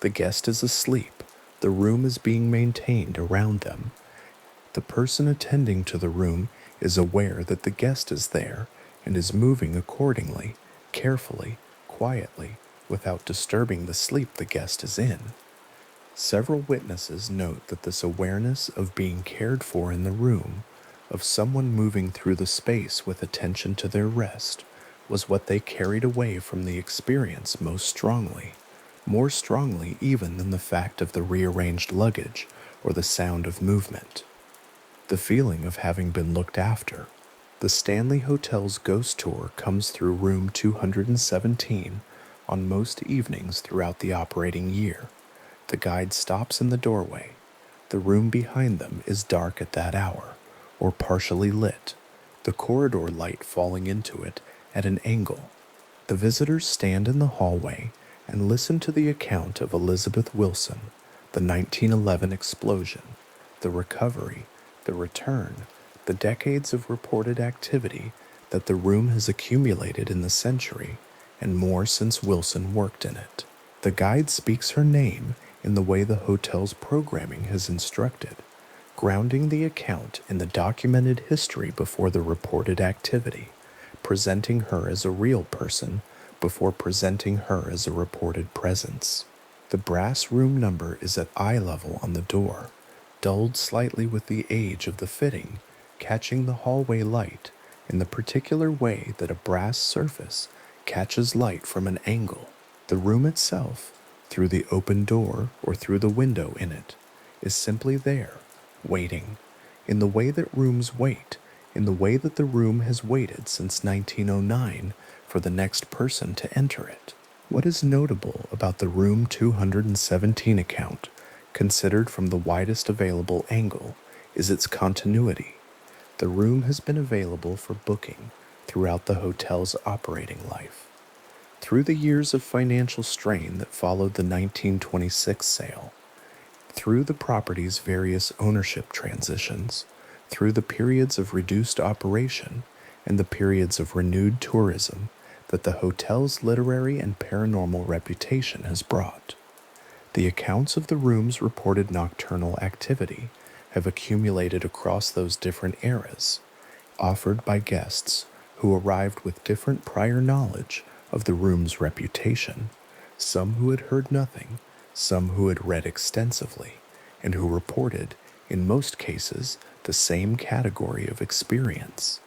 The guest is asleep, the room is being maintained around them. The person attending to the room is aware that the guest is there and is moving accordingly, carefully, quietly, without disturbing the sleep the guest is in. Several witnesses note that this awareness of being cared for in the room, of someone moving through the space with attention to their rest, was what they carried away from the experience most strongly, more strongly even than the fact of the rearranged luggage or the sound of movement. The feeling of having been looked after. The Stanley Hotel's ghost tour comes through room 217 on most evenings throughout the operating year. The guide stops in the doorway. The room behind them is dark at that hour, or partially lit, the corridor light falling into it at an angle. The visitors stand in the hallway and listen to the account of Elizabeth Wilson, the 1911 explosion, the recovery, the return, the decades of reported activity that the room has accumulated in the century, and more since Wilson worked in it. The guide speaks her name in the way the hotel's programming has instructed, grounding the account in the documented history before the reported activity, presenting her as a real person before presenting her as a reported presence. The brass room number is at eye level on the door, dulled slightly with the age of the fitting, catching the hallway light in the particular way that a brass surface catches light from an angle. The room itself, through the open door or through the window in it, is simply there, waiting, in the way that rooms wait, in the way that the room has waited since 1909 for the next person to enter it. What is notable about the room 217 account, considered from the widest available angle, is its continuity. The room has been available for booking throughout the hotel's operating life. Through the years of financial strain that followed the 1926 sale, through the property's various ownership transitions, through the periods of reduced operation and the periods of renewed tourism that the hotel's literary and paranormal reputation has brought. The accounts of the room's reported nocturnal activity have accumulated across those different eras, offered by guests who arrived with different prior knowledge of the room's reputation, some who had heard nothing, some who had read extensively, and who reported, in most cases, the same category of experience.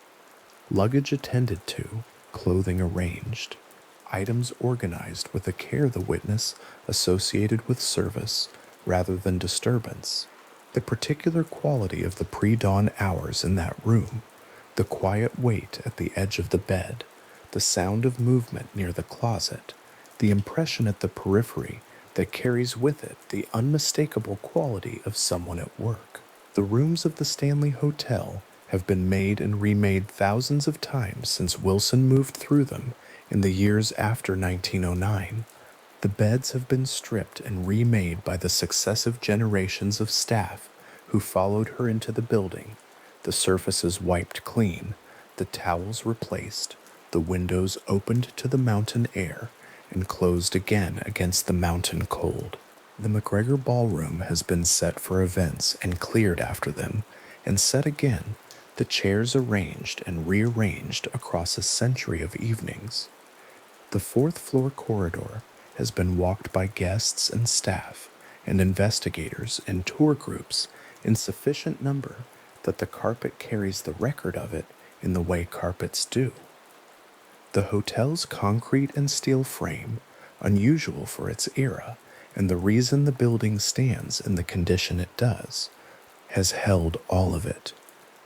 Luggage attended to, clothing arranged, items organized with a care the witness associated with service rather than disturbance. The particular quality of the pre-dawn hours in that room, the quiet wait at the edge of the bed, the sound of movement near the closet, the impression at the periphery that carries with it the unmistakable quality of someone at work. The rooms of the Stanley Hotel have been made and remade thousands of times since Wilson moved through them in the years after 1909. The beds have been stripped and remade by the successive generations of staff who followed her into the building, the surfaces wiped clean, the towels replaced, the windows opened to the mountain air and closed again against the mountain cold. The McGregor Ballroom has been set for events and cleared after them, and set again, the chairs arranged and rearranged across a century of evenings. The fourth-floor corridor has been walked by guests and staff and investigators and tour groups in sufficient number that the carpet carries the record of it in the way carpets do. The hotel's concrete and steel frame, unusual for its era, and the reason the building stands in the condition it does, has held all of it.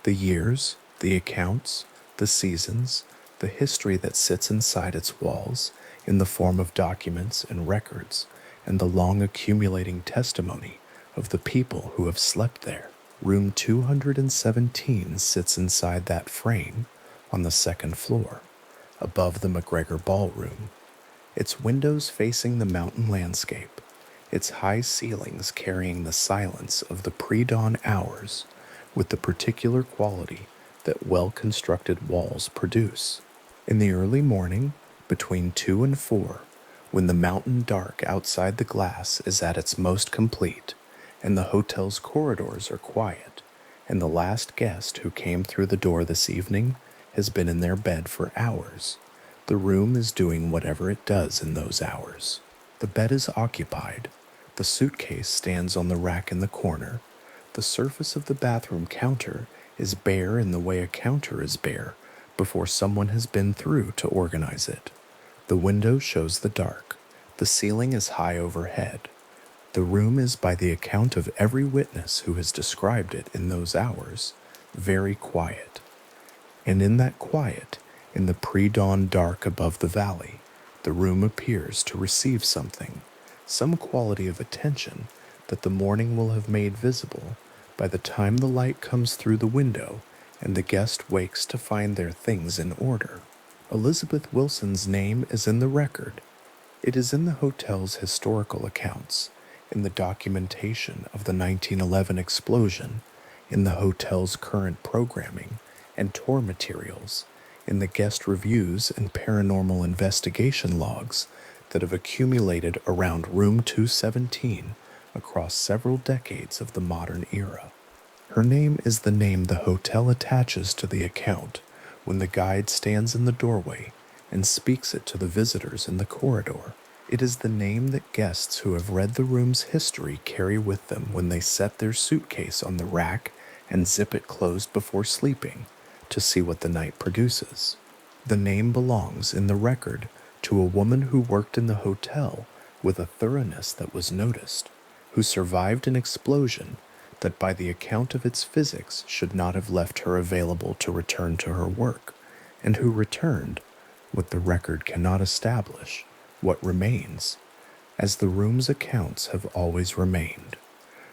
The years, the accounts, the seasons, the history that sits inside its walls in the form of documents and records, and the long accumulating testimony of the people who have slept there. Room 217 sits inside that frame on the second floor, above the McGregor Ballroom, its windows facing the mountain landscape, its high ceilings carrying the silence of the pre-dawn hours with the particular quality that well-constructed walls produce. In the early morning, between 2 and 4, when the mountain dark outside the glass is at its most complete, and the hotel's corridors are quiet, and the last guest who came through the door this evening has been in their bed for hours, the room is doing whatever it does in those hours. The bed is occupied, the suitcase stands on the rack in the corner, the surface of the bathroom counter is bare in the way a counter is bare before someone has been through to organize it. The window shows the dark, the ceiling is high overhead. The room is, by the account of every witness who has described it in those hours, very quiet. And in that quiet, in the pre-dawn dark above the valley, the room appears to receive something, some quality of attention that the morning will have made visible by the time the light comes through the window and the guest wakes to find their things in order. Elizabeth Wilson's name is in the record. It is in the hotel's historical accounts, in the documentation of the 1911 explosion, in the hotel's current programming and tour materials, in the guest reviews and paranormal investigation logs that have accumulated around room 217 across several decades of the modern era. Her name is the name the hotel attaches to the account when the guide stands in the doorway and speaks it to the visitors in the corridor. It is the name that guests who have read the room's history carry with them when they set their suitcase on the rack and zip it closed before sleeping to see what the night produces. The name belongs in the record to a woman who worked in the hotel with a thoroughness that was noticed, who survived an explosion that by the account of its physics should not have left her available to return to her work, and who returned, what the record cannot establish, what remains, as the room's accounts have always remained.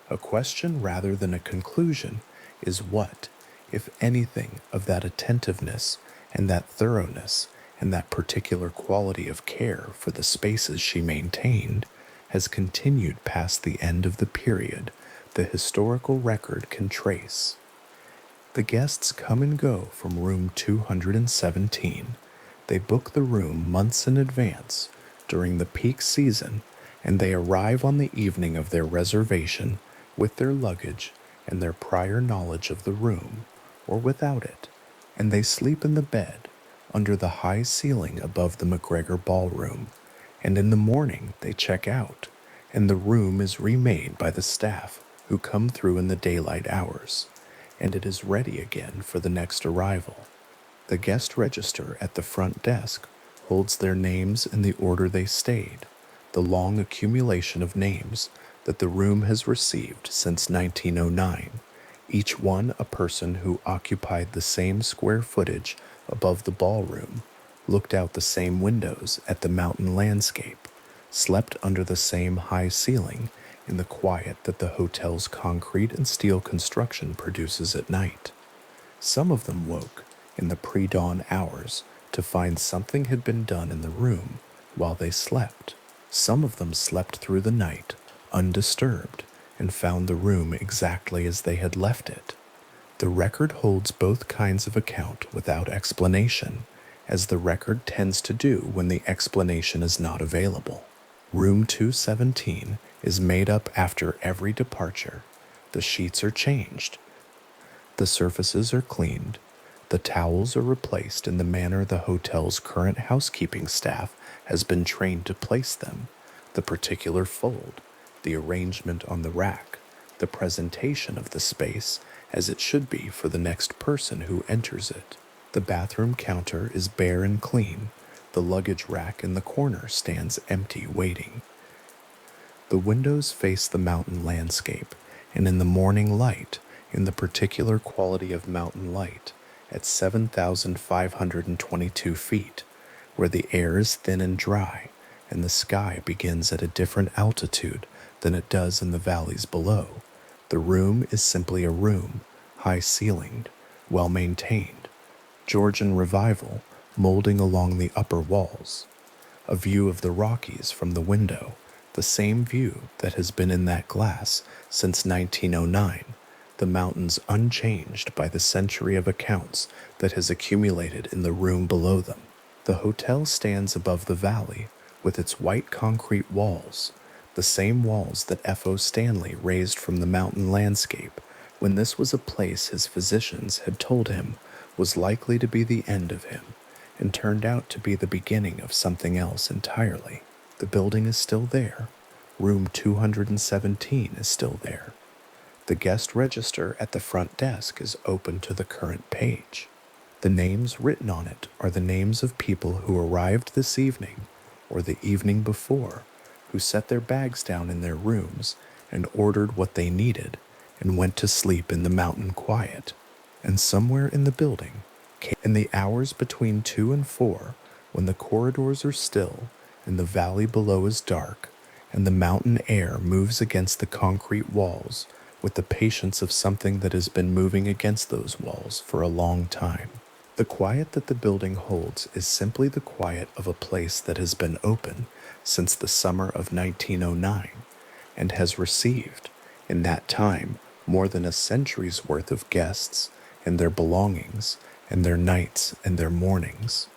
A question rather than a conclusion is what, if anything, of that attentiveness and that thoroughness and that particular quality of care for the spaces she maintained has continued past the end of the period the historical record can trace. The guests come and go from room 217. They book the room months in advance during the peak season and they arrive on the evening of their reservation with their luggage and their prior knowledge of the room, or without it, and they sleep in the bed under the high ceiling above the McGregor Ballroom, and in the morning they check out, and the room is remade by the staff who come through in the daylight hours, and it is ready again for the next arrival. The guest register at the front desk holds their names in the order they stayed, the long accumulation of names that the room has received since 1909, each one a person who occupied the same square footage above the ballroom, looked out the same windows at the mountain landscape, slept under the same high ceiling in the quiet that the hotel's concrete and steel construction produces at night. Some of them woke in the pre-dawn hours to find something had been done in the room while they slept. Some of them slept through the night, undisturbed, and found the room exactly as they had left it. The record holds both kinds of account without explanation, as the record tends to do when the explanation is not available. Room 217 is made up after every departure. The sheets are changed. The surfaces are cleaned. The towels are replaced in the manner the hotel's current housekeeping staff has been trained to place them, the particular fold, the arrangement on the rack, the presentation of the space as it should be for the next person who enters it. The bathroom counter is bare and clean. The luggage rack in the corner stands empty, waiting. The windows face the mountain landscape, and in the morning light, in the particular quality of mountain light, at 7,522 feet, where the air is thin and dry, and the sky begins at a different altitude than it does in the valleys below, the room is simply a room, high-ceilinged, well-maintained, Georgian revival molding along the upper walls. A view of the Rockies from the window, the same view that has been in that glass since 1909, the mountains unchanged by the century of accounts that has accumulated in the room below them. The hotel stands above the valley with its white concrete walls, the same walls that F.O. Stanley raised from the mountain landscape when this was a place his physicians had told him was likely to be the end of him, and turned out to be the beginning of something else entirely. The building is still there. Room 217 is still there. The guest register at the front desk is open to the current page. The names written on it are the names of people who arrived this evening or the evening before, who set their bags down in their rooms and ordered what they needed and went to sleep in the mountain quiet. And somewhere in the building, in the hours between 2 and 4, when the corridors are still and the valley below is dark and the mountain air moves against the concrete walls with the patience of something that has been moving against those walls for a long time. The quiet that the building holds is simply the quiet of a place that has been open since the summer of 1909 and has received, in that time, more than a century's worth of guests and their belongings and their nights and their mornings.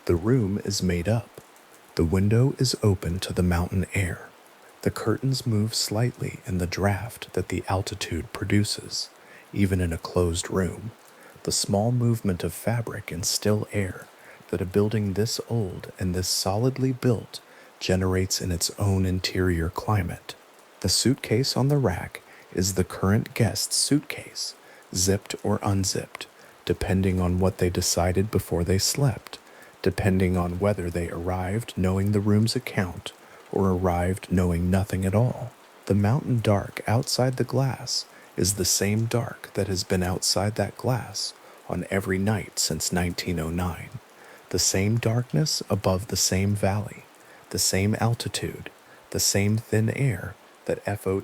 The room is made up. The window is open to the mountain air. The curtains move slightly in the draft that the altitude produces, even in a closed room. The small movement of fabric in still air that a building this old and this solidly built generates in its own interior climate. The suitcase on the rack is the current guest's suitcase, zipped or unzipped, depending on what they decided before they slept, depending on whether they arrived knowing the room's account or arrived knowing nothing at all. The mountain dark outside the glass is the same dark that has been outside that glass on every night since 1909. The same darkness above the same valley, the same altitude, the same thin air that F.O.